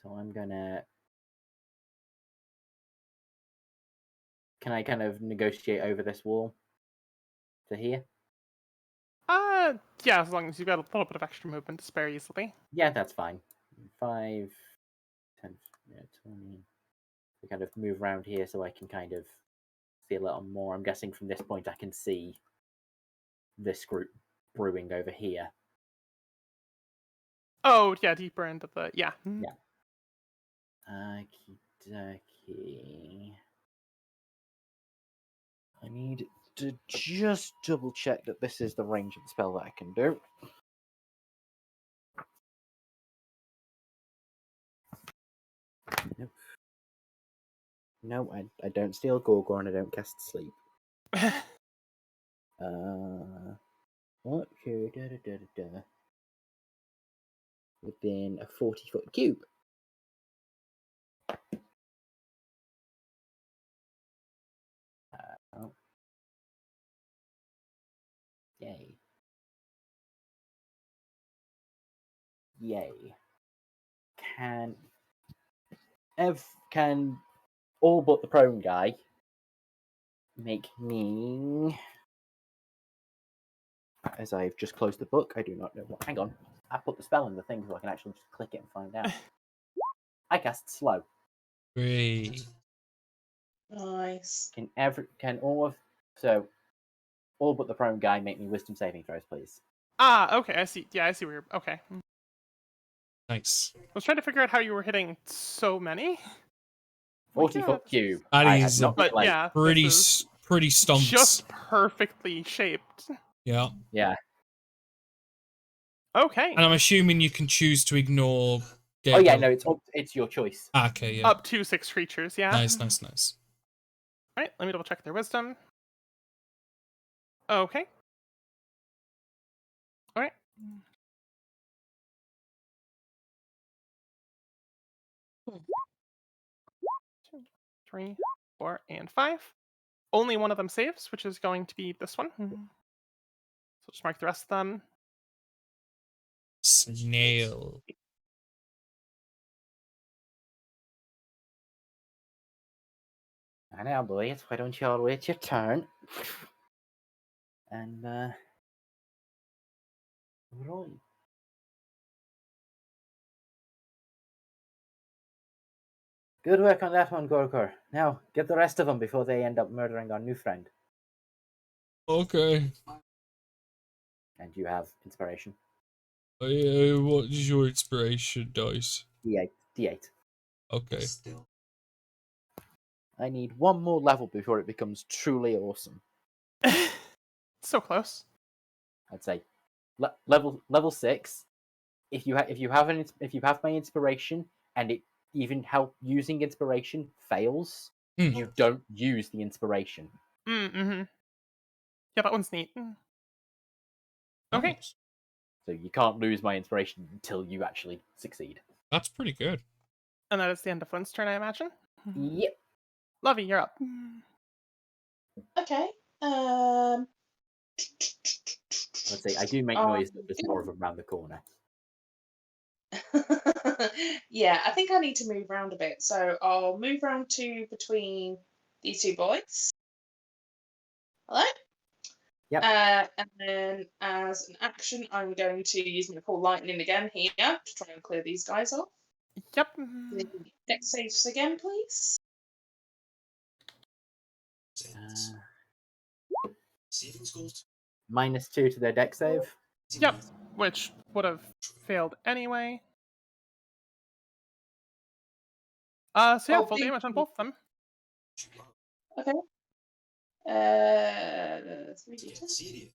So I'm gonna. Can I kind of negotiate over this wall to here? Yeah, as long as you've got a little bit of extra movement to spare easily. Yeah, that's fine. 5, 10, 20. We kind of move around here so I can kind of see a little more. I'm guessing from this point I can see this group brewing over here. Oh, yeah, deeper into the... Yeah. Yeah. Okie-dokie. I need to just double check that this is the range of the spell that I can do. Nope. No, I don't steal Gorgor and I don't cast sleep. What? Within a 40-foot cube. Yay. Yay. Can all but the prone guy make me, as I've just closed the book, I do not know what. Hang on. I put the spell in the thing so I can actually just click it and find out. I cast slow. Great. Nice. So all but the prone guy make me wisdom saving throws, please. Okay, I see. Yeah, I see where you're... Okay. Nice. I was trying to figure out how you were hitting so many. 40-foot cube. That I is had not But like, yeah, Pretty this is pretty stonks. just perfectly shaped. Yeah. yeah. Okay. And I'm assuming you can choose to ignore. Oh yeah, no, it's your choice. Okay, yeah. Up to 6 creatures, yeah. Nice, nice, nice. Alright, let me double check their wisdom. Okay. Alright. 2, 3, 4, and 5. Only one of them saves, which is going to be this one. So just mark the rest of them. Snail. I know, boys. Why don't you all wait your turn? And roll. Good work on that one, Gorgor. Now, get the rest of them before they end up murdering our new friend. Okay. And you have inspiration. What is your inspiration dice? D8. D8. Okay. I need one more level before it becomes truly awesome. So close. I'd say level 6. If you have my inspiration and it even using inspiration fails, you don't use the inspiration. Mm-hmm. Yeah, that one's neat. Okay. Nice. So you can't lose my inspiration until you actually succeed. That's pretty good. And that is the end of Flynn's turn, I imagine. Yep. Lovey, you're up. Okay. Let's see. I do make noise, but there's more of them around the corner. Yeah, I think I need to move around a bit. So I'll move around to between these two boys. Hello? Yep. And then as an action, I'm going to use my Call Lightning again here to try and clear these guys off. Yep. The dex saves again, please. -2 to their deck save. Yep. Which would have failed anyway. So yeah, Oh, full damage on both of them. Okay. 3d10.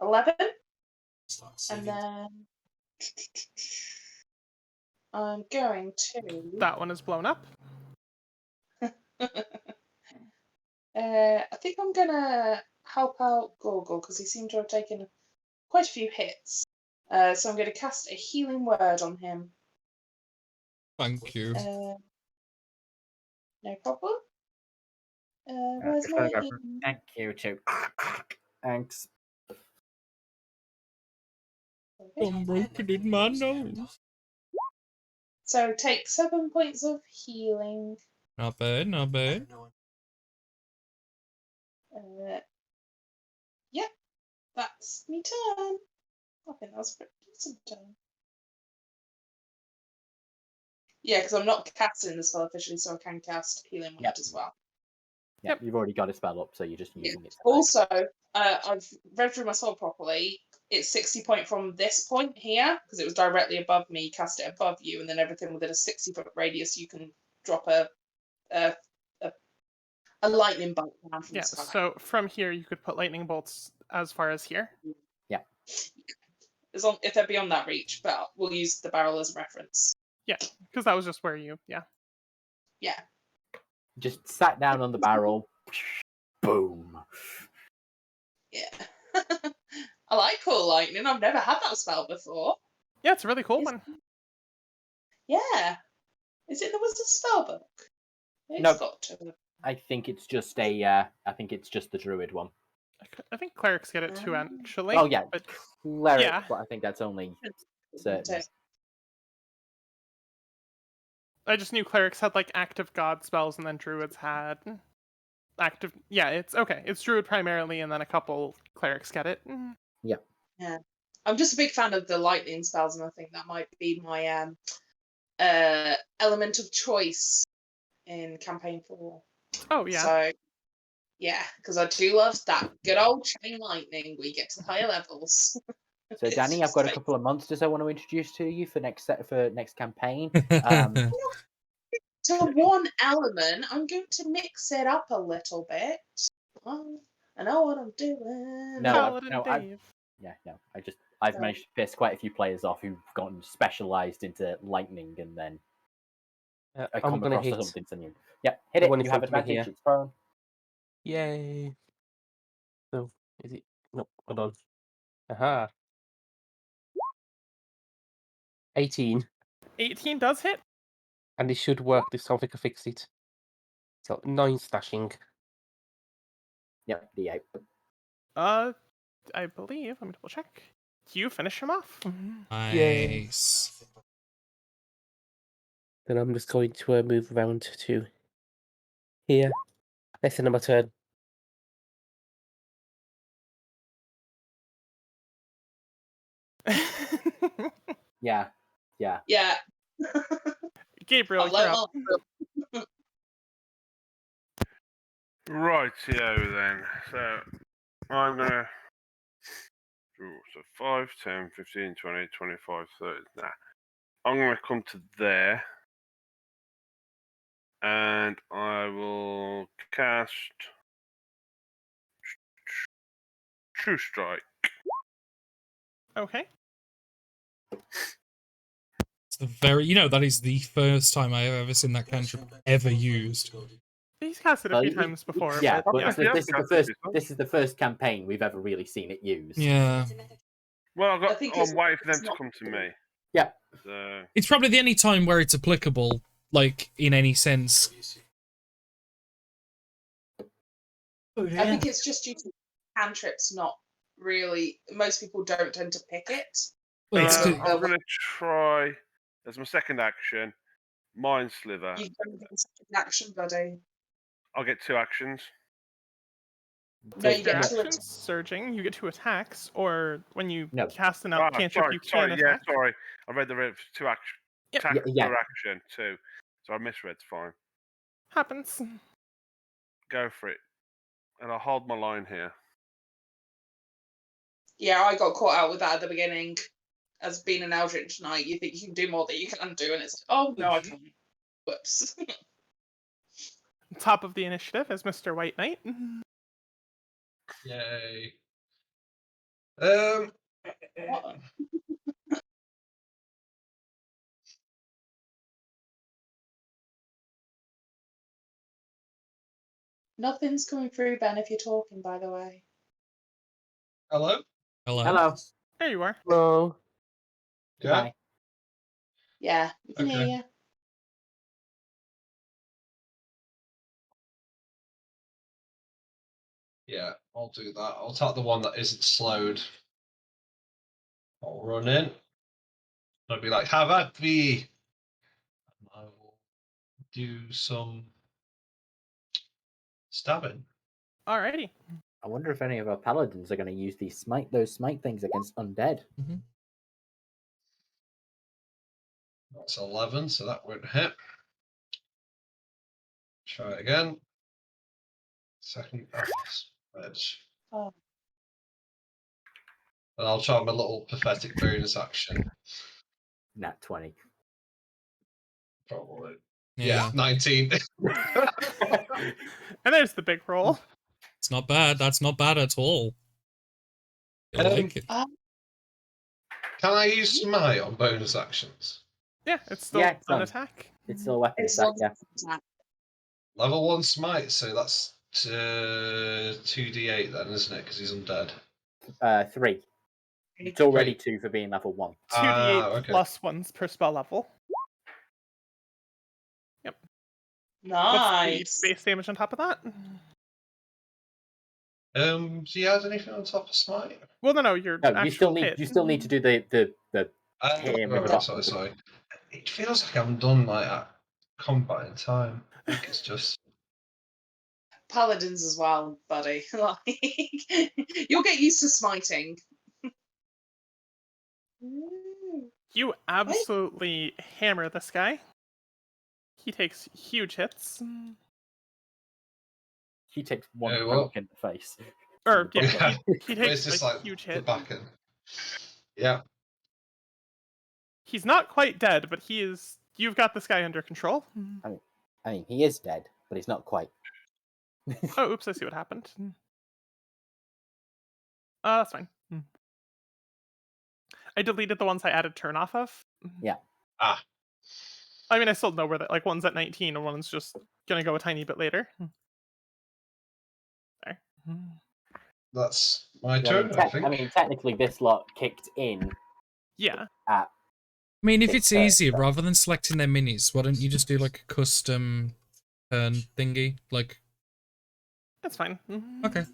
11. And then I'm going to. That one is blown up. I think I'm gonna help out Gorgle because he seemed to have taken quite a few hits. So I'm going to cast a healing word on him. Thank you. No problem. Where's Just my gonna go for healing? thank you too. Thanks. I'm broken in my nose. So take 7 points of healing. Not bad, not bad. Yep, that's me turn. I think that's a pretty decent turn. Yeah, because I'm not casting the spell officially, so I can cast healing word as well. Yeah, you've already got a spell up, so you're just using it. Also, I've read through my spell properly. It's 60 point from this point here, because it was directly above me, cast it above you, and then everything within a 60-foot radius, you can drop a lightning bolt down from Yeah, the sky. so from here you could put lightning bolts as far as here. Yeah. As long if they're beyond that reach, but we'll use the barrel as a reference. Yeah, because that was just where you, yeah. Just sat down on the barrel. Boom. Yeah. I like Call Lightning. I've never had that spell before. Yeah, it's a really cool one. Yeah. Is it in the Wizard's Spellbook? It's Nope. got to. I think it's just a. I think it's just the druid one. I think clerics get it too, actually. Oh yeah, But cleric. yeah. But I think that's only certain. I just knew clerics had like active god spells, and then druids had active. Yeah, it's okay. It's druid primarily, and then a couple clerics get it. Yeah. Yeah. I'm just a big fan of the lightning spells, and I think that might be my element of choice in campaign 4. Oh yeah. So yeah, because I do love that good old chain lightning. We get to the higher levels. So It's Danny, I've just got a great. couple of monsters I want to introduce to you for next campaign. To one element, I'm going to mix it up a little bit. Oh, I know what I'm doing. No, Paladin Dave. I've managed to piss quite a few players off who've gotten specialized into lightning and then I I'm come gonna across hit. something new. Yeah, hit The it. one in You have front of me advantage. here. It's prone. Yay. So, is it? No, hold on. Aha. 18. 18 does hit. And it should work this time. I think I fixed it. So, 9 slashing. Yep, D8. I believe. Let me double check. You finish him off. Nice. Then I'm just going to move around to here. That's the number turn. Yeah. Yeah. Gabriel, I'll you're let up. Rightio then. So I'm gonna. So 5, 10, 15, 20, 25, 30. Nah. I'm gonna come to there. And I will cast True Strike. Okay. It's the that is the first time I have ever seen that cantrip ever used. He's cast it a few times before. Yeah, but but yeah. this is the first campaign we've ever really seen it used. Yeah. Well, I think I'm waiting for them it's to not- come to me. Yeah. So It's probably the only time where it's applicable, like, in any sense. I think it's just due to cantrips not really. Most people don't tend to pick it. Well, it's I'm 'cause- gonna try as my second action, Mind Sliver. You don't get a second action, buddy. I'll get 2 actions. No, you Your get no, two actions, surging, you get 2 attacks, or when you No. cast an Ah, cantrip, you can yeah, attack. sorry. I read the red 2 action. Yep. Attack Yeah. per action, 2. So I misread, fine. Happens. Go for it. And I'll hold my line here. Yeah, I got caught out with that at the beginning. As being an Eldritch Knight, you think you can do more than you can do, and it's like, oh no, I can't. Whoops. Top of the initiative is Mr. White Knight. Yay. What? Nothing's coming through, Ben, if you're talking, by the way. Hello? Hello. Hello. There you are. Hello. Yeah. Goodbye. Yeah, we can hear Okay. you. Yeah, I'll do that. I'll take the one that isn't slowed. I'll run in. I'll be like, have at me. And I will do some stabbing. Alrighty. I wonder if any of our paladins are going to use those smite things against undead. That's 11, so that won't hit. Try it again. Second edge. Oh. And I'll try my little pathetic bonus action. Nat 20. Probably. Yeah. Yeah, 19. And there's the big roll. It's not bad. That's not bad at all. I like it. Can I use smite on bonus actions? Yeah, it's still Yeah, it's an done. attack. It's still a weapon It's attack, not yeah. Level 1 smite, so that's 2d8 then, isn't it? Because he's undead. 3. It's already Three. 2 for being level 1. 2d8 okay. plus 1s per spell level. Yep. Nice. What's the base damage on top of that? Do you have anything on top of smite? Well, no, your No, actual hit. you still need to do the hit him with a Sorry, sorry. It feels like I'm done like at combat in time. I think it's just Paladins as well, buddy. Like, you'll get used to smiting. You absolutely hammer this guy. He takes huge hits. He takes one Yeah, well- poke in the face. Or, yeah, Yeah. he But it's takes just a like huge the hit. back end. Yeah. He's not quite dead, but he is. You've got this guy under control. I mean, he is dead, but he's not quite. Oh, oops, I see what happened. That's fine. I deleted the ones I added turn off of. Yeah. Ah. I mean, I still know where that, like, one's at 19 and one's just gonna go a tiny bit later. There. That's my Yeah, turn, I think. I mean, technically, this lot kicked in Yeah. at. I mean, if it's It's, easier, rather than selecting their minis, why don't you just do like a custom turn thingy? Like, That's fine. okay.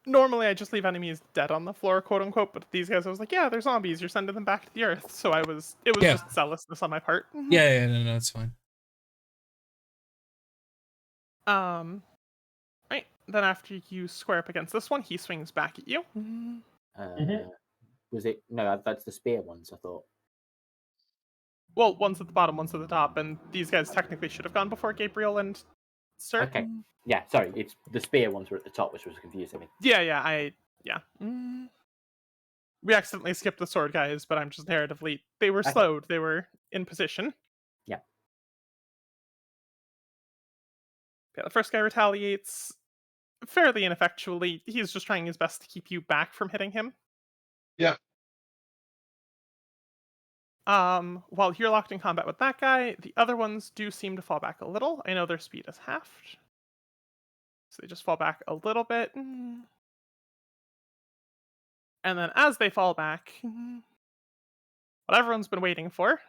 Normally, I just leave enemies dead on the floor, quote unquote. But these guys, I was like, yeah, they're zombies. You're sending them back to the earth. So it was Yeah. just zealousness on my part. Yeah, no, it's fine. Right. Then after you square up against this one, he swings back at you. Was it? No, that's the spear ones, I thought. Well, one's at the bottom, one's at the top, and these guys technically should have gone before Gabriel and Sir. Okay. Yeah, sorry, it's the spear ones were at the top, which was confusing me. Yeah. We accidentally skipped the sword guys, but I'm just narratively. They were Okay. slowed. They were in position. Yeah. Yeah, the first guy retaliates fairly ineffectually. He's just trying his best to keep you back from hitting him. Yeah. While you're locked in combat with that guy, the other ones do seem to fall back a little. I know their speed is halved. So they just fall back a little bit. And then as they fall back, what everyone's been waiting for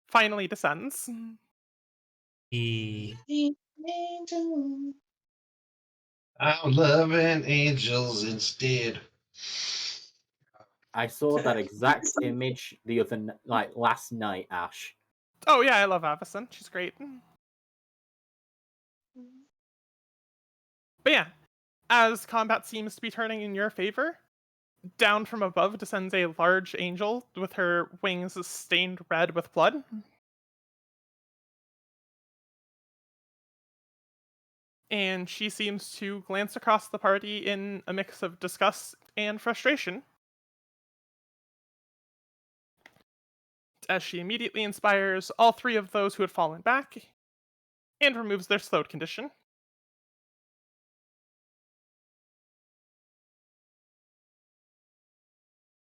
finally descends. I'm loving angels instead. I saw that exact image last night, Ash. Oh yeah, I love Avison. She's great. But yeah, as combat seems to be turning in your favor, down from above descends a large angel with her wings stained red with blood. And she seems to glance across the party in a mix of disgust and frustration, as she immediately inspires all 3 of those who had fallen back and removes their slowed condition.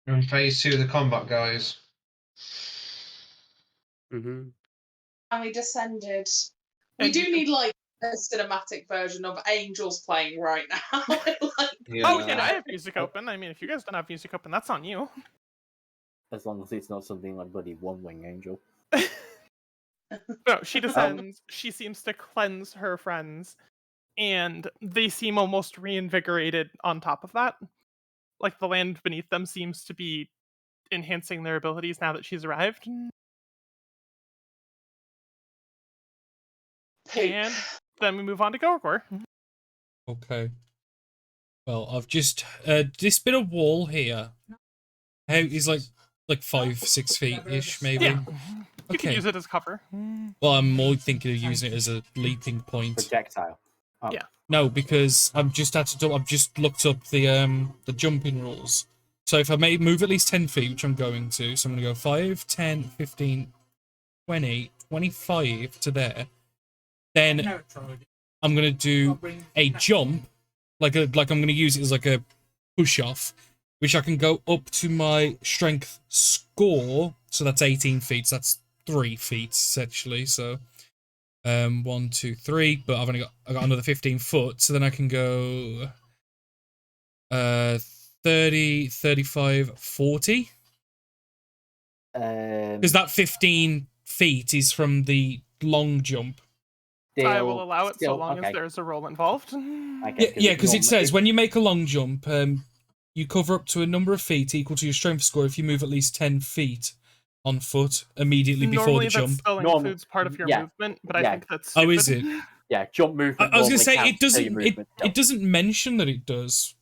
In phase 2 of the combat, guys. Mm-hmm. And we descended. We And do you- need like a cinematic version of Angels playing right now. Like, Oh, yeah, I have music open. I mean, if you guys don't have music open, that's on you. As long as it's not something like bloody One Wing Angel. No, she descends. She seems to cleanse her friends, and they seem almost reinvigorated on top of that. Like the land beneath them seems to be enhancing their abilities now that she's arrived. And then we move on to Gorgor. Okay. Well, I've just this bit of wall here. How is like 5-6 feet ish maybe. Yeah, you can Okay. use it as cover. Well, I'm more thinking of using it as a leaping point. Projectile. Oh. Yeah. No, because I've just looked up the jumping rules. So if I move at least 10 feet, which I'm going to, so I'm going to go 5, 10, 15, 20, 25 to there. Then I'm going to do a jump, like I'm going to use it as like a push off, which I can go up to my strength score. So that's 18 feet. So that's 3 feet essentially. So 1, 2, 3, but I got another 15 foot, so then I can go 30, 35, 40. Because that 15 feet is from the long jump. I will allow it so long as there's a roll involved. Yeah, because it says when you make a long jump, you cover up to a number of feet equal to your strength score if you move at least 10 feet on foot immediately before Normally the jump. that still includes part of your movement, but I think that's stupid. Oh, is it? Yeah, jump movement. I was going to say normally it counts to your doesn't. movement, It doesn't mention that it does.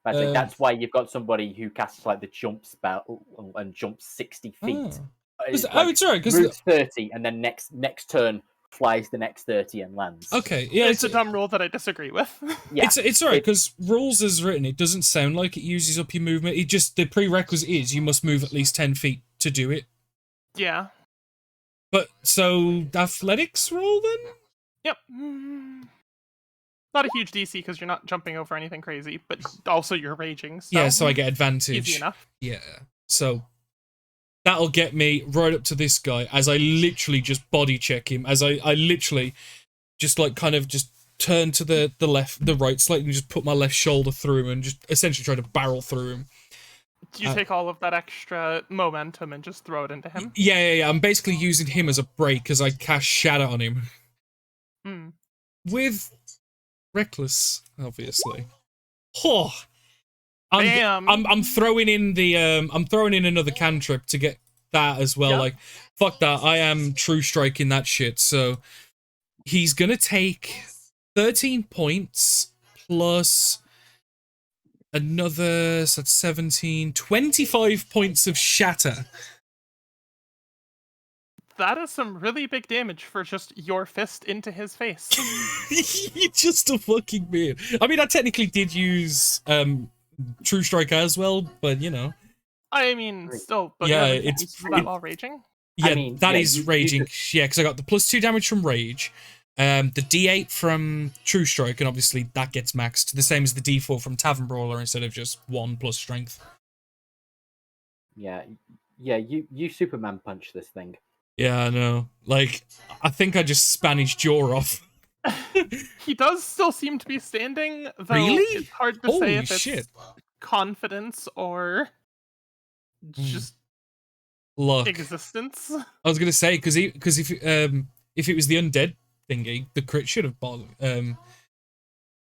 I think that's why you've got somebody who casts like the jump spell and jumps 60 feet. It's alright because moves 30 and then next turn flies the next 30 and lands. Okay, yeah, it's a dumb rule that I disagree with. Yeah, it's alright because rules as written, it doesn't sound like it uses up your movement. It just the prerequisite is you must move at least 10 feet to do it. Yeah. But so athletics roll then? Yep. Not a huge DC because you're not jumping over anything crazy, but also you're raging. So Yeah, so I get advantage. Easy enough. Yeah. So that'll get me right up to this guy as I literally just body check him. As I literally just like kind of just turn to the right slightly and just put my left shoulder through him and just essentially try to barrel through him. Do you take all of that extra momentum and just throw it into him? Yeah. I'm basically using him as a break as I cast Shatter on him. With Reckless, obviously. Oh, I'm throwing in the I'm throwing in another cantrip to get that as well. Yep. Like, fuck that. I am true striking that shit. So he's gonna take 13 points plus another, so that's 17, 25 points of shatter. That is some really big damage for just your fist into his face. You're just a fucking man. I mean, I technically did use True Strike as well, but you know. I mean, still, but yeah, it's that while raging. Yeah, I mean, that yeah, is you raging. just... Yeah, because I got the +2 damage from rage, the D8 from True Strike, and obviously that gets maxed. The same as the D4 from Tavern Brawler instead of just 1 plus strength. Yeah, you Superman punch this thing. Yeah, I know. Like, I think I just Spanish jaw off. He does still seem to be standing, though Really? it's hard to say if it's confidence or just luck. Existence. I was gonna say because if it was the undead thingy, the crit should have bothered.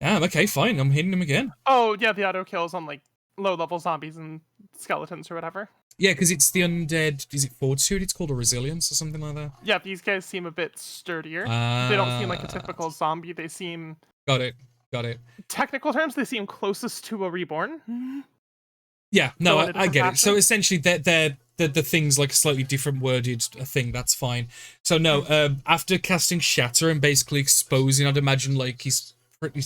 Okay, fine. I'm hitting him again. Oh yeah, the auto kills on like low level zombies and skeletons or whatever. Yeah, because it's the undead. Is it fortitude? It's called a resilience or something like that. Yeah, these guys seem a bit sturdier. They don't seem like a typical zombie. They seem got it. Got it. Technical terms, they seem closest to a reborn. Yeah, no, So in a I different get it. So fashion? essentially, they're the things like a slightly different worded thing. That's fine. So no, after casting Shatter and basically exposing, I'd imagine like his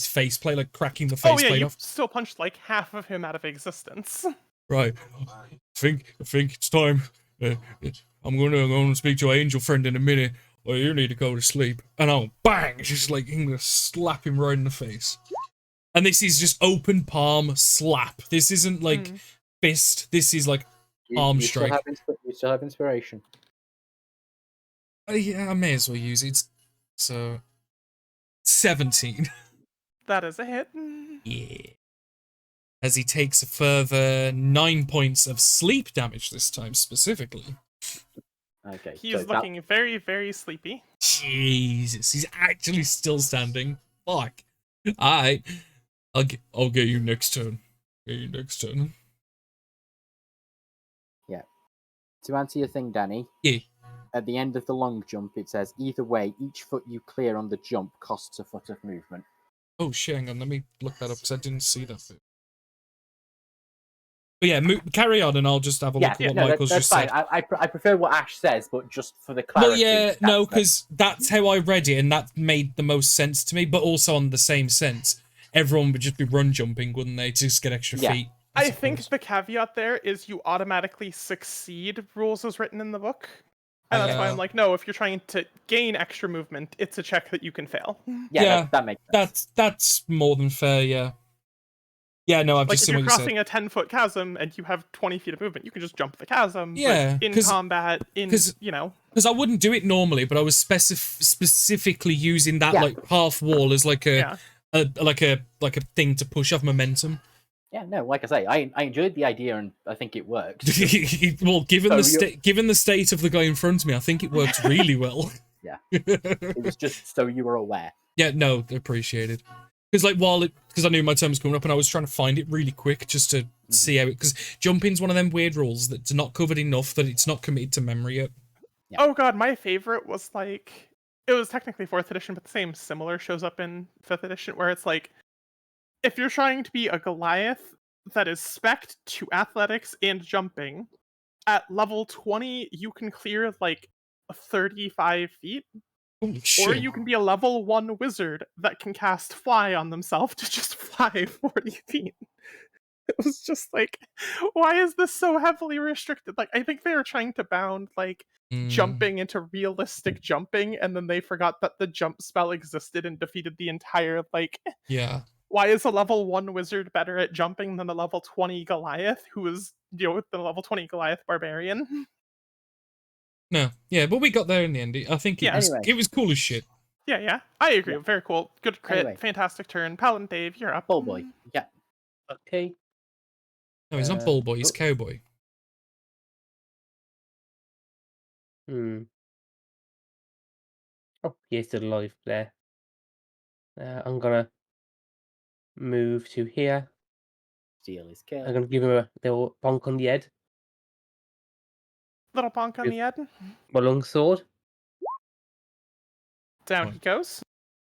faceplate, like cracking the Oh yeah, faceplate you off. still punched like half of him out of existence. Right. I think it's time. I'm gonna speak to our angel friend in a minute. Well, you need to go to sleep. And I'll bang, just like I'm gonna slap him right in the face. And this is just open palm slap. This isn't like fist. This is like arm You strike. you still have inspiration. Yeah, I may as well use it. So 17. That is a hit. Yeah. As he takes a further 9 points of sleep damage this time specifically. Okay. He's so looking very, very sleepy. Jesus, he's actually still standing. Fuck. Alright. I'll get you next turn. Yeah. To answer your thing, Danny. Yeah. At the end of the long jump, it says either way, each foot you clear on the jump costs a foot of movement. Oh shit, hang on, let me look that up because I didn't see that bit. But yeah, carry on and I'll just have a look at what Michael's that's just fine. said. I prefer what Ash says, but just for the clarity. Well, yeah, no, because that's how I read it and that made the most sense to me, but also on the same sense. Everyone would just be run jumping, wouldn't they, to just get extra feet? I think the caveat there is you automatically succeed rules as written in the book. And that's why I'm like, no, if you're trying to gain extra movement, it's a check that you can fail. Yeah, that makes sense. That's more than fair, yeah. Yeah, no, I've Like, just if seen you're what you said. crossing a 10-foot chasm and you have 20 feet of movement, you can just jump the chasm. Yeah, but in combat, you know. Because I wouldn't do it normally, but I was specifically using that like half wall as like a thing to push off momentum. Yeah, no, like I say, I enjoyed the idea and I think it works. Well, given the state of the guy in front of me, I think it works really well. Yeah, it was just so you were aware. Yeah, no, appreciated. Because I knew my turn was coming up and I was trying to find it really quick just to see how it. Because jumping's one of them weird rules that's not covered enough that it's not committed to memory yet. Yeah. Oh god, my favorite was like, it was technically 4th edition, but the same similar shows up in 5th edition, where it's like, if you're trying to be a Goliath that is spec'd to athletics and jumping, at level 20, you can clear like 35 feet. Holy shit. Or you can be a level 1 wizard that can cast fly on themselves to just fly 40 feet. It was just like, why is this so heavily restricted? Like, I think they were trying to bound like jumping into realistic jumping, and then they forgot that the jump spell existed and defeated the entire like. Yeah. Why is a level 1 wizard better at jumping than a level 20 Goliath, who is the level 20 Goliath barbarian? No, yeah, but we got there in the end. I think it was cool as shit. Yeah, I agree. Yeah. Very cool. Good crit. Fantastic turn. Paladin Dave, you're up. Bull boy. Yeah. Okay. No, he's not bull boy. He's cowboy. Oh, he's still alive there. I'm gonna move to here. Steal his kill. I'm gonna give him a little bonk on the head. Little bonk on the head. My long sword. Down he goes.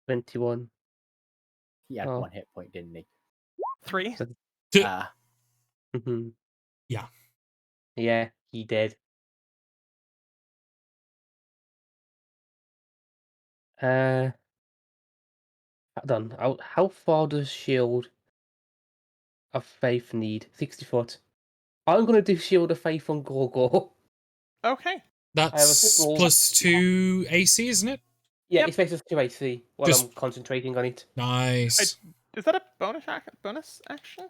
21. He had 1 hit point, didn't he? 3. Yeah. Yeah, he did. Hold on. How far does Shield of Faith need? 60 foot. I'm gonna do Shield of Faith on Gorgor. Okay. That's +2 AC, isn't it? Yeah, it's based on 2 AC while I'm concentrating on it. Nice. Is that a bonus action?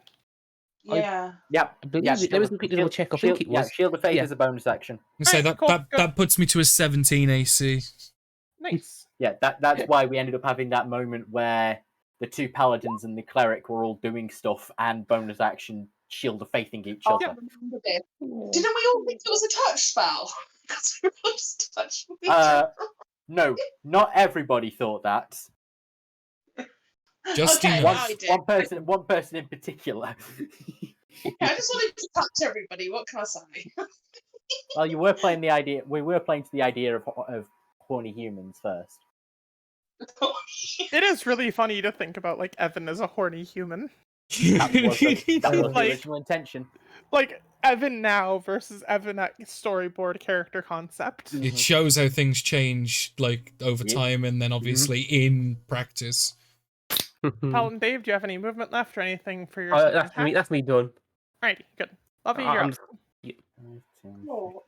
Yeah. Yeah. There was a quick little check. I think it was. Yeah, Shield of Faith is a bonus action. So that puts me to a 17 AC. Nice. Yeah, that's why we ended up having that moment where the 2 paladins and the cleric were all doing stuff and bonus action Shield of Faithing each other. Yeah. Didn't we all think it was a touch spell? Because we all just touched each other. No, not everybody thought that. Just okay, one person in particular. Yeah, I just wanted to touch everybody. What can I say? Well, we were playing to the idea of horny humans first. It is really funny to think about like Evan as a horny human. That was the Like- original intention. Like Evan now versus Evan at storyboard character concept. It shows how things change, like, over Yeah. time and then obviously in practice. Paladin Dave, do you have any movement left or anything for your That's me. That's me done. Alrighty, good. Lovey, you're I'm up. just- Cool.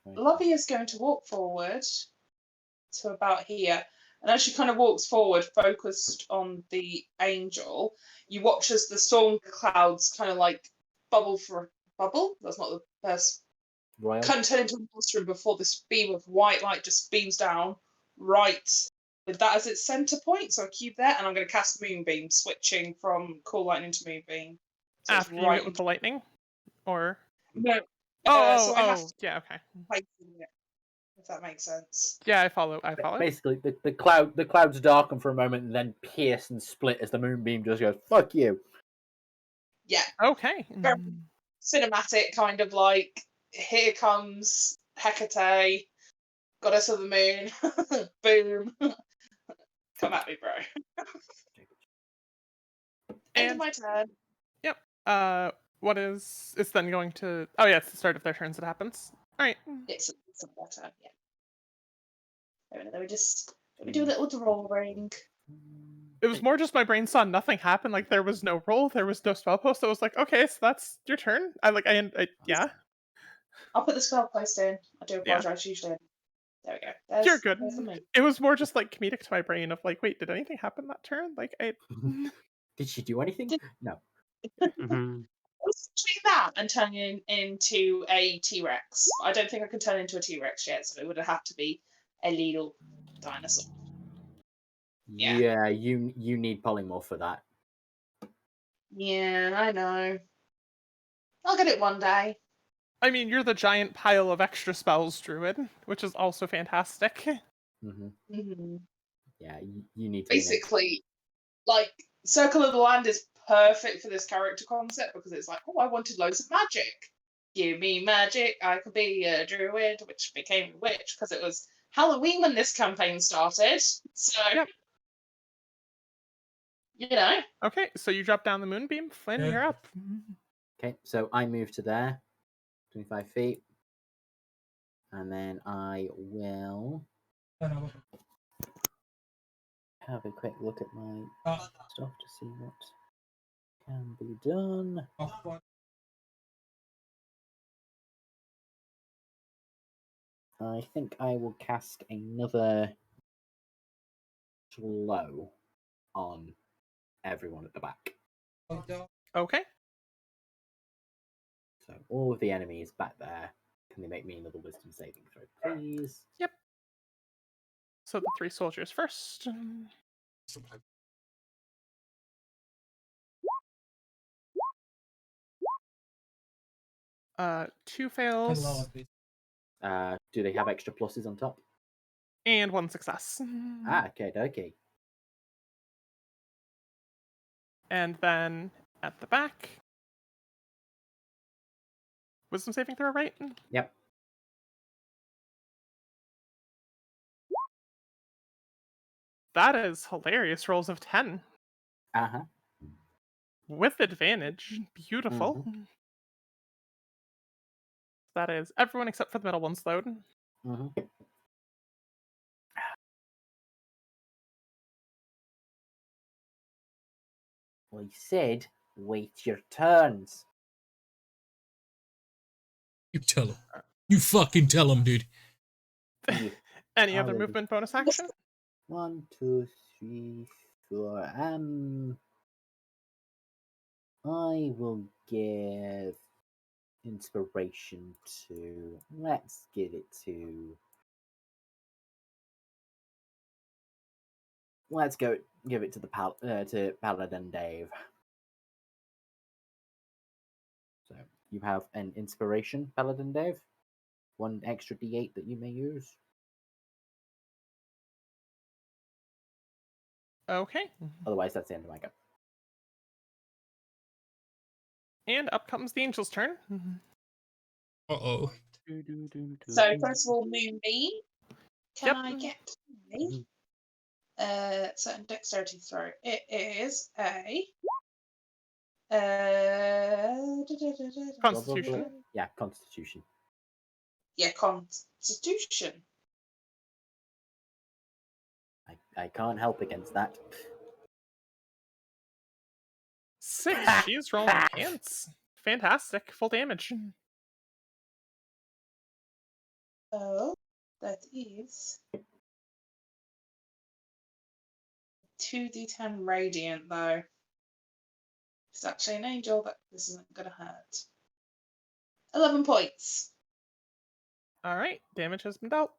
Lovey is going to walk forward to about here. And as she kind of walks forward, focused on the angel, you watch as the storm clouds kind of like bubble for a bubble. That's not the best. Royal. Kind of turn into a monster before this beam of white light just beams down right with that as its center point. So a cube there, and I'm going to cast Moonbeam, switching from Cool Lightning to Moonbeam. So it's After you hit with the lightning? Or No. Oh, so I have to yeah, okay. place it, if that makes sense. Yeah, I follow. Basically, the clouds darken for a moment and then pierce and split as the moonbeam just goes, "Fuck you." Yeah. Okay. Very cinematic, kind of like, here comes Hecate, goddess of the moon. Boom. Come at me, bro. End of And my turn. what is it's then going to oh yeah, it's the start of their turns it happens. Alright. It's their turn, yeah. Let me do a little drawing. It was more just my brain saw nothing happen, like there was no roll, there was no spell post, so I was like, okay, so that's your turn. I yeah. I'll put the spell post in. I do Yeah. apologize usually. There we go. You're good. There's the moon. It was more just like comedic to my brain of like, wait, did anything happen that turn? Like Did she do anything? No. Mhm. It's between that and turning into a T-Rex. I don't think I can turn into a T-Rex yet, so it would have to be a little dinosaur. Yeah. Yeah, you need polymorph for that. Yeah, I know. I'll get it one day. I mean, you're the giant pile of extra spells druid, which is also fantastic. hmm Mm-hmm. Yeah, you need to. be in it. Basically, like, Circle of the Land is perfect for this character concept because it's like, oh, I wanted loads of magic. Give me magic. I could be a druid, which became a witch because it was Halloween when this campaign started. So, Yep. you know. Okay, so you drop down the moonbeam. Flynn, Yeah. you're up. Okay, so I move to there, 25 feet, and then I will have a quick look at my stuff to see what can be done. I think I will cast another slow on everyone at the back. Okay. So all of the enemies back there, can they make me another wisdom saving throw, please? So the 3 soldiers first. 2 fails Do they have extra pluses on top? and 1 success. Ah, okay. And then at the back. Wisdom saving throw, right? Yep. That is hilarious. Rolls of 10 Uh-huh. with advantage. Beautiful. That is everyone except for the middle one slowed. Mm-hmm. Well, he said, wait your turns. You tell him. You fucking tell him, dude. You- Any other Hallelujah. movement bonus action? 1, 2, 3, 4. I will give inspiration to. Let's give it to. Let's go. Give it to the to Paladin Dave. So you have an inspiration, Paladin Dave. 1 extra D8 that you may use. Okay. Otherwise, that's the end of my go. And up comes the angel's turn. Uh-oh. So, first of all, Moonbeam. Can Yep. I get certain dexterity throw. It is a Constitution. Yeah, Constitution. yeah, Constitution. I can't help against that. 6. She's rolling pants. Fantastic. Full damage. Oh, that is 2d10 radiant though. It's actually an angel, but this isn't gonna hurt. 11 points. All right. Damage has been dealt.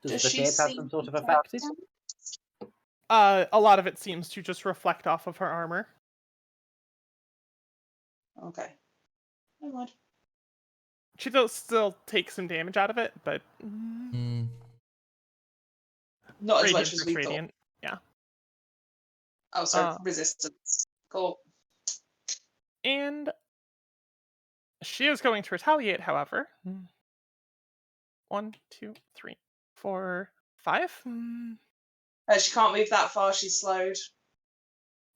Does the she cape have see some sort of the effect? A lot of it seems to just reflect off of her armor. Okay. Never mind. She does still take some damage out of it, but Not as radiant much as versus we thought. radiant. Yeah. Oh, sorry, resistance. Cool. And she is going to retaliate, however. 1, 2, 3, 4, 5. She can't move that far, she's slowed.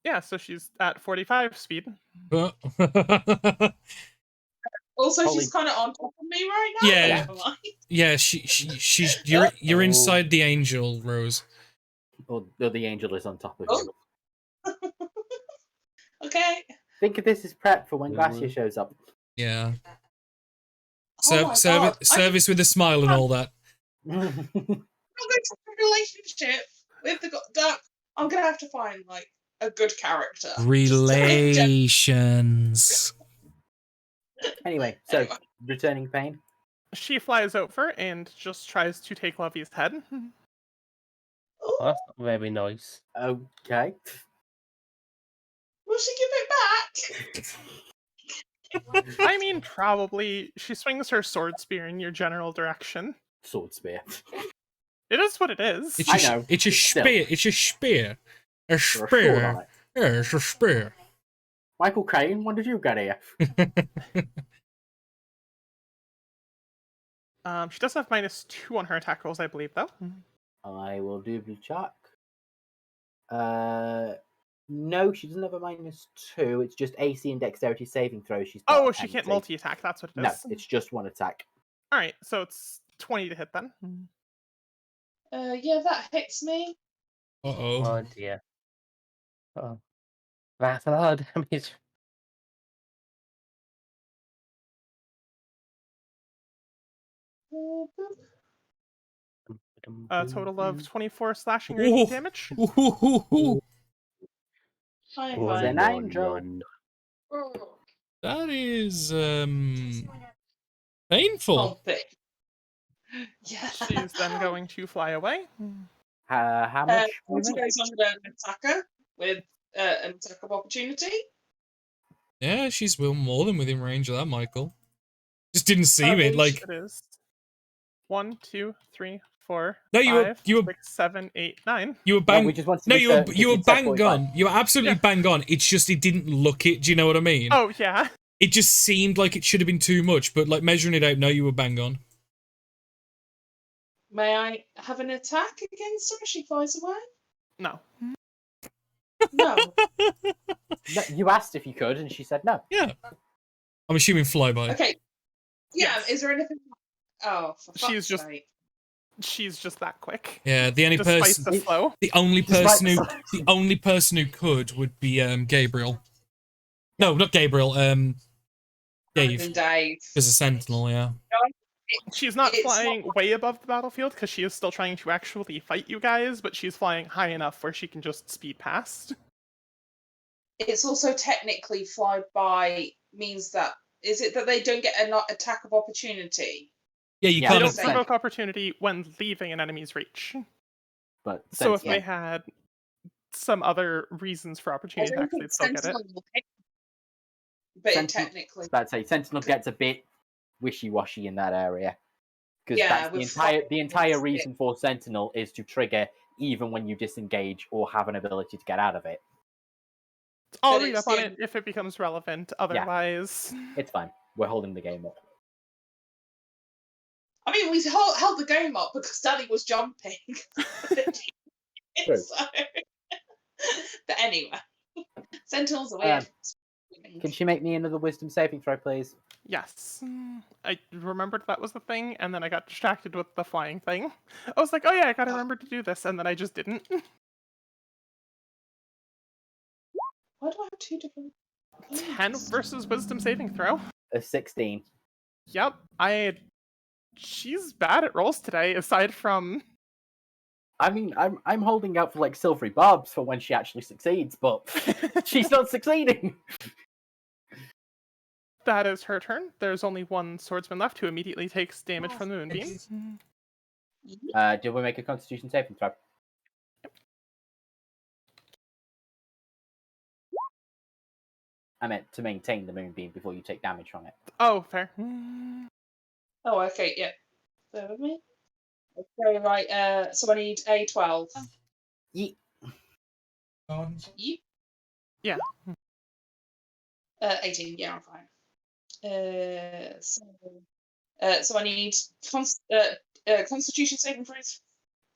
Yeah, so she's at 45 speed. Also, Holy- she's kind of on top of me right now. Yeah. But never mind. Yeah, she's you're inside the angel, Rose. Or the angel is on top of Oh. you. Okay. Think of this as prep for when Glacier shows up. Yeah. Oh my God. Service with a smile and all that. I'm going to have a relationship with the duck. I'm going to have to find, like, a good character. Relations. Anyway, so returning pain. She flies over and just tries to take Lovey's head. Oh, that's not very nice. Okay. Will she give it back? I mean, probably. She swings her sword spear in your general direction. Sword spear. It is what it is. It's I a, know, it's a still. spear. It's a spear. A Or a sword on spear. it. Yeah, it's a spear. Michael Caine, when did you get here? She does have -2 on her attack rolls, I believe, though. I will double check. No, she doesn't have a -2. It's just AC and dexterity saving throw. She's got Oh, a she can't penalty. multi-attack. That's what it No, is. it's just one attack. All right, so it's 20 to hit then. Yeah, that hits me. Uh-oh. Oh dear. Oh, that's a lot of damage. A total of 24 slashing radiant damage. Ooh. Fine, It's fine. an angel. That is painful. Pump it. Yeah. She's then going to fly away. How much? Once he goes under an attacker with an attack of opportunity. Yeah, she's well more than within range of that, Michael. Just didn't see Oh, it. Like It is 1, 2, 3, 4, No, you were- 5, you were- 6, 7, 8, 9. you were Yeah, bang. we just wanted to No, be you were certain because you'd said bang 45. on. You were absolutely Yeah. bang on. It's just it didn't look it. Do you know what I mean? Oh yeah. It just seemed like it should have been too much, but like measuring it out, no, you were bang on. May I have an attack against her as she flies away? No. No. No, you asked if you could, and she said no. Yeah. I'm assuming flyby. Okay. Yeah, Yes. is there anything... Oh, for fuck's She's just- sake. She's just that quick. Yeah, the only Despite person, the slow. the only Despite person who, the- the only person who could would be Gabriel. No, not Gabriel. And Dave, Dave. as a sentinel. Yeah. She's not It's flying way above the battlefield because she is still trying to actually fight you guys, but she's flying high enough where she can just speed past. It's also technically flyby means that... Is it that they don't get an attack of opportunity? Yeah, you Yeah, They kind don't of. Same. provoke opportunity when leaving an enemy's reach. But So if since- they had some other reasons for I opportunity don't attacks, think they'd still get it. Sentinel will hit. But it Sentinel- technically... I'd say Sentinel gets a bit wishy-washy in that area. Because Yeah, that's with the entire it's- reason for Sentinel is to trigger even when you disengage or have an ability to get out of it. I'll But read it's up on the- it if it becomes relevant. Otherwise, It's fine. We're holding the game up. I mean, we held the game up because Danny was jumping. True. So... But anyway, Sentinels are weird. Can she make me another wisdom saving throw, please? Yes. I remembered that was the thing, and then I got distracted with the flying thing. I was like, oh yeah, I gotta remember to do this, and then I just didn't. Why do I have two different... 10 versus wisdom saving throw. A 16. Yep. She's bad at rolls today, aside from... I mean, I'm holding out for like silvery barbs for when she actually succeeds, but she's not succeeding. That is her turn. There's only one swordsman left who immediately takes damage from the moonbeam. Did we make a Constitution saving throw? I meant to maintain the moonbeam before you take damage from it. Oh, fair. Oh, okay, yeah. Bear with me. Okay, right, so I need a 12. Yeet. Yeet. Yeah. 18, yeah, I'm fine. So I need Constitution saving throws,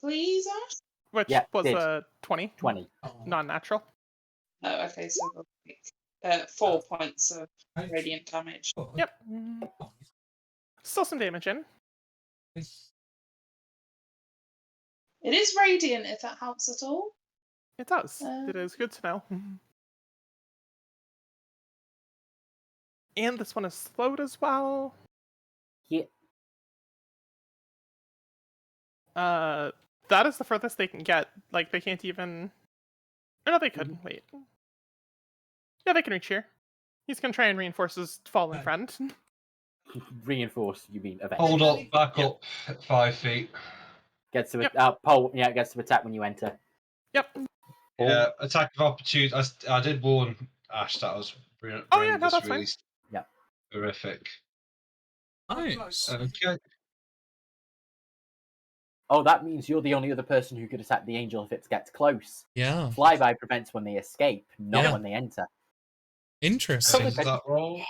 please, Ash? Which Yeah, was did. a 20. 20. Non-natural. Oh, okay, so we'll take 4 points of radiant damage. Yep. Still some damage in. It is radiant, if that helps at all. It does. It is good to know. And this one is slowed as well. Yeah. That is the furthest they can get. Like, they can't even... Oh, no, they could. Wait. Yeah, they can reach here. He's gonna try and reinforce his fallen friend. Reinforce, you mean avenge. Hold up, back up at 5 feet. Gets to Yep. gets to attack when you enter. Yep. Yeah, attack of opportunity. I did warn Ash that I was bringing Oh, yeah, no, this that's fine. really Yeah. horrific. Nice. Okay. Oh, that means you're the only other person who could attack the angel if it gets close. Yeah. Flyby prevents when they escape, not Yeah. when they enter. Interesting. Does that roll?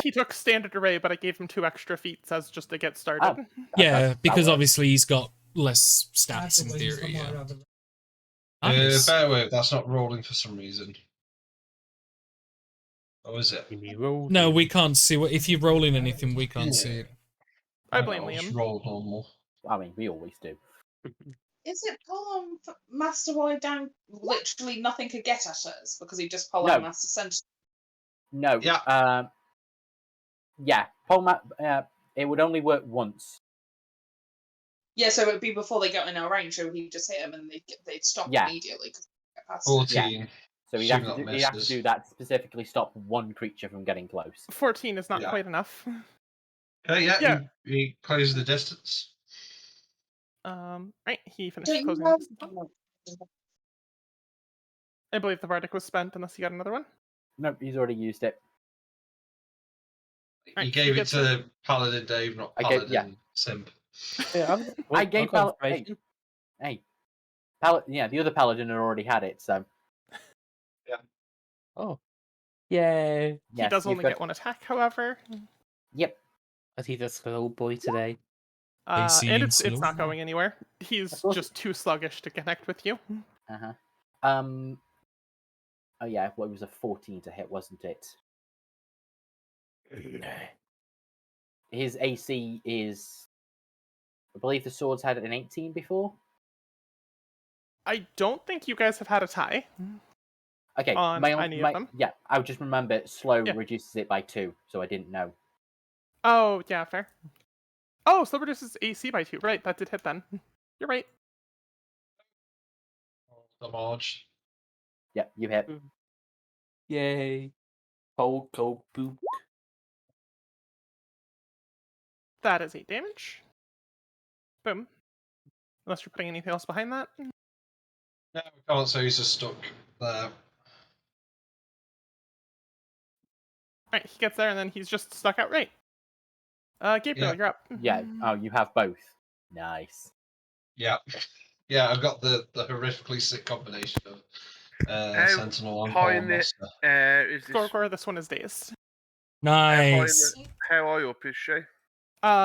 He took standard array, but I gave him 2 extra feats as just to get started. Yeah, because works. obviously he's got less stats in theory. Yeah. Nice. Bear with, that's not rolling for some reason. Oh, is it? No, we can't see what if you're rolling anything. We can't see it. I blame I'll just Liam. roll normal. I mean, we always do. Is it pull on Master Wide down? Literally nothing could get at us because he just pulled No. on Master Sentinel. No. Yeah. Yeah. It would only work once. Yeah, so it'd be before they got in our range, so he'd just hit them and they'd stop Yeah. immediately. 'Cause they get past 14. So he'd Assuming have, that he'd have to misses. do that to specifically stop one creature from getting close. 14 is not Yeah. quite enough. Okay, yeah, Yeah. he closes the distance. Right, he finished Don't you closing have- the distance. I believe the Verdict was spent unless you got another one. Nope, he's already used it. You Right, gave he it to Paladin Dave, not I Paladin gave- Simp. I gave Hey, the other paladin had already had it, so Oh. Yay. He yes, does you've only got- get 1 attack, however. Yep. But he's a slow boy today. AC And and it's slow. not going anywhere. He's course. just too sluggish to connect with you. Uh-huh. Oh yeah, well, it was a 14 to hit, wasn't it? His AC is, I believe the swords had an 18 before. I don't think you guys have had a tie. Okay, On any of them? yeah, I would just remember slow Yeah. reduces it by 2, so I didn't know. Oh, yeah, fair. Oh, slow reduces AC by 2. Right, that did hit then. You're right. The Marge. Yeah, you hit. Yay. Poco book. That is 8 damage. Boom. Unless you're putting anything else behind that. No, we can't, so he's just stuck there. Alright, he gets there and then he's just stuck outright. Gabriel, Yeah. you're up. Yeah, oh, you have both. Nice. Yeah. Yeah, I've got the horrifically sick combination of Sentinel and high in Paul the- Master. Is this Gorgor, this one is dazed. Nice. how high up is she?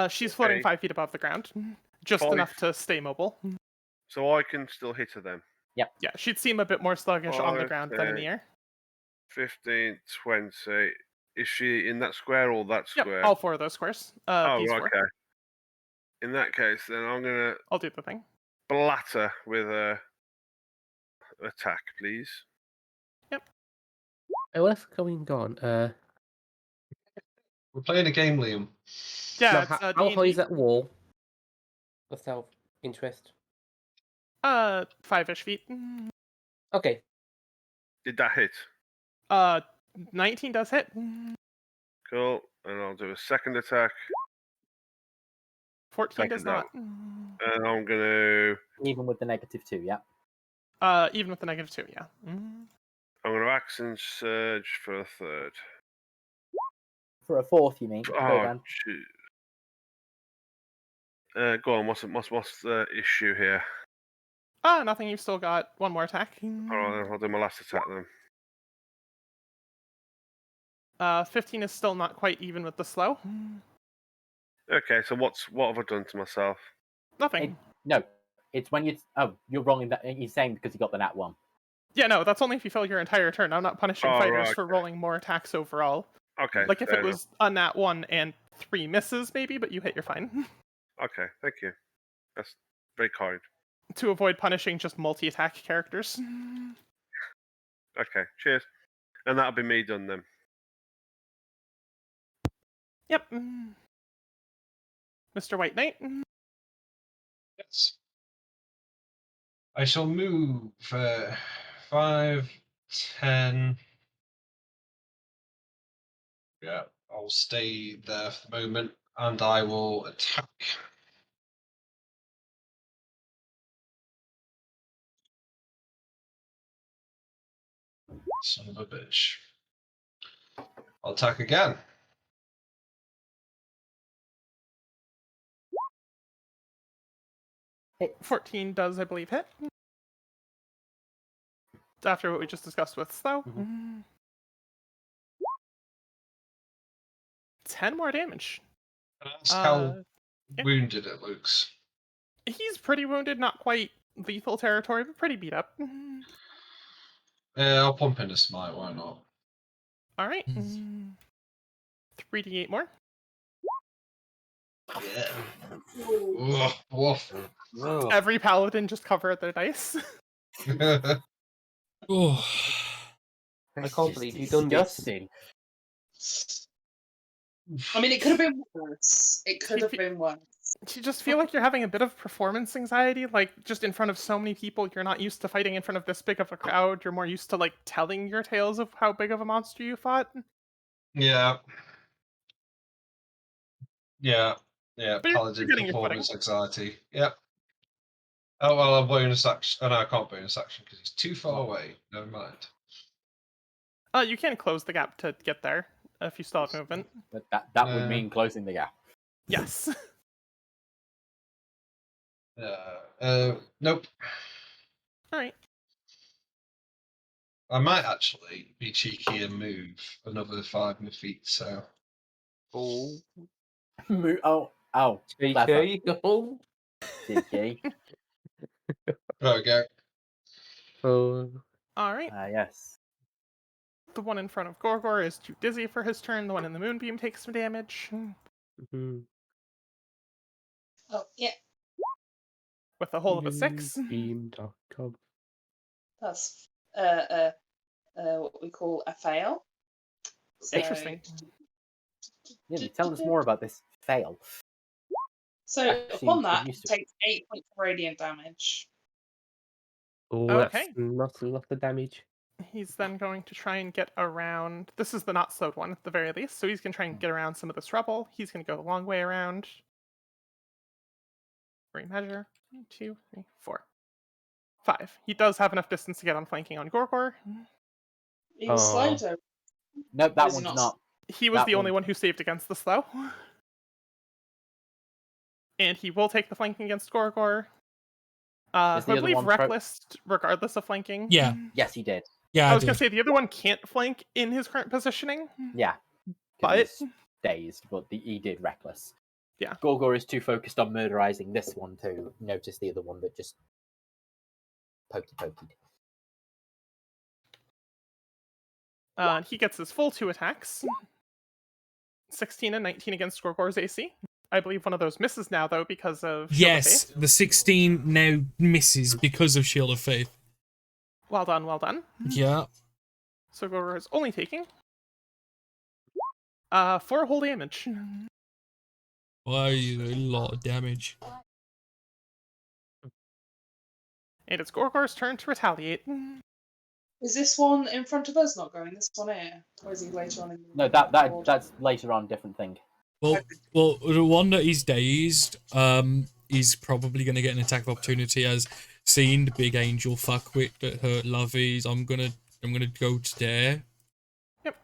She's floating Okay. 5 feet above the ground, just 5. enough to stay mobile. So I can still hit her then. Yeah, she'd seem a bit more sluggish on the 5, ground than in the 10, air. 15, 20. Is she in that square or that Yep, square? all 4 of those squares. Oh, These 4. okay. In that case, then I'm gonna I'll do the thing. blatter with a attack, please. Oh, what's going on? We're playing a game, Liam. Yeah, no, it's how D&D. high is that wall? What's our interest? 5-ish feet. Okay. Did that hit? 19 does hit. Cool. And I'll do a second attack. 14 does Second not. And I'm gonna Even with the -2, yeah. Even with the -2, yeah. action surge for a third. For a 4th, you mean? Go, Oh, Dan. go on. What's the issue here? Nothing. You've still got 1 more attack. Alright, I'll do my last attack then. 15 is still not quite even with the slow. Okay, so what have I done to myself? Nothing. No, it's when you. Oh, you're wrong in that. You're saying because you got the nat 1. Yeah, no, that's only if you fail your entire turn. I'm not punishing Oh, fighters right, for rolling more attacks overall. Okay. Like if fair it was a nat 1 and 3 misses, maybe, but you hit, you're fine. enough. Okay, thank you. That's very kind. To avoid punishing just multi-attack characters. Okay, cheers. And that'll be me done then. Yep. Mr. White Knight. Yes. I shall move 5, 10. Yeah, I'll stay there for the moment, and I will attack. Son of a bitch. I'll attack again. Hit. 14 does, I believe, hit. After what we just discussed with slow. 10 more damage. Can I ask how yeah. wounded it looks? He's pretty wounded, not quite lethal territory, but pretty beat up. I'll pump in a smite, why not? Alright. 3d8 more. Yeah. Ugh, woof. Every paladin just cover their dice. Oh. I can't believe you've done this. Disgusting. I mean, it could have been worse. It could have been worse. You just feel like you're having a bit of performance anxiety, like just in front of so many people. You're not used to fighting in front of this big of a crowd. You're more used to like telling your tales of how big of a monster you fought. Yeah. Yeah. Yeah. But you're Paladin getting your performance anxiety. Yep. Oh well, a bonus action. Oh no, I can't bonus action because he's too far away. Never mind. You can close the gap to get there if you still have movement. But that would mean closing the gap. Yes. Nope. Alright. I might actually be cheeky and move another 5 feet. So. Oh. Oh. Cheeky. Oh. Cheeky. There we go. Oh. Alright. Yes. The one in front of Gorgor is too dizzy for his turn. The one in the moonbeam takes some damage. Mm-hmm. Oh, yeah. With a hole of a 6. Beam.com. That's what we call a fail. So, Interesting. Yeah, tell us more about this fail. So Actually, upon that, I'm it used to it. takes 8 points of radiant damage. Oh, Okay. that's not a lot of damage. He's then going to try and get around. This is the not slowed one at the very least, so he's going to try and get around some of this rubble. He's going to go the long way around. Remeasure. 1, 2, 3, 4, 5. He does have enough distance to get on flanking on Gorgor. He was slow to. Nope, that Is he one's not? not. He was That the only one- one who saved against the slow. And he will take the flanking against Gorgor. Is So the I other believe one reckless regardless of flanking. Yeah. Yes, he did. Yeah, I was did. going to say the other one can't flank in his current positioning. Yeah. 'Cause But he's dazed, but he did reckless. Gorgor is too focused on murderizing this one to notice the other one that just pokey. He gets his full 2 attacks. 16 and 19 against Gorgor's AC. I believe one of those misses now, though, because of Shield of Yes, Faith. the 16 now misses because of Shield of Faith. Well done, well done. Yeah. So Gorgor is only taking 4 whole damage. Why a lot of damage. And it's Gorgor's turn to retaliate. Is this one in front of us not going? This one here? Or is he later on in the No, that's later on, different thing. Well, the one that is dazed, is probably going to get an attack of opportunity as seeing the big angel fuckwit that hurt Lovey's. I'm gonna go to there. Yep.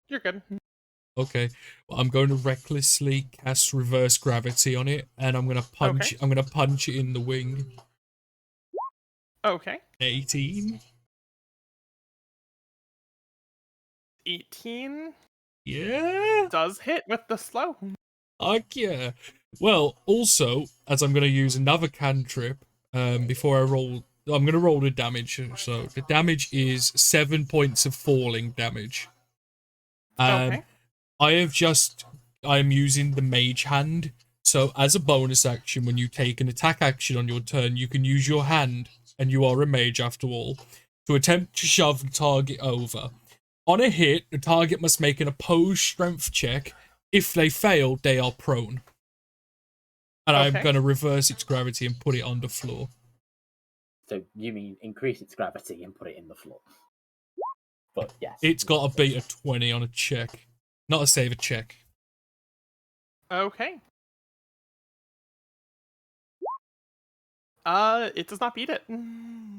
You're good. Okay. Well, I'm going to recklessly cast reverse gravity on it, and I'm gonna punch. Okay. I'm gonna punch it in the wing. Okay. 18. 18 Yeah. does hit with the slow. Fuck yeah. Well, also, as I'm going to use another cantrip, before I roll, I'm going to roll the damage. So the damage is 7 points of falling damage. Okay. I am using the mage hand. So as a bonus action, when you take an attack action on your turn, you can use your hand, and you are a mage after all, to attempt to shove the target over. On a hit, the target must make an opposed strength check. If they fail, they are prone. And I'm Okay. going to reverse its gravity and put it on the floor. So you mean increase its gravity and put it in the floor? But yes, It's got to beat a 20 on a check. Not a save, a check. Okay. It does not beat it.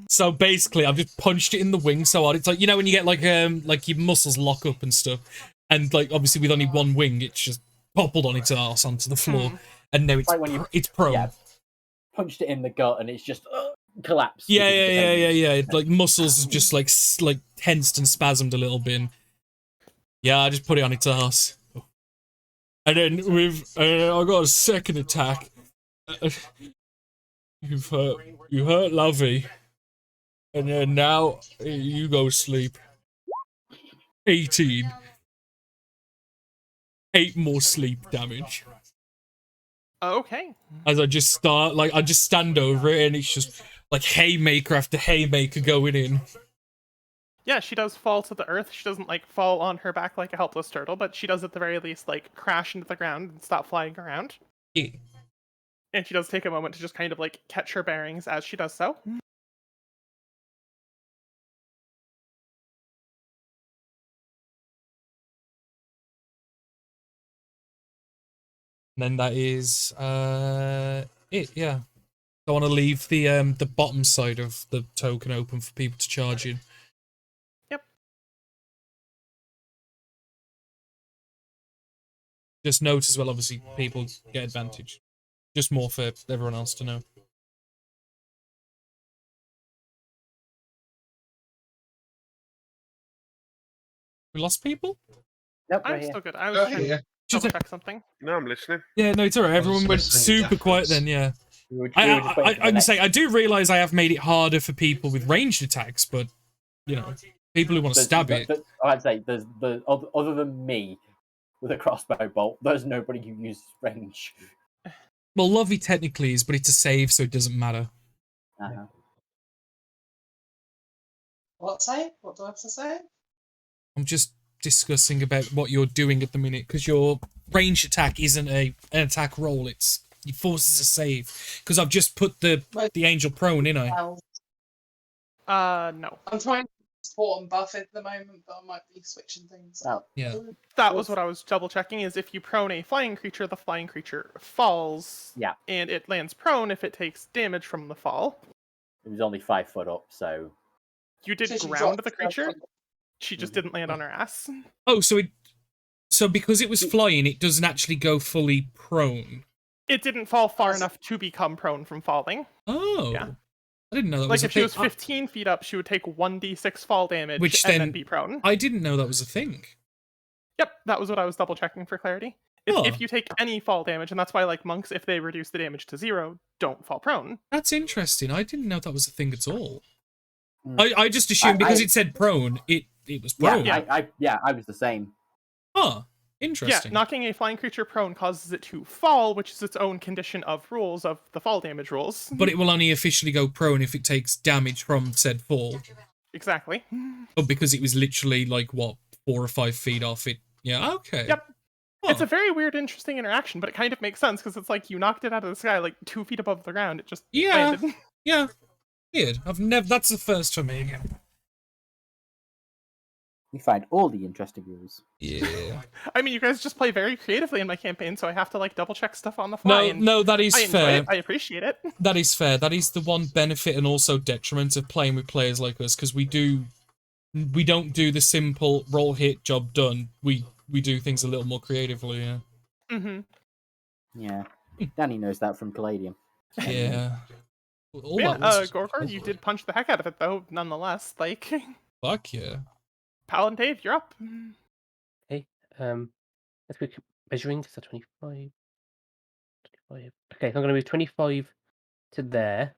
So basically, I've just punched it in the wing so hard. It's like, you know when you get like your muscles lock up and stuff, and like obviously with only one wing, it's just poppled on its arse onto the floor, and now it's Like when you- it's prone. yeah, punched it in the gut and it's just collapsed. Yeah. because of the pain. It, like muscles just like tensed and spasmed a little bit. Yeah, I just put it on its arse, and then I got a second attack. You hurt Lovey, and then now you go sleep. 18. 8 more sleep damage. Okay. As I just stand over it, and it's just like haymaker after haymaker going in. Yeah, she does fall to the earth. She doesn't like fall on her back like a helpless turtle, but she does at the very least like crash into the ground and stop flying around. Yeah. And she does take a moment to just kind of like catch her bearings as she does so. And then that is it. Yeah. I want to leave the bottom side of the token open for people to charge in. Yep. Just note as well, obviously, people get advantage. Just more for everyone else to know. We lost people? Nope, I'm right here. still good. I was Oh, trying to yeah. Just double check something. No, I'm listening. Yeah, no, it's alright. Everyone just went listening super to quiet Netflix. then, yeah. We were just waiting for the I'm next- saying, I do realise I have made it harder for people with ranged attacks, but, you know, people who want to There's- stab it. I'd say there's other than me with a crossbow bolt, there's nobody who uses range. Well, Lovey technically is, but it's a save, so it doesn't matter. Uh-huh. What say? What do I have to say? I'm just discussing about what you're doing at the minute, because your ranged attack isn't an attack roll, it's you forces a save. Because I've just put the angel prone, in I. Well, No. I'm trying to support and buff it at the moment, but I might be switching things. Oh. Yeah. That was what I was double checking, is if you prone a flying creature, the flying creature falls. Yeah. And it lands prone if it takes damage from the fall. It was only 5 foot up, so You did So she ground dropped the creature, herself. she just didn't land on her ass. Oh, so because it was flying, it doesn't actually go fully prone. It didn't fall far Yes. enough to become prone from falling. Oh. Yeah. I didn't know that Like was a if she thing. was 15 feet up, she would take 1d6 fall damage Which and then- then be prone. I didn't know that was a thing. Yep, that was what I was double checking for clarity. Oh. If you take any fall damage, and that's why like monks, if they reduce the damage to 0, don't fall prone. That's interesting. I didn't know that was a thing at all. Mm. I just assumed because it said prone, it was prone. I was the same. Huh. Yeah, Interesting. knocking a flying creature prone causes it to fall, which is its own condition of rules, of the fall damage rules. But it will only officially go prone if it takes damage from said fall. Exactly. Oh, because it was literally like, what, 4 or 5 feet off it? Yeah, okay. Yep. Huh. It's a very weird, interesting interaction, but it kind of makes sense because it's like you knocked it out of the sky like 2 feet above the ground. It just landed. Yeah. Weird. That's the first for me again. We find all the interesting rules. Yeah. I mean, you guys just play very creatively in my campaign, so I have to like double check stuff on the fly. No, that is I enjoy fair. it. I appreciate it. That is fair. That is the one benefit and also detriment of playing with players like us, because we don't do the simple roll hit job done. We do things a little more creatively. Yeah. Mm-hmm. Yeah, Danny knows that from Caladium. Yeah. All Yeah, that was Gorgor, you did punch the heck out of it though. Nonetheless, like, Fuck yeah. Paladin Dave, you're up. Okay. Let's quick measuring. So 25. Okay, so I'm going to move 25 to there.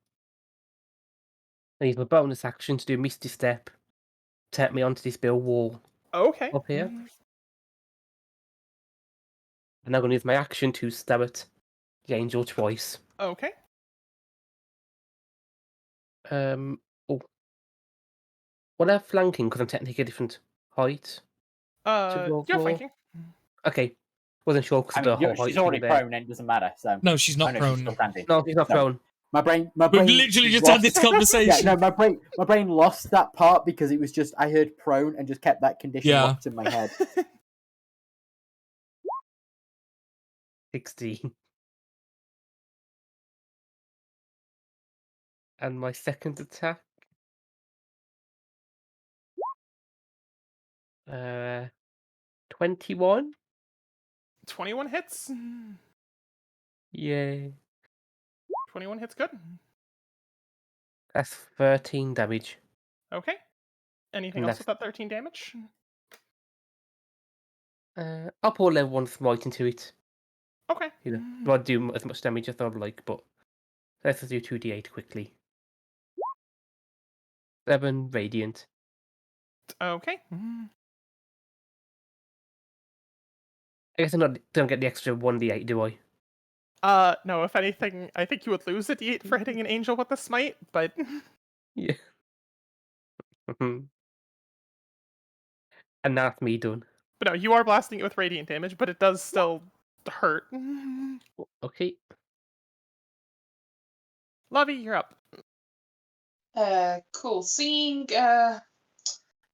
I use my bonus action to do Misty Step. Tap me onto this bit of wall Okay. up here. And I'm going to use my action to stab at the angel twice. Okay. Oh. Will I have flanking because I'm technically a different height? Yeah, flanking. Okay. Wasn't sure because of the whole height she's already thing there. prone and it doesn't matter. So No, she's not she's prone. still standing. No, he's not So, prone. My brain We've literally just had this Yeah, conversation. no, my brain lost that part because it was just I heard prone and just kept that condition Yeah. locked in my head. 16. And my second attack. 21. 21 hits. Yay. 21 hits, good. That's 13 damage. Okay. Anything And else with that 13 damage? I'll pour level 1 smite into it. Okay. You know, not do as much damage as I'd like, but let's just do 2d8 quickly. 7 radiant. Okay. I guess I don't get the extra 1d8, do I? No, if anything, I think you would lose a d8 for hitting an angel with the smite, but... Yeah. And that's me done. But no, you are blasting it with radiant damage, but it does still hurt. Okay. Lovey, you're up. Cool. Seeing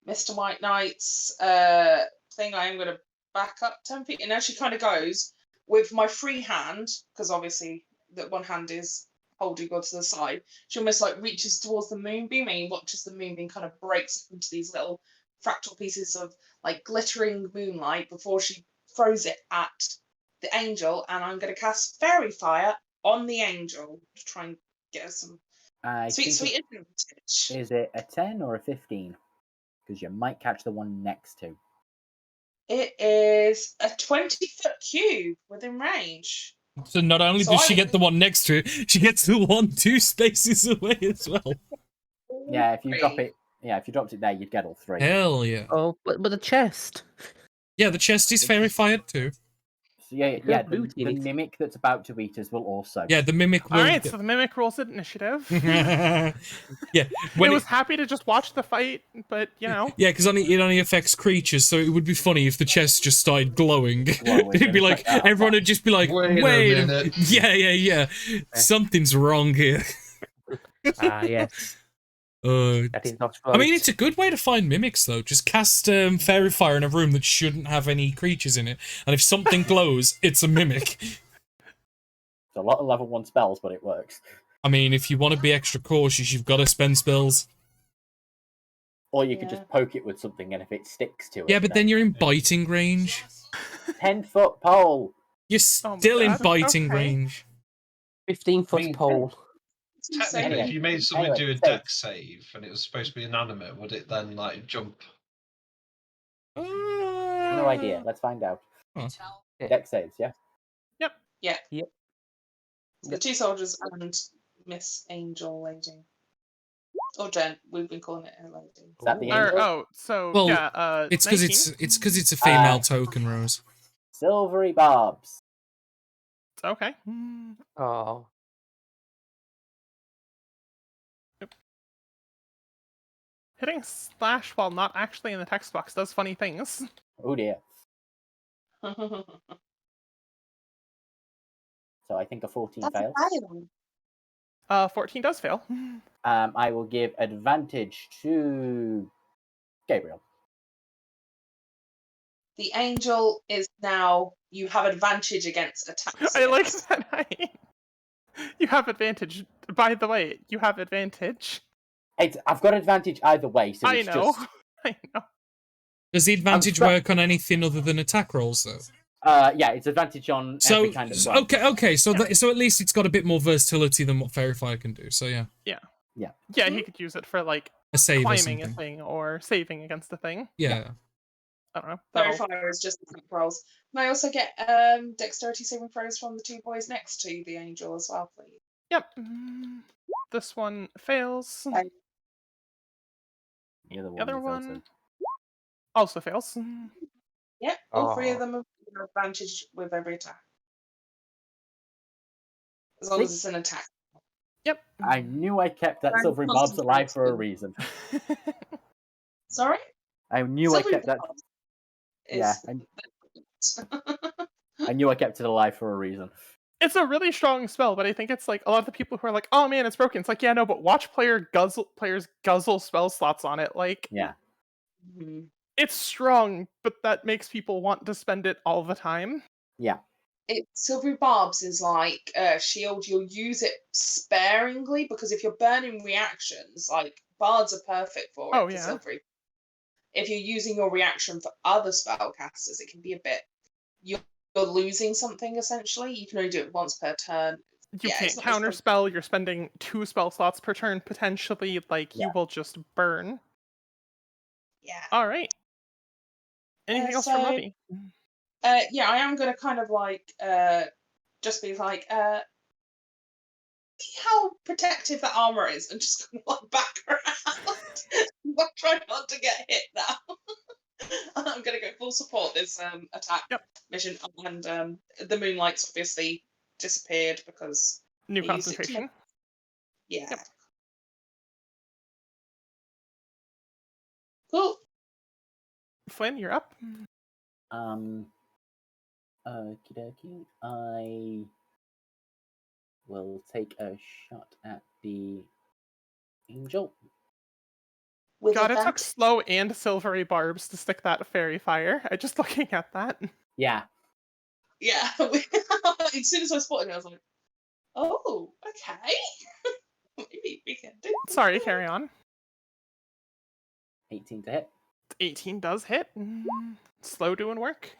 Mr. White Knight's thing, I am going to back up 10 feet, and as she kind of goes with my free hand, because obviously that one hand is holding God to the side, she almost like reaches towards the moonbeam and watches the moonbeam kind of breaks into these little fractal pieces of like glittering moonlight before she throws it at the angel, and I'm going to cast Fairy Fire on the angel to try and get her some sweet advantage. Is it a 10 or a 15? Because you might catch the one next to. It is a 20-foot cube within range. So not only does she get the one next to it, she gets the one 2 spaces away as well. Yeah, if you drop it, if you dropped it there, you'd get all 3. Hell yeah. Oh, but the chest. Yeah, the chest is fairy fired too. So the mimic that's about to eat us will also. Yeah, the mimic will. Alright, so the mimic rolls initiative. Yeah. It was happy to just watch the fight, but you know. Yeah, because it only affects creatures, so it would be funny if the chest just started glowing. It'd be like, everyone would just be like, wait a minute. Yeah. Something's wrong here. Yes. That is not right. I mean, it's a good way to find mimics, though. Just cast fairy fire in a room that shouldn't have any creatures in it, and if something glows, it's a mimic. It's a lot of level 1 spells, but it works. I mean, if you want to be extra cautious, you've got to spend spells. Or you could just poke it with something, and if it sticks to it... Yeah, but then you're in biting range. 10-foot pole! You're still in biting range. 15-foot pole. Technically, if you made someone do a dex save and it was supposed to be inanimate, would it then like jump? No, no idea. Let's find out. Oh. Dex saves, yeah? The two soldiers and Miss Angel Lady. Or Jen, we've been calling it a lady. Is that the Ooh. angel? Oh, so Well, yeah, It's because 19. it's a female token, Rose. Silvery Barbs. Okay. Oh. Hitting slash while not actually in the text box does funny things. Oh dear. So I think a 14 That's fails. a fail. 14 does fail. I will give advantage to Gabriel. The angel is now. You have advantage against attacks. I like against- that. You have advantage. By the way, you have advantage. I've got advantage either way, so I it's know. just... I know. Does the advantage work on anything other than attack rolls, though? Yeah, it's advantage on So every kind of... well, okay, so so at least it's got a bit more versatility than what Fairy Fire can do. So yeah, Yeah, he could use it for like a save or climbing a something. thing or saving against a thing. Yeah. I don't know. Fairy That'll... Fire is just attack rolls. Can I also get dexterity saving throws from the two boys next to the angel as well, please? Yep. This one fails. Okay. The The other is also- one also fails. Yep, all three of Aw. them have advantage with every attack. As long as it's an attack. Yep. I knew I kept that Very Silvery Barbs alive for a concentrated. reason. Sorry? I knew Silvery I kept that... Barbs Yeah, is- I knew I kept it alive for a reason. It's a really strong spell, but I think it's like a lot of the people who are like, "Oh man, it's broken." It's like, yeah, no, but watch players guzzle spell slots on it. Like, Yeah. Mhm. it's strong, but that makes people want to spend it all the time. Silvery Barbs is like a shield. You'll use it sparingly because if you're burning reactions, like bards are perfect for it. Oh, for yeah. Silvery. If you're using your reaction for other spellcasters, it can be a bit. You're losing something essentially. You can only do it once per turn. You Yeah, can't it's not as fun. counterspell. You're spending 2 spell slots per turn potentially. Like, you Yeah. will just burn. Yeah. All right. Anything else from so- Lovey? Yeah, I am gonna kind of like just be like see how protective that armor is and just kind of like back around. I'm trying not to get hit now. I'm gonna go full support this attack mission, and the moonlight's obviously disappeared because New I used it to concentration. yeah. Yep. Cool. Flynn, you're up. Okie dokie. I will take a shot at the angel. With God, it took advantage. slow and silvery barbs to stick that fairy fire. I just looking at that. Yeah. Yeah. As soon as I spotted it, I was like, oh, okay. Maybe we can do this. Sorry, carry on. 18 to hit. 18 does hit. Slow doing work.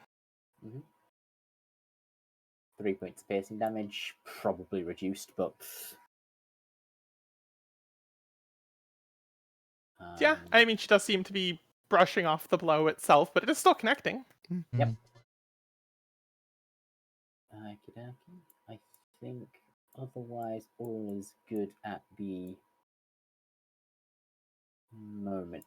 3 points piercing damage. Probably reduced, but... Yeah, I mean, she does seem to be brushing off the blow itself, but it is still connecting. Yep. Okie dokie. I think otherwise all is good at the moment.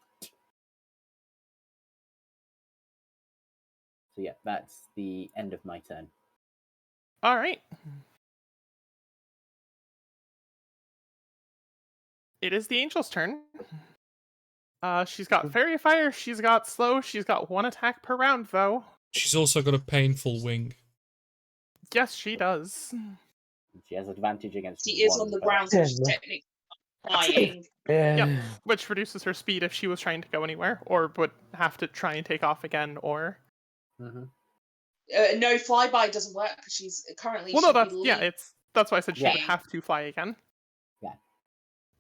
So yeah, that's the end of my turn. All right. It is the angel's turn. She's got fairy fire, she's got slow, she's got 1 attack per round, though. She's also got a painful wing. Yes, she does. She has advantage against She is one on the spell. ground, so she's technically flying. Yep. Which reduces her speed if she was trying to go anywhere, or would have to try and take off again, or... Mhm. No, flyby doesn't work because she's currently. Well, no, she'd that's... be Yeah, that's why I said she would Yeah. have to fly again. Yeah.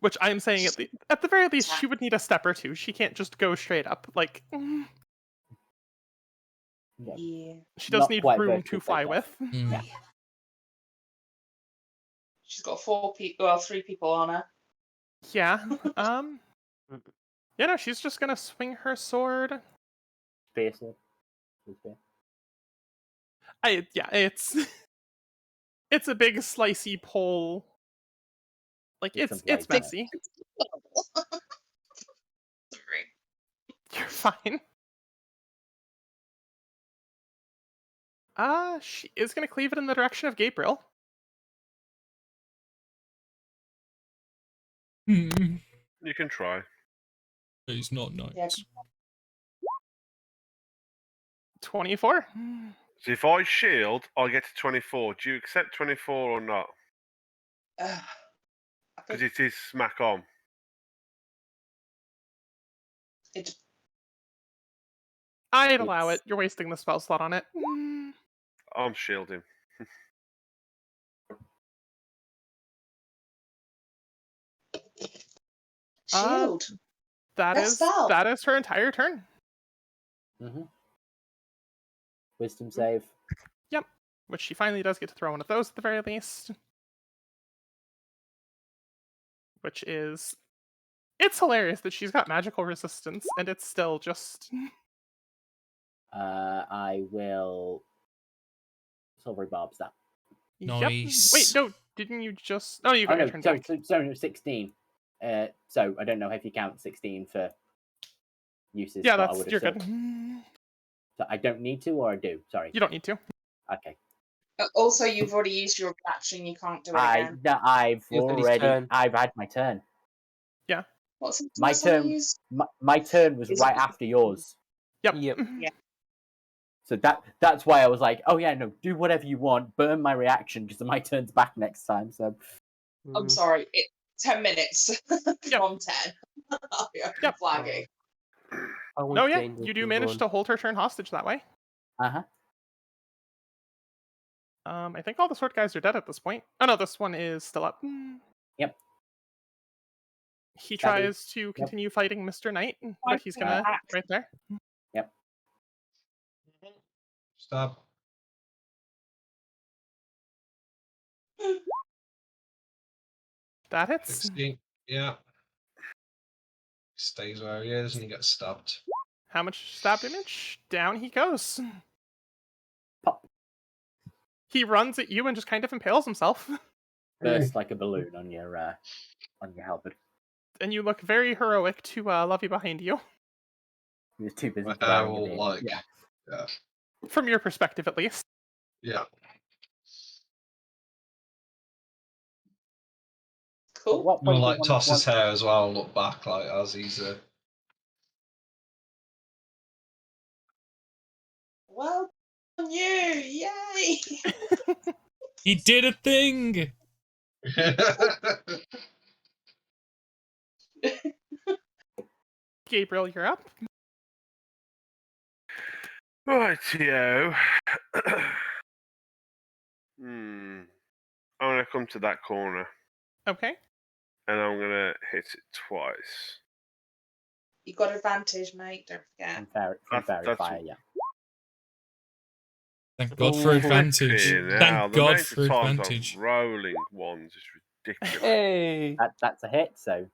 Which I'm saying, at the very least, she would need a step or two. She can't just go straight up. Like, Yeah. Yeah. she does Not need quite room vertical to fly takeoff. with. Mm. Yeah. She's got 3 people on her. Yeah. Yeah, no, she's just gonna swing her sword. Spear sword. It's it's a big slicey pole. Like With it's some flakes on it. messy. Sorry. You're fine. She is gonna cleave it in the direction of Gabriel. Hmm. You can try. He's not nice. Yeah. 24. So if I shield, I get to 24. Do you accept 24 or not? I Because think it is smack on. it. I'd allow It's- it. You're wasting the spell slot on it. I'm shielding. Shield. That Best spell. that is her entire turn. Mhm. Wisdom save. Yep. Which she finally does get to throw one of those at the very least. Which is... It's hilarious that she's got magical resistance, and it's still just... I will silvery barbs that. Yep. Nice. Wait, no, didn't you just... Oh, you Oh got no, your turn sorry, back. sorry, 16. So I don't know if you count 16 for uses. Yeah, but I that's... would You're have good. So I don't need to, or I do. Sorry. You don't need to. Okay. Also, you've already used your reaction. You can't do it again. I've You've had his already. turn. I've had my turn. What's the My last one you turn. used? My turn was Is right it- after yours. Yep. Yep. Yeah. So that's why I was like, oh yeah, no, do whatever you want, burn my reaction because my turn's back next time. So I'm Mm, sorry. 10 minutes from 10. I'm Yep. flagging. I want No, to yeah, end you the do manage run. to hold her turn hostage that way. uh-huh. I think all the sword guys are dead at this point. Oh no, this one is still up. Yep. He Stabby. tries to continue fighting Mr. Knight, but he's gonna right there. Stab. That hits. 16. Yeah. Stays where he is and he gets stabbed. How much stab damage? Down he goes. Pop. He runs at you and just kind of impales himself. Burst like a balloon on your halberd. And you look very heroic to Lovey behind you. He was too busy My throwing hair it all in. like. Yeah. Yeah. From your perspective, at least. Yeah. At Cool. what We'll point like does toss one, his hair as well and look back like as he's Well done, you! Yay! He did a thing. Gabriel, you're up. Rightio. I'm gonna come to that corner Okay. and I'm gonna hit it twice. You got advantage, mate. Don't forget. from fairy That's- fire, yeah. Thank God for Ooh. advantage. Flipping hell, Thank the God amount for of times advantage. I'm rolling ones is ridiculous. Hey. That's a hit, so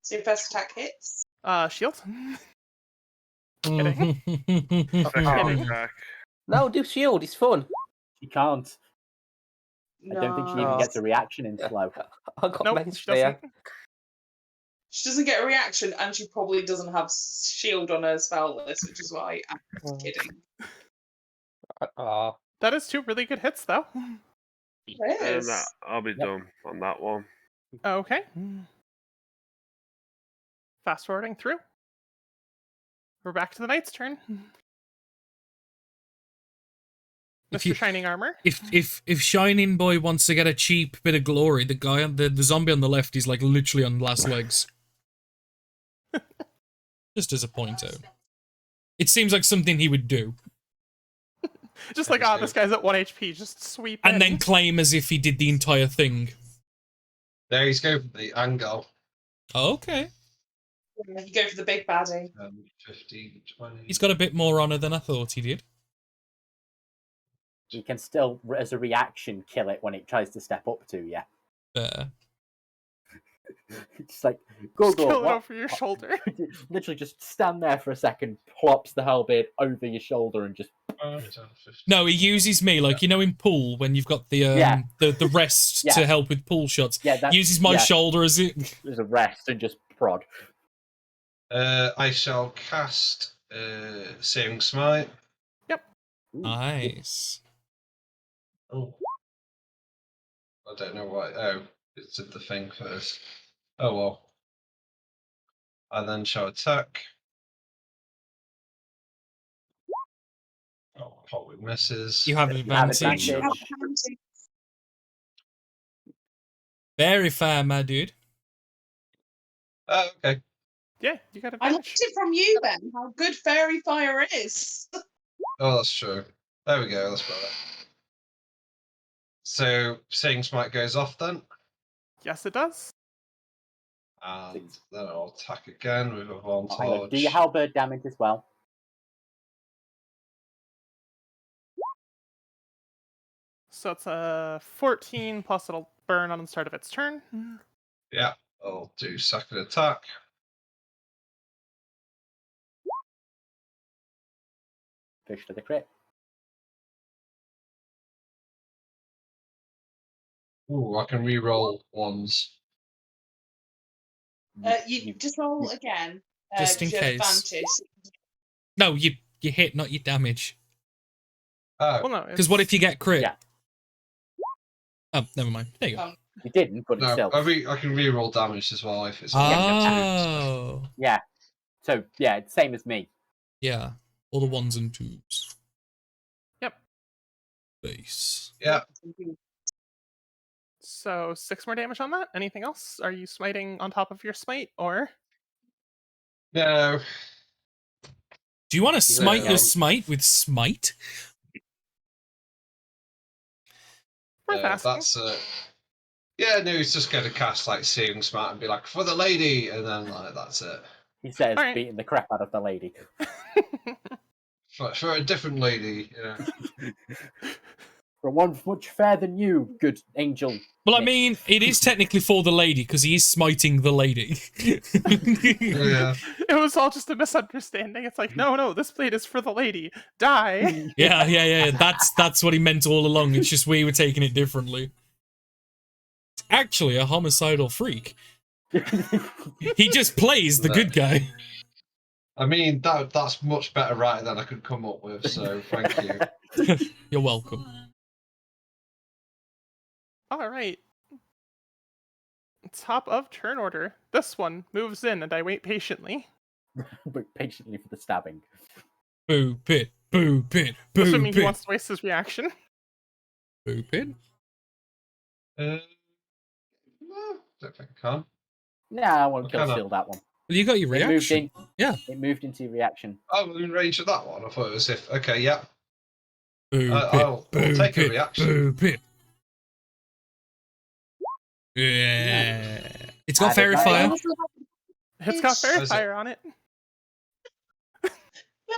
So your first attack hits. Shield. Second Kidding. attack. No, do shield. It's fun. she can't. No. I don't think she even No. gets a reaction in slow. I got Nope, messed she there. doesn't. She doesn't get a reaction, and she probably doesn't have shield on her spell list, which is why I'm Oh. kidding. Oh, That is 2 really good hits, though. It And is. that, I'll be done on that one. Okay. Fast forwarding through. We're back to the knight's turn. If Mr. you- Shining Armor. If Shining Boy wants to get a cheap bit of glory, the guy on the zombie on the left is like literally on last legs. Just as a point out. It seems like something he would do. Just like, this guy's at 1 HP. Just sweep And in. then claim as if he did the entire thing. There he's going for the angle. Okay. You go for the big baddie. 15, 20. He's got a bit more honor than I thought he did. You can still, as a reaction, kill it when it tries to step up to you. Fair. It's like, Gorgor, Kill it what? over your shoulder. Literally just stand there for a second, plops the halberd over your shoulder and just... No, he uses me, like, you know in pool, when you've got the Yeah. the rest Yeah. to help with pool shots. Yeah, that Uses my shoulder as it... There's a rest and just prod. I shall cast Searing Smite. Nice. Oh. I don't know why. Oh, it's the thing first. Oh well. I then shall attack. Oh, probably misses. You have You have advantage. advantage. Very fair, my dude. Oh, okay. Yeah, you got I learned advantage. it from you, Ben, how good fairy fire is. Oh, that's true. There we go. That's better. So, Searing Smite goes off then, Yes, it does. and then I'll attack again with Oh, hang on. advantage. Do your halberd damage as well? So it's a 14 plus it'll burn on the start of its turn. Yeah, I'll do second attack. Fish for the crit. Ooh, I can re-roll ones. You just roll again. Just in 'cause you have case. advantage. No, you hit, not your damage. Oh, Well, no. Because what if you get crit? Yeah. Oh, never mind. There you go. Oh. You didn't, but no, still. I can re-roll damage as well if it's. Oh. Yeah. So, yeah, it's same as me. Yeah. All the ones and twos. Yep. Base. Yeah. So 6 more damage on that. Anything else? Are you smiting on top of your smite, or? No. Do you want to smite Yeah. your smite with smite? Worth asking. That's yeah, no, he's just going to cast like Searing Smite and be like, for the lady, and then like that's it. He says, Alright. beating the crap out of the lady. For a different lady, yeah. For one much fairer than you, good angel. Well, I Nick. mean, it is technically for the lady because he is smiting the lady. Yeah. It was all just a misunderstanding. It's like, no, this blade is for the lady. Die. Yeah. That's what he meant all along. It's just we were taking it differently. It's actually a homicidal freak. He just plays the good guy. I mean, that's much better writing than I could come up with, so thank you. You're welcome. All right. Top of turn order. This one moves in, and I wait patiently. But patiently for the stabbing. Boo pit, boo pit, boo Assuming he pit, wants to waste his reaction. boo pit. No, don't think I can. Nah, I won't kill Kinda. steal that one. Well, you got your It moved reaction. in. Yeah. It moved into reaction. Oh, we're in range of that one. I thought it was if. Okay, yeah. Boo pit, I'll boo take a pit, reaction. boo pit. Yeah. It's got fairy Added fire. that. It's got fairy Is it? fire on it.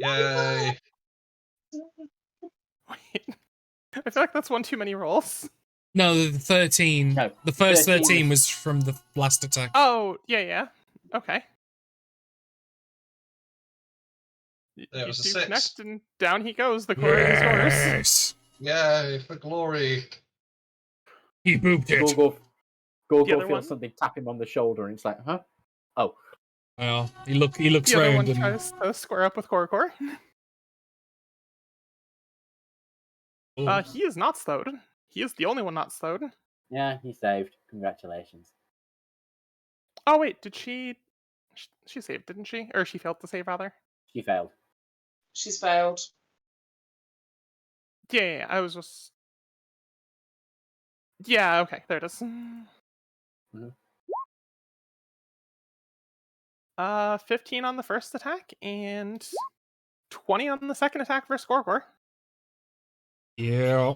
Yay. Wait. I feel like that's one too many rolls. No, the 13. No, The first 13 13 was from the last attack. Oh, yeah. Okay. There was a do 6. connect, and down he goes. The core is yours. Yes. Yay, for glory. He booped it. Gorgo other feels one? something tap him on the shoulder, and it's like, huh? Oh. Well, he looks The other round one and tries to square up with Core. oh, He is not slowed. He is the only one not slowed. Yeah, he saved. Congratulations. Oh wait, did she? She saved, didn't she? Or she failed to save, rather. She failed. She's failed. Yeah. I was just. Yeah. Okay. There it is. Mhm. 15 on the first attack and 20 on the second attack versus Core. yeah.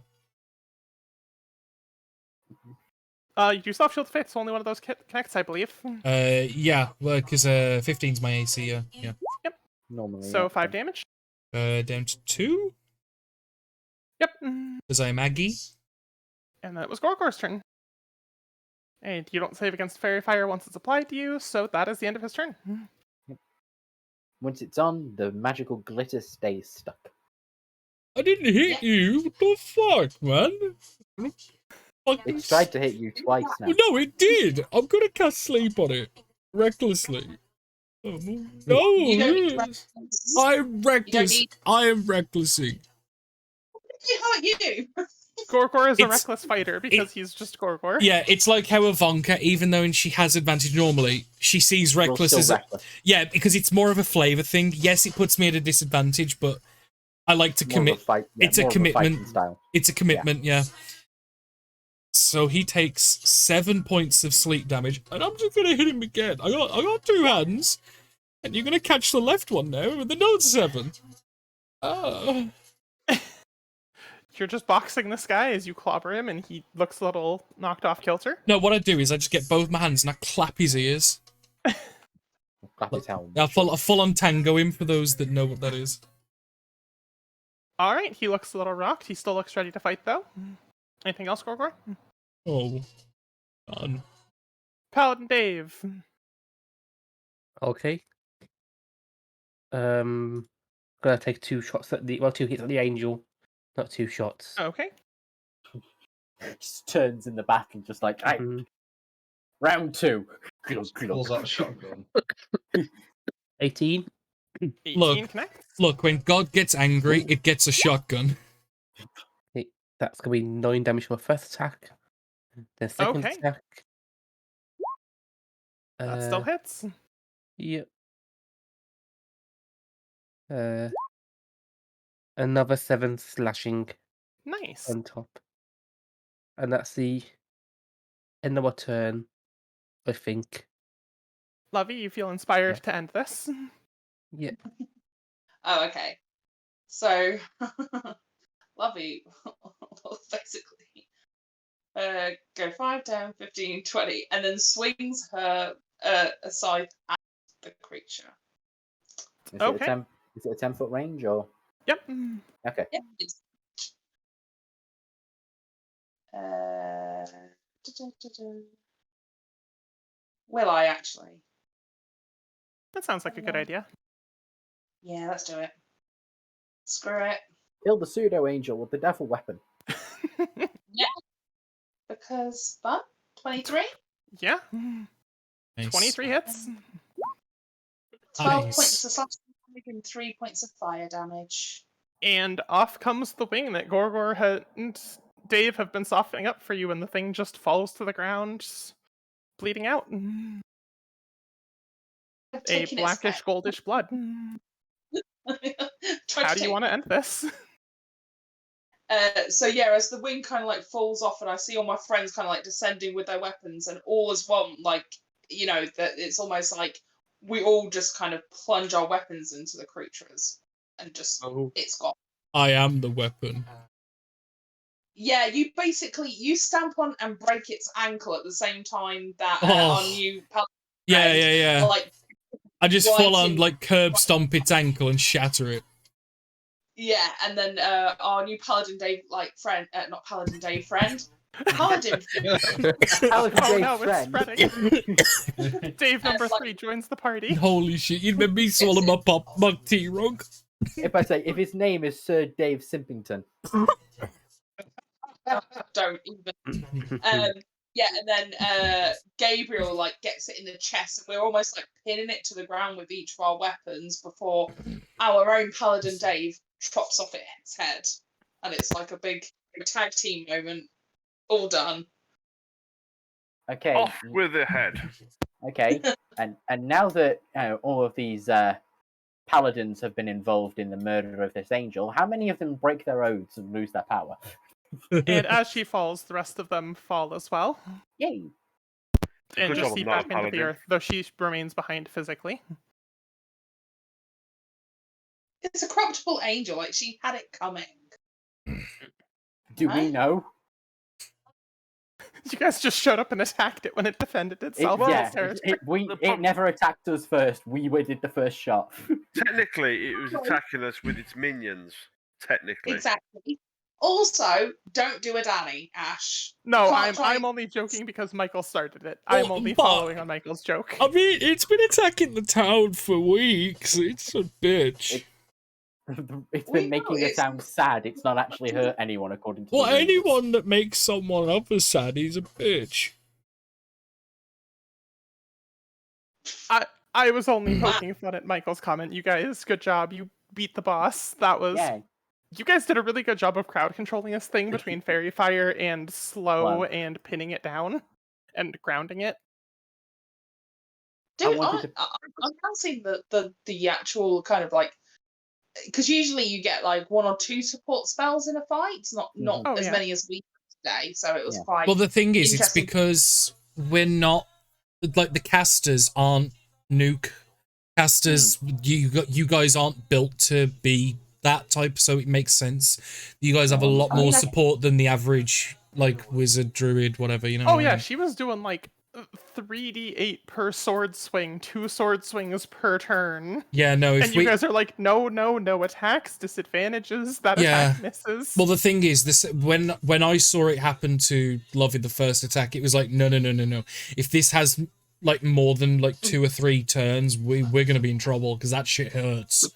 You do soft shield of faith, so only one of those connects, I believe. Yeah, well, because 15's my AC, yeah. Normally. So yeah. 5 damage. Down to 2, Yep. because I'm Aggie. And then it was Gorgor's turn. And you don't save against Fairy Fire once it's applied to you, so that is the end of his turn. Once it's on, the magical glitter stays stuck. I didn't hit you. What the fuck, man? It's tried to hit you twice now. No, it did. I'm gonna cast sleep on it recklessly. Oh, no, You don't need reckless. I'm reckless. need- I am recklessing. What did you? Gorgor is a It's- reckless fighter because he's just Gorgor. Yeah, it's like how Ivanka, even though she has advantage normally, she sees You're reckless still as reckless. yeah, because it's more of a flavor thing. Yes, it puts me at a disadvantage, but I like to More of a commit. fight- yeah, It's a more of fighting commitment. style. It's a commitment, yeah. So he takes 7 points of sleep damage, and I'm just gonna hit him again. I got 2 hands, and you're gonna catch the left one now with the note 7. You're just boxing this guy as you clobber him, and he looks a little knocked off kilter. No, what I do is I just get both my hands and I clap his ears. Clap his helmet. I full on tango him for those that know what that is. All right, he looks a little rocked. He still looks ready to fight, though. Anything else, Gorgor? Oh, done. Paladin Dave. Okay. Gonna take 2 shots at the 2 hits at the angel, not 2 shots. Okay. Just turns in the back and just like, hey, Mhm. round 2. Pulls out a shotgun. 18. 18 Look. connects. Look, when God gets angry, it gets a shotgun. That's gonna be 9 damage for my first attack. The second Okay. attack. That still hits. Yep. Another 7 slashing Nice. on top. And that's the end of my turn, I think. Lovey, you feel inspired Yeah. to end this? Yeah. Oh, okay. So, Lovey will basically go 5, 10, 15, 20, and then swings her aside at the creature. Is Okay. Is it a 10-foot range or? Yep. Okay. Yep. It's, will I actually? That sounds like a good idea. Yeah, let's do it. Screw it. Kill the pseudo angel with the devil weapon. Because fun. 23? Yeah. Nice. 23 hits. 12 Nice. points of slashing damage and 3 points of fire damage. And off comes the wing that Gorgor and Dave have been softening up for you, and the thing just falls to the ground, bleeding out. I've A taken its blackish, head. goldish blood. How do you want to end this? So yeah, as the wing kind of like falls off, and I see all my friends kind of like descending with their weapons, and all as one, like, you know, that it's almost like we all just kind of plunge our weapons into the creatures, and just it's gone. I am the weapon. Yeah, you stamp on and break its ankle at the same time that Oh. our new Yeah. like I just full on writing- like curb stomp its ankle and shatter it. yeah, and then our new Paladin Dave friend, not Paladin Dave friend, Paladin. Paladin Oh Dave's no, it's friend. spreading. Dave number like- 3 joins the party. Holy shit! You made me swallow my mug tea rug. If I say, if his name is Sir Dave Simpington. Don't even. Yeah, and then Gabriel like gets it in the chest, and we're almost like pinning it to the ground with each of our weapons before our own Paladin Dave chops off its head, and it's like a big tag team moment. All done. Okay. Off with the head. Okay. and now that all of these paladins have been involved in the murder of this angel, how many of them break their oaths and lose their power? And as she falls, the rest of them fall as well. Yay! And Good just job seep I'm not a back into the paladin. earth, though she remains behind physically. It's a corruptible angel. Like she had it coming. Do we Huh? know? You guys just showed up and attacked it when it defended itself. in its territory. It never attacked us first. We did the first shot. Technically, it was attacking us with its minions. Technically. Exactly. Also, don't do a Danny, Ash. No, Can't try- I'm only joking because Michael started it. Well, I'm only but- following on Michael's joke. I mean, it's been attacking the town for weeks. It's a bitch. It's We been know making the it's- town sad. It's not actually hurt anyone, according to Well, the rumors. anyone that makes someone other sad is a bitch. I was only poking fun at Michael's comment. You guys, good job. You beat the boss. That was. Yeah, You guys did a really good job of crowd controlling this thing between Fairy Fire and Slow Wow. and pinning it down and grounding it. Dude, wanted I'm counting the actual kind of like, because usually you get like 1 or 2 support spells in a fight, not Oh, as yeah. many as we did today. So it was Yeah. quite. Well, the thing is, it's Interesting. because we're not like the casters aren't nuke casters. You guys aren't built to be that type, so it makes sense. You guys have a lot I more mean, support than the average like wizard, druid, whatever. You know. Oh what I yeah, mean? she was doing like 3d8 per sword swing, 2 sword swings per turn. Yeah. No. If And you guys are like, no attacks, disadvantages, that Yeah. attack misses. Well, the thing is, this when I saw it happen to Lovey the first attack, it was like, no. If this has like more than like 2 or 3 turns, we're gonna be in trouble because that shit hurts.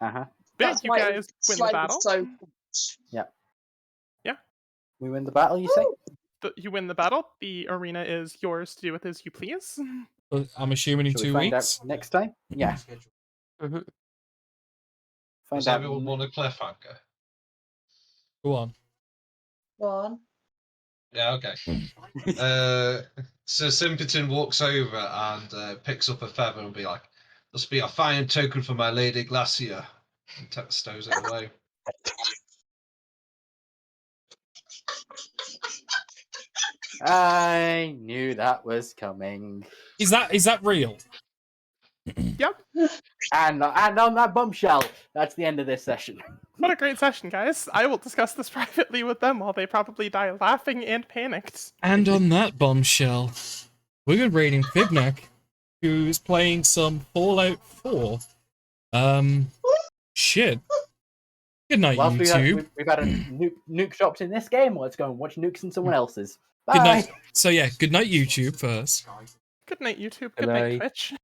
uh-huh. Big, That's you why guys it's win the slightly battle. so. We win the battle, you say? You win the battle. The arena is yours to do with as you please. But I'm assuming in Shall we 2 find weeks. out next time? Yeah. Mhm. Find Does out. everyone want a cliffhanger? Go on. One. Yeah, okay. So Simpleton walks over and picks up a feather and be like, "This be a fine token for my lady Glacia," and stows it away. I knew that was coming. Is that real? Yep. And on that bombshell, that's the end of this session. What a great session, guys. I will discuss this privately with them while they probably die laughing and panicked. And on that bombshell, we're raiding Fignac, who's playing some Fallout 4. Shit. Good night, Whilst YouTube. we've had a nuke dropped in this game, let's go and watch nukes in someone else's. Bye. Good night. So yeah, good night, YouTube first. Good night, YouTube. Good Good night, night. Twitch.